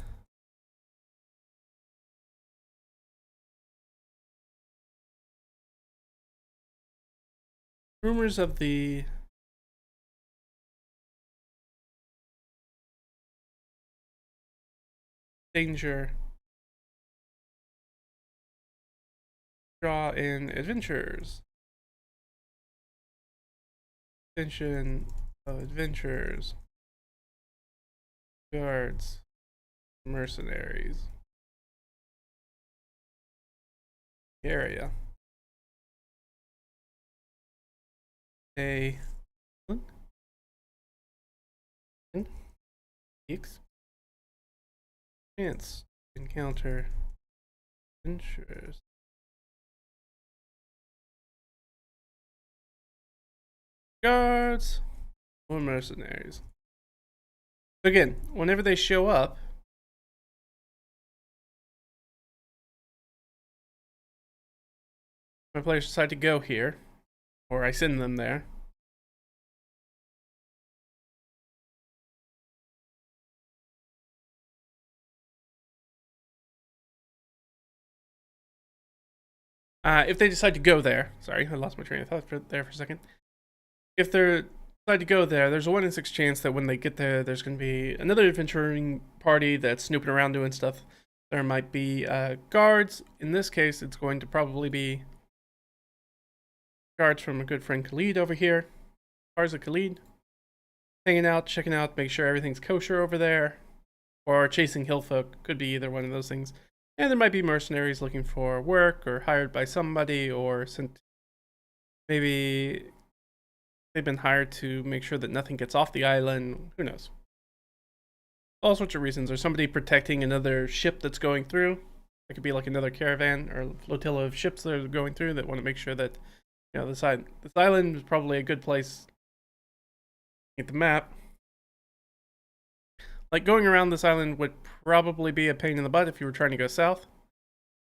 rumors of the danger draw in adventures. Extension of adventures. Guards. Mercenaries. Area. A experience encounter adventures. Guards or mercenaries. Again, whenever they show up, my players decide to go here, or I send them there. If they decide to go there, sorry, I lost my train of thought there for a second. If they decide to go there, there's a 1 in 6 chance that when they get there, there's going to be another adventuring party that's snooping around doing stuff. There might be guards. In this case, it's going to probably be guards from a good friend Khalid over here. Farza Khalid. Hanging out, checking out, make sure everything's kosher over there. Or chasing hillfolk. Could be either one of those things. And there might be mercenaries looking for work or hired by somebody or sent. Maybe they've been hired to make sure that nothing gets off the island. Who knows? All sorts of reasons. Or somebody protecting another ship that's going through. It could be like another caravan or flotilla of ships that are going through that want to make sure that, you know, this island is probably a good place. Get the map. Like, going around this island would probably be a pain in the butt if you were trying to go south.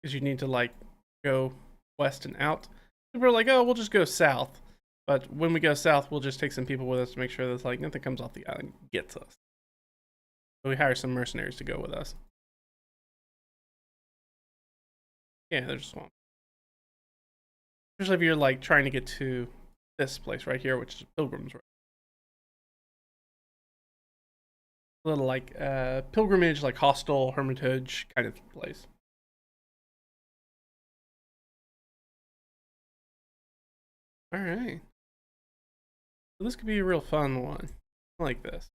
Because you need to, like, go west and out. People are like, oh, we'll just go south. But when we go south, we'll just take some people with us to make sure that, like, nothing comes off the island and gets us. So we hire some mercenaries to go with us. Yeah, there's a swamp. Especially if you're, like, trying to get to this place right here, which is Pilgrim's Road. A little, like, pilgrimage, like, hostel, hermitage kind of place. Alright. So this could be a real fun one. I like this.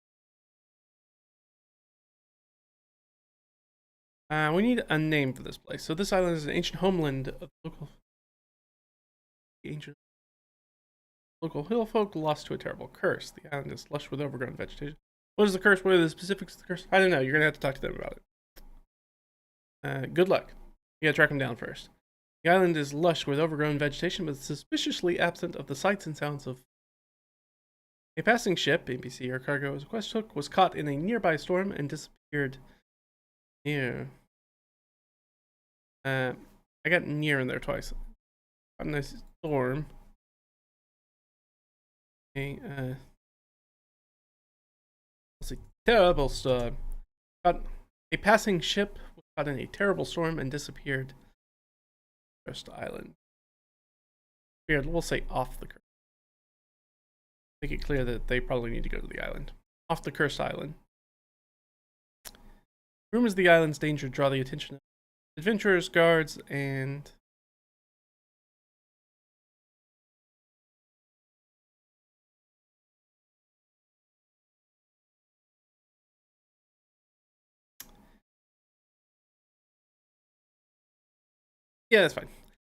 We need a name for this place. So this island is an ancient homeland of local hill folk lost to a terrible curse. The island is lush with overgrown vegetation. What is the curse? What are the specifics of the curse? I don't know. You're gonna have to talk to them about it. Good luck. You gotta track them down first. The island is lush with overgrown vegetation, but suspiciously absent of the sights and sounds of. A passing ship, NPC or cargo as a quest hook, was caught in a nearby storm and disappeared. Near. I got near in there twice. Caught in a storm. It's a terrible storm. Caught a passing ship was caught in a terrible storm and disappeared. Cursed island. Weird. We'll say off the curse. Make it clear that they probably need to go to the island. Off the cursed island. Rumors of the island's danger draw the attention of adventurers, guards, and yeah, that's fine.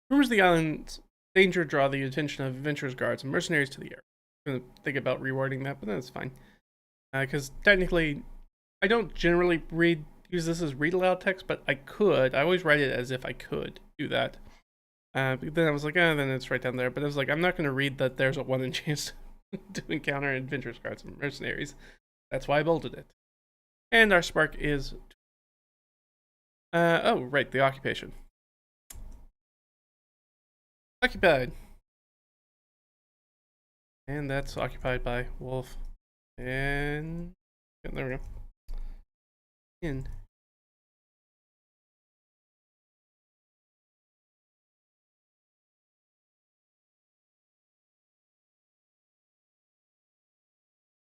Rumors of the island's danger draw the attention of adventurers, guards, and mercenaries to the area. I'm gonna think about rewording that, but that's fine. Because technically, I don't generally use this as read aloud text, but I could. I always write it as if I could do that. But then I was like, then it's right down there. But I was like, I'm not going to read that there's a 1 in chance to encounter adventurers, guards, and mercenaries. That's why I bolded it. And our spark is... oh, right, the occupation. Occupied. And that's occupied by wolf. And... yeah, there we go. In.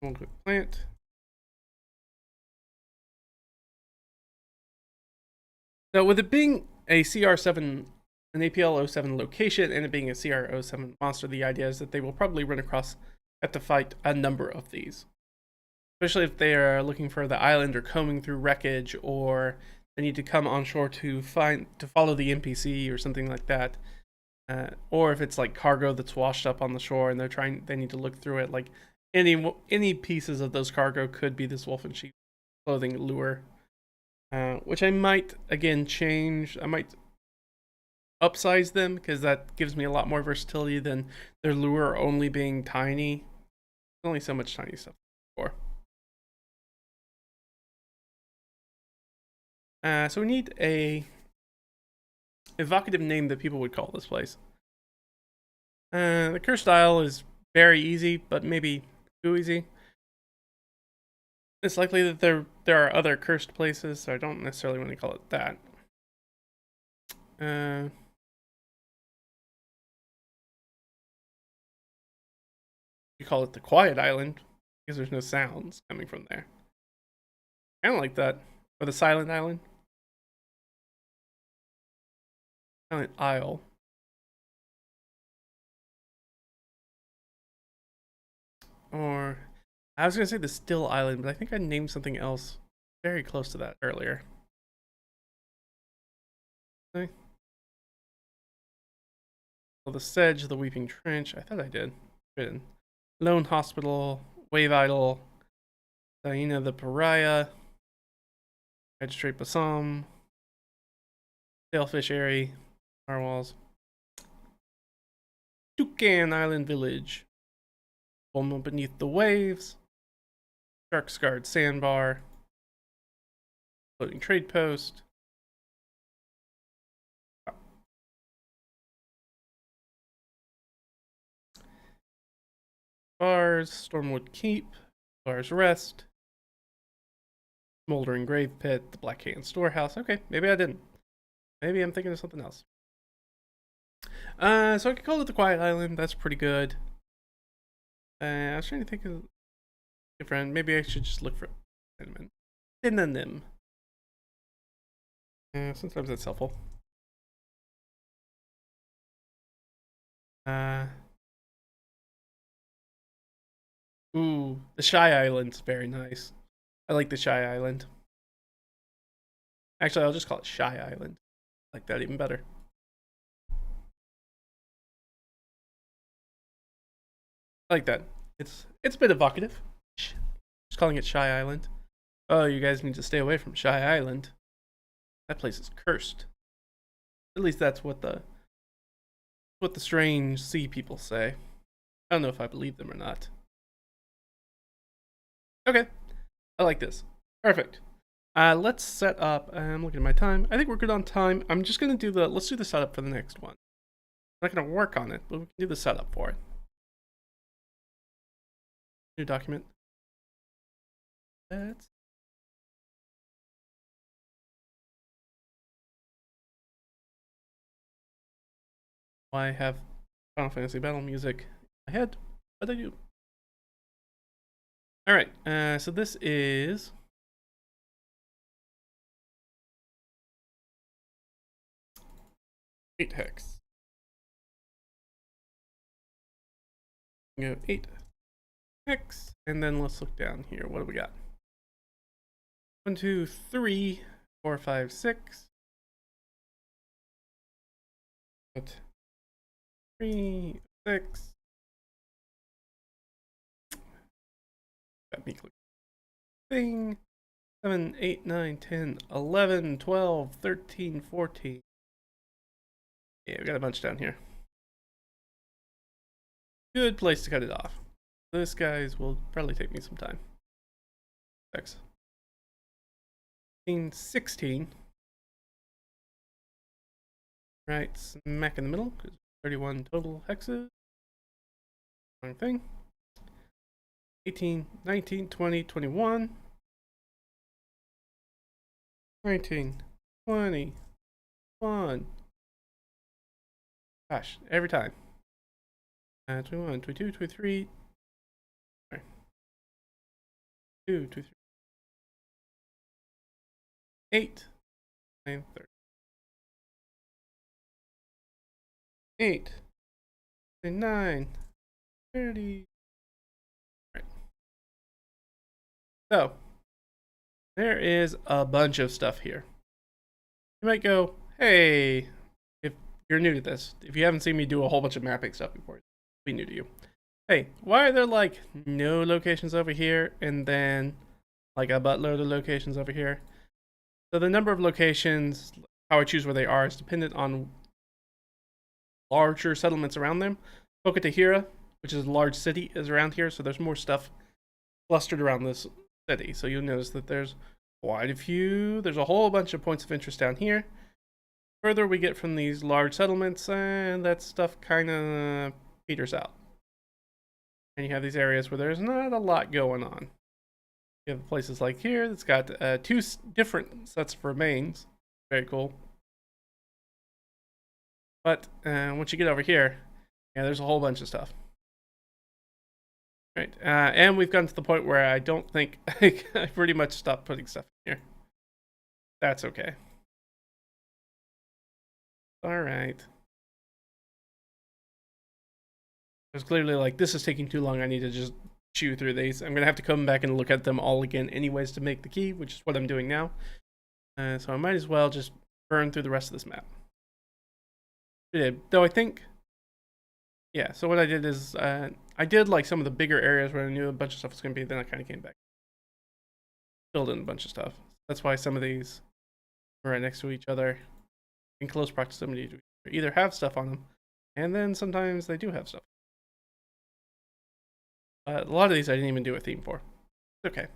We'll go plant. So with it being a CR7, an APL-07 location, and it being a CR-07 monster, the idea is that they will probably run across, have to fight a number of these. Especially if they are looking for the island or combing through wreckage, or they need to come onshore to follow the NPC or something like that. Or if it's like cargo that's washed up on the shore and they need to look through it. Like any pieces of those cargo could be this wolf in sheep clothing lure. Which I might, again, change. I might upsize them, because that gives me a lot more versatility than their lure only being tiny. There's only so much tiny stuff for. So we need a evocative name that people would call this place. The cursed isle is very easy, but maybe too easy. It's likely that there are other cursed places, so I don't necessarily want to call it that. You call it the Quiet Island, because there's no sounds coming from there. Kind of like that. Or the Silent Island. Silent Isle. Or, I was going to say the Still Island, but I think I named something else very close to that earlier. Okay. Well, the Sedge, the Weeping Trench, I thought I did. Lone Hospital, Wave Idol, Diana the Pariah, Magistrate Bassam, Sailfish Airy, Narwhals, Toucan Island Village, Woman Beneath the Waves, Shark Scarred Sandbar, Floating Trade Post, Bars, Stormwood Keep, Bars Rest, Smoldering Grave Pit, the Black Hand Storehouse. Okay, maybe I didn't. Maybe I'm thinking of something else. So I could call it the Quiet Island. That's pretty good. I was trying to think of different. Maybe I should just look for synonym. Sometimes that's helpful. Ooh, the Shy Island's very nice. I like the Shy Island. Actually, I'll just call it Shy Island. I like that even better. I like that. It's a bit evocative. Just calling it Shy Island. Oh, you guys need to stay away from Shy Island. That place is cursed. At least that's what the strange sea people say. I don't know if I believe them or not. Okay, I like this. Perfect. Let's set up. I'm looking at my time. I think we're good on time. I'm just gonna do let's do the setup for the next one. I'm not gonna work on it, but we can do the setup for it. New document. That's why I have Final Fantasy Battle music in my head, but I do. All right. So this is eight hex. Go 8 hex, and then let's look down here. What do we got? 1, 2, 3, 4, 5, 6. 3, 6. Got me click thing. 7, 8, 9, 10, 11, 12, 13, 14. Yeah, we got a bunch down here. Good place to cut it off. This guy's will probably take me some time. 16. Right, smack in the middle, because 31 total hexes. Wrong thing. 18, 19, 20, 21. 19, 20, 1. Gosh, every time. 21, 22, 23. Sorry. 2, 2, 3. 8, 9, 30. 8, 9, 30. Right. So, there is a bunch of stuff here. You might go, hey, if you're new to this, if you haven't seen me do a whole bunch of mapping stuff before, it'll be new to you. Hey, why are there like no locations over here and then like a buttload of locations over here? So the number of locations, how I choose where they are, is dependent on larger settlements around them. Pocatahira, which is a large city, is around here, so there's more stuff clustered around this city. So you'll notice that there's quite a few. There's a whole bunch of points of interest down here. Further we get from these large settlements, and that stuff kind of peters out. And you have these areas where there's not a lot going on. You have places like here that's got 2 different sets of remains. Very cool. But once you get over here, yeah, there's a whole bunch of stuff. Right, and we've gotten to the point where I don't think I pretty much stopped putting stuff in here. That's okay. All right. It's clearly like, this is taking too long. I need to just chew through these. I'm going to have to come back and look at them all again anyways to make the key, which is what I'm doing now. So I might as well just burn through the rest of this map. Though I think, yeah, so what I did is I did like some of the bigger areas where I knew a bunch of stuff was going to be, then I kind of came back. Filled in a bunch of stuff. That's why some of these are right next to each other in close proximity to each other. Either have stuff on them, and then sometimes they do have stuff. A lot of these I didn't even do a theme for. It's okay.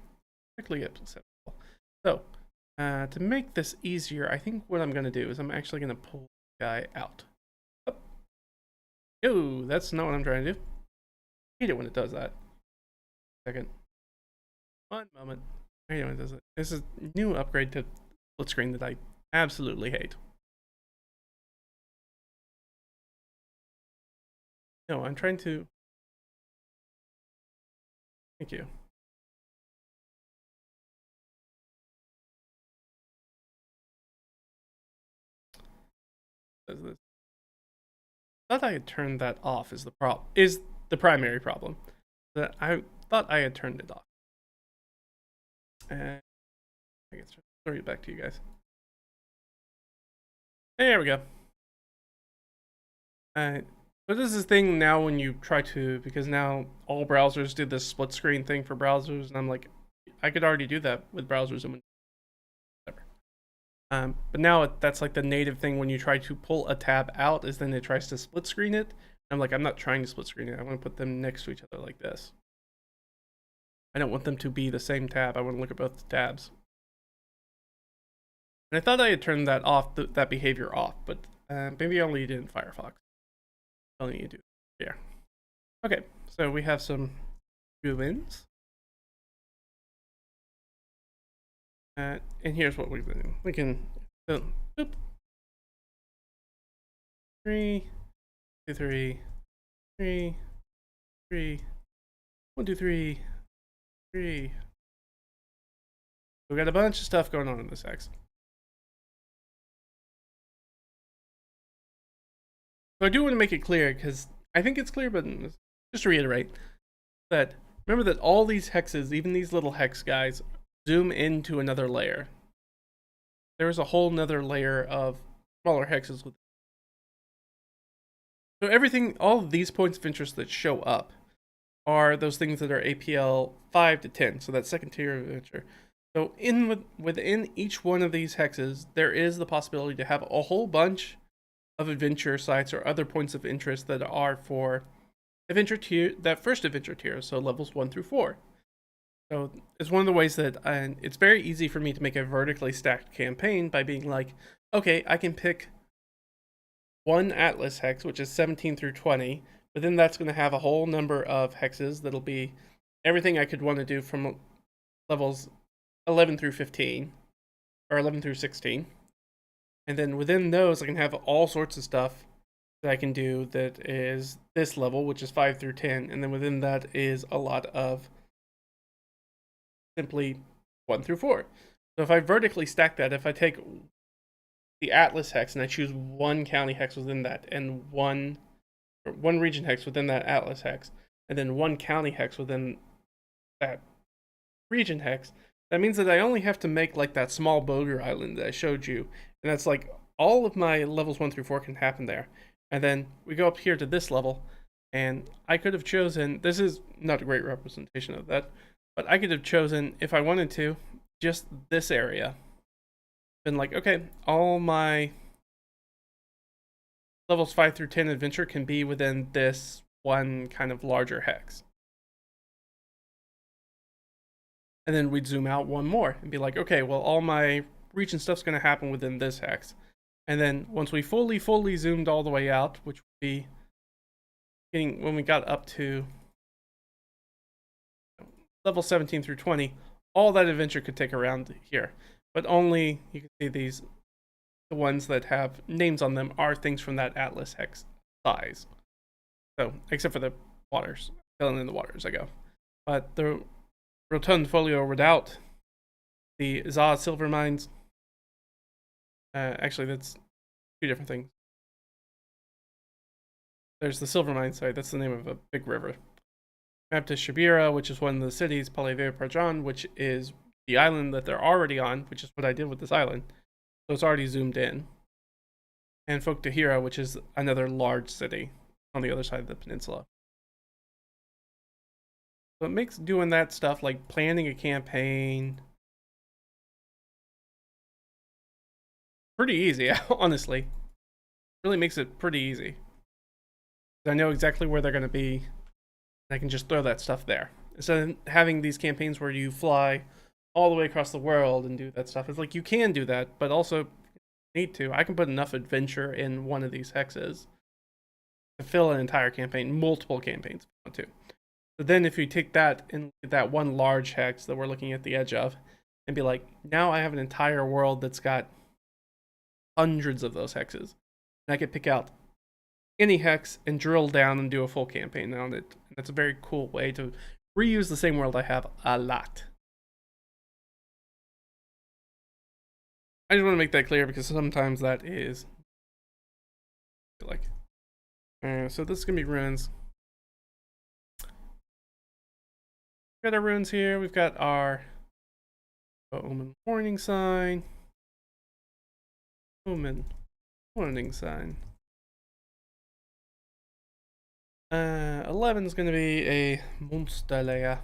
Quickly acceptable. So, to make this easier, I think what I'm going to do is I'm actually going to pull the guy out. Oh. Ew, that's not what I'm trying to do. I hate it when it does that. Second. One moment. I hate it when it does it. This is a new upgrade to split screen that I absolutely hate. No, I'm trying to... Thank you. Does this? I thought I had turned that off is the primary problem. That I thought I had turned it off. And I guess throw it back to you guys. There we go. Alright. So this is the thing now when you try to, because now all browsers do this split screen thing for browsers, and I'm like, I could already do that with browsers and whatever. But now that's like the native thing when you try to pull a tab out, is then it tries to split screen it. I'm like, I'm not trying to split screen it. I want to put them next to each other like this. I don't want them to be the same tab. I want to look at both the tabs. And I thought I had turned that off, that behavior off, but maybe I only did in Firefox. Telling you to do. Yeah. Okay, so we have some wins. And here's what we're doing. We can boop. 3, 2, 3, 3, 3, 1, 2, 3, 3. We got a bunch of stuff going on in this X. So I do want to make it clear, because I think it's clear, but just to reiterate, that remember that all these hexes, even these little hex guys, zoom into another layer. There is a whole nother layer of smaller hexes with. So everything, all of these points of interest that show up are those things that are APL 5 to 10, so that second tier of adventure. So within each one of these hexes, there is the possibility to have a whole bunch of adventure sites or other points of interest that are for adventure tier, that first adventure tier, so levels 1 through 4. So it's one of the ways that it's very easy for me to make a vertically stacked campaign by being like, okay, I can pick one Atlas hex, which is 17 through 20, but then that's going to have a whole number of hexes that'll be everything I could want to do from levels 11 through 15, or 11 through 16. And then within those, I can have all sorts of stuff that I can do that is this level, which is 5 through 10, and then within that is a lot of simply 1 through 4. So if I vertically stack that, if I take the Atlas hex and I choose one county hex within that, and one region hex within that Atlas hex, and then one county hex within that region hex, that means that I only have to make like that small boulder island that I showed you, and that's like all of my levels 1 through 4 can happen there. And then we go up here to this level, and I could have chosen, this is not a great representation of that, but I could have chosen, if I wanted to, just this area. Been like, okay, all my levels 5 through 10 adventure can be within this one kind of larger hex. And then we'd zoom out one more and be like, okay, well, all my region stuff's going to happen within this hex. And then once we fully zoomed all the way out, which would be getting when we got up to level 17 through 20, all that adventure could take around here. But only, you can see these, the ones that have names on them are things from that Atlas hex size. So, except for the waters, filling in the water as I go. But the Rotund Folio Redoubt, the Za Silver Mines, actually that's two different things. There's the Silver Mine site, that's the name of a big river. Map to Shabira, which is one of the cities, Paleve Prajan, which is the island that they're already on, which is what I did with this island. So it's already zoomed in. And Folk Tahira, which is another large city on the other side of the peninsula. So it makes doing that stuff, like planning a campaign, pretty easy, honestly. Really makes it pretty easy. I know exactly where they're going to be, and I can just throw that stuff there. Instead of having these campaigns where you fly all the way across the world and do that stuff. It's like you can do that, but also need to. I can put enough adventure in one of these hexes to fill an entire campaign, multiple campaigns if you want to. So then if you take that and that one large hex that we're looking at the edge of and be like, now I have an entire world that's got hundreds of those hexes. And I could pick out any hex and drill down and do a full campaign on it. And that's a very cool way to reuse the same world I have a lot. I just want to make that clear because sometimes that is like, so this is gonna be ruins. We've got our ruins here. We've got our omen warning sign. Omen warning sign. 11 is going to be a Monsterlayer.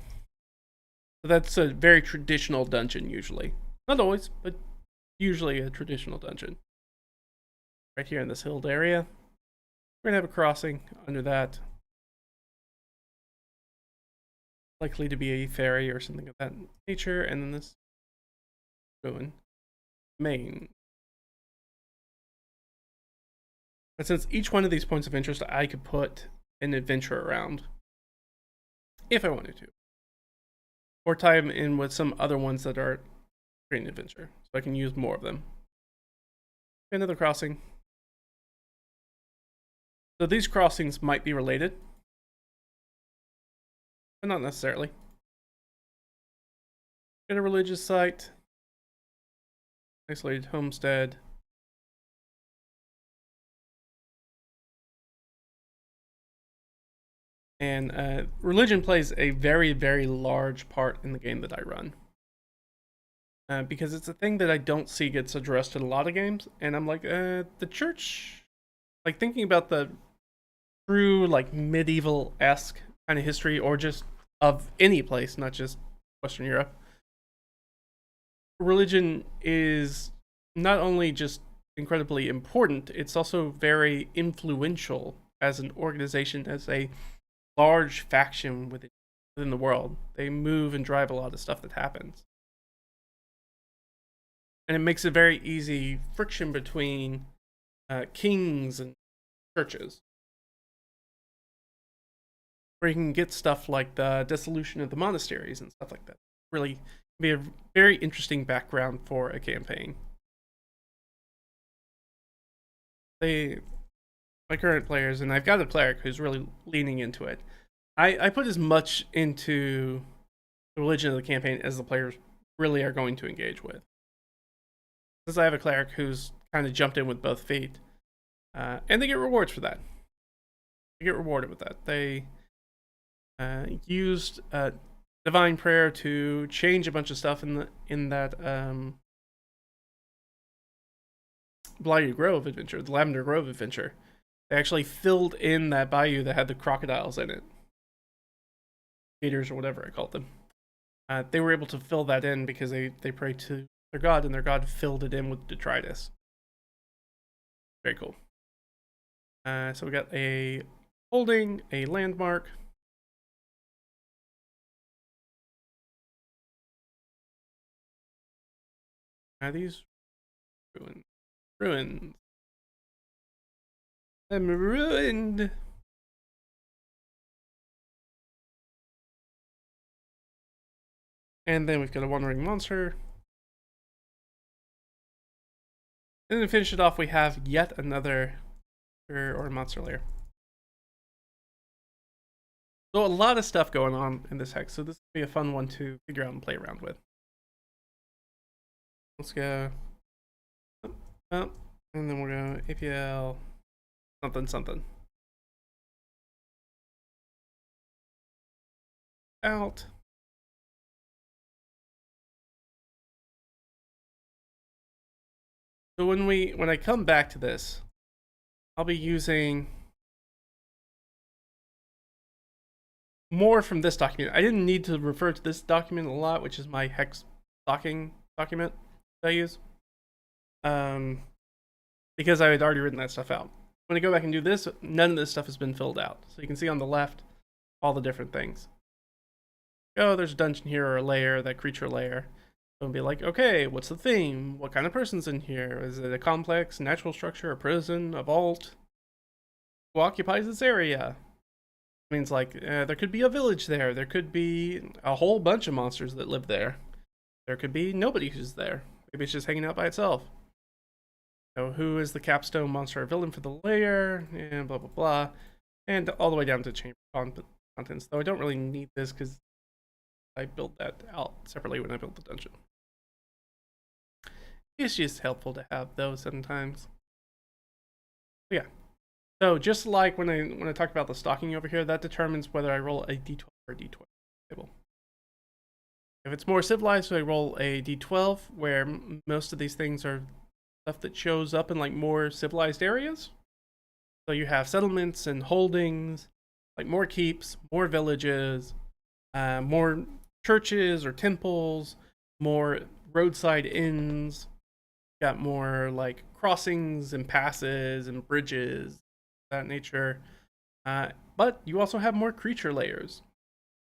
So that's a very traditional dungeon usually. Not always, but usually a traditional dungeon. Right here in this hilled area. We're going to have a crossing under that. Likely to be a ferry or something of that nature. And then this ruin. Main. But since each one of these points of interest I could put an adventure around, if I wanted to, or tie them in with some other ones that are creating adventure, so I can use more of them. Another crossing. So these crossings might be related, but not necessarily. Get a religious site, isolated homestead. And religion plays a very, very large part in the game that I run. Because it's a thing that I don't see gets addressed in a lot of games. And I'm like, the church, like thinking about the true like medieval-esque kind of history, or just of any place, not just Western Europe, religion is not only just incredibly important, it's also very influential as an organization, as a large faction within the world. They move and drive a lot of stuff that happens. And it makes a very easy friction between kings and churches, where you can get stuff like the dissolution of the monasteries and stuff like that. Really be a very interesting background for a campaign. My current players, and I've got a cleric who's really leaning into it. I put as much into the religion of the campaign as the players really are going to engage with. Since I have a cleric who's kind of jumped in with both feet, and they get rewards for that. They get rewarded with that. They used divine prayer to change a bunch of stuff in that Blighted Grove adventure, the Lavender Grove adventure. They actually filled in that bayou that had the crocodiles in it, gators or whatever I called them. They were able to fill that in because they prayed to their god, and their god filled it in with detritus. Very cool. So we got a holding, a landmark. These ruins. I'm ruined. And then we've got a wandering monster. And then to finish it off, we have yet another or monster lair. So a lot of stuff going on in this hex, so this will be a fun one to figure out and play around with. Let's go up, and then we'll go APL something something. Out. So when I come back to this, I'll be using more from this document. I didn't need to refer to this document a lot, which is my hex stocking document that I use, because I had already written that stuff out. When I go back and do this, none of this stuff has been filled out. So you can see on the left all the different things. Oh, there's a dungeon here, or a lair, that creature lair. It'll be like, okay, what's the theme? What kind of person's in here? Is it a complex natural structure, a prison, a vault? Who occupies this area? It means like there could be a village there. There could be a whole bunch of monsters that live there. There could be nobody who's there. Maybe it's just hanging out by itself. So who is the capstone monster or villain for the lair? And blah, blah, blah. And all the way down to chamber contents. Though I don't really need this because I built that out separately when I built the dungeon. It's just helpful to have those sometimes. But yeah. So just like when I talked about the stocking over here, that determines whether I roll a d12 or a d20 table. If it's more civilized, so I roll a d12, where most of these things are stuff that shows up in like more civilized areas. So you have settlements and holdings, like more keeps, more villages, more churches or temples, more roadside inns. Got more like crossings and passes and bridges, that nature. But you also have more creature layers.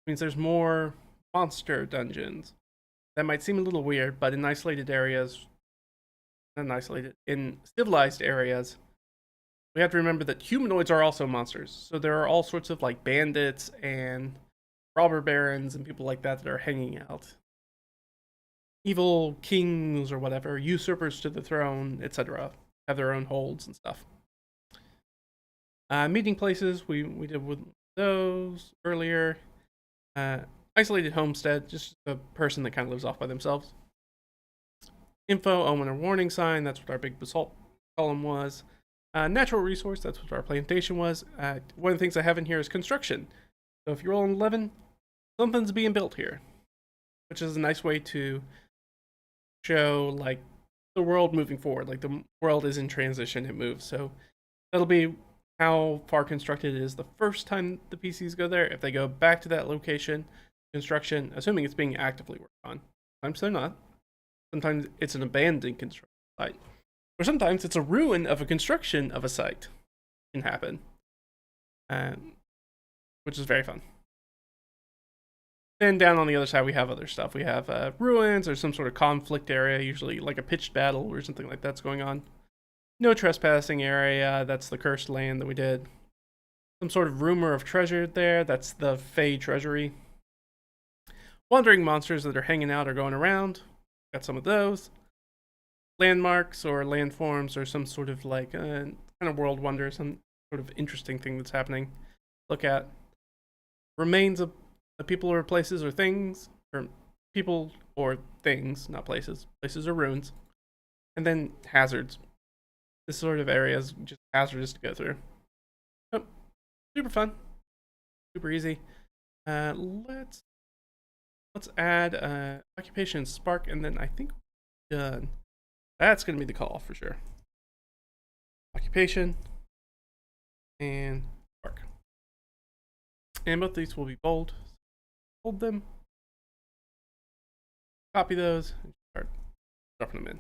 It means there's more monster dungeons. That might seem a little weird, but in isolated areas, in civilized areas, we have to remember that humanoids are also monsters. So there are all sorts of like bandits and robber barons and people like that that are hanging out. Evil kings or whatever, usurpers to the throne, etc., have their own holds and stuff. Meeting places, we did with those earlier. Isolated homestead, just a person that kind of lives off by themselves. Info, omen, or warning sign, that's what our big basalt column was. Natural resource, that's what our plantation was. One of the things I have in here is construction. So if you roll an 11, something's being built here, which is a nice way to show like the world moving forward. Like the world is in transition, it moves. So that'll be how far constructed it is the first time the PCs go there. If they go back to that location, construction, assuming it's being actively worked on. Sometimes they're not. Sometimes it's an abandoned construction site. Or sometimes it's a ruin of a construction of a site. Can happen. Which is very fun. And down on the other side, we have other stuff. We have ruins or some sort of conflict area, usually like a pitched battle or something like that's going on. No trespassing area, that's the cursed land that we did. Some sort of rumor of treasure there, that's the Fey treasury. Wandering monsters that are hanging out or going around, got some of those. Landmarks or landforms or some sort of like kind of world wonder, some sort of interesting thing that's happening. Look at remains of people or places or things, or people or things, not places. Places or ruins. And then hazards. This sort of area is just hazardous to go through. Oh, super fun, super easy. Let's add occupation spark, and then I think we're done. That's gonna be the call for sure. Occupation and spark, and both these will be bold. Hold them, copy those, and start dropping them in.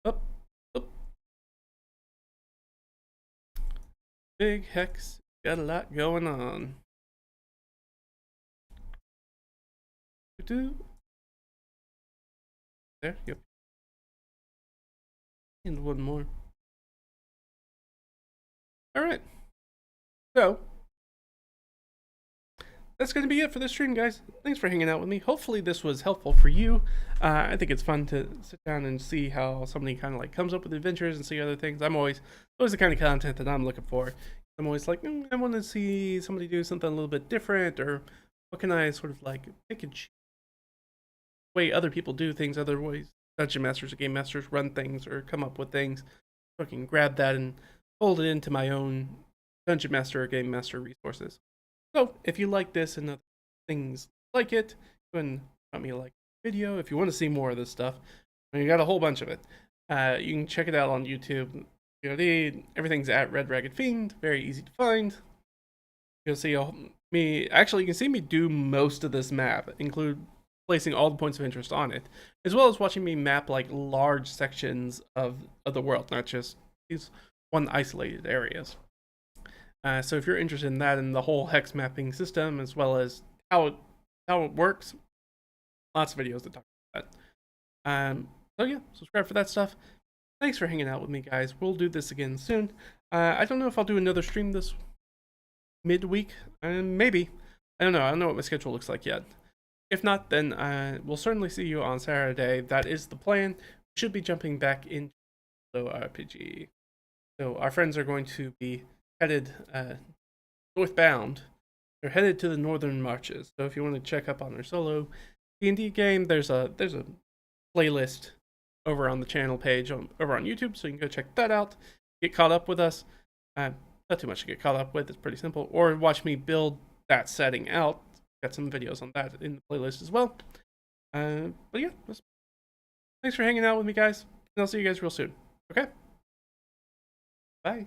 Up, up. Big Hex, got a lot going on. There, yep. And one more. All right. So that's going to be it for this stream, guys. Thanks for hanging out with me. Hopefully this was helpful for you. I think it's fun to sit down and see how somebody kind of like comes up with adventures and see other things. I'm always the kind of content that I'm looking for. I'm always like, I want to see somebody do something a little bit different, or what can I sort of like pick and choose way other people do things, other ways dungeon masters or game masters run things or come up with things. So I can grab that and fold it into my own dungeon master or game master resources. So if you like this and other things like it, go ahead and drop me a like video. If you want to see more of this stuff, you got a whole bunch of it. You can check it out on YouTube. VOD, everything's at RedRaggedFiend, very easy to find. You'll see me, actually you can see me do most of this map, include placing all the points of interest on it, as well as watching me map like large sections of the world, not just these one isolated areas. So if you're interested in that and the whole hex mapping system, as well as how it works, lots of videos that talk about that. So yeah, subscribe for that stuff. Thanks for hanging out with me, guys. We'll do this again soon. I don't know if I'll do another stream this midweek. Maybe. I don't know. I don't know what my schedule looks like yet. If not, then we'll certainly see you on Saturday. That is the plan. We should be jumping back into RPG. So our friends are going to be headed northbound. They're headed to the Northern Marches. So if you want to check up on their solo D&D game, there's a playlist over on the channel page over on YouTube, so you can go check that out. Get caught up with us. Not too much to get caught up with. It's pretty simple. Or watch me build that setting out. Got some videos on that in the playlist as well. But yeah, thanks for hanging out with me, guys. And I'll see you guys real soon. Okay? Bye.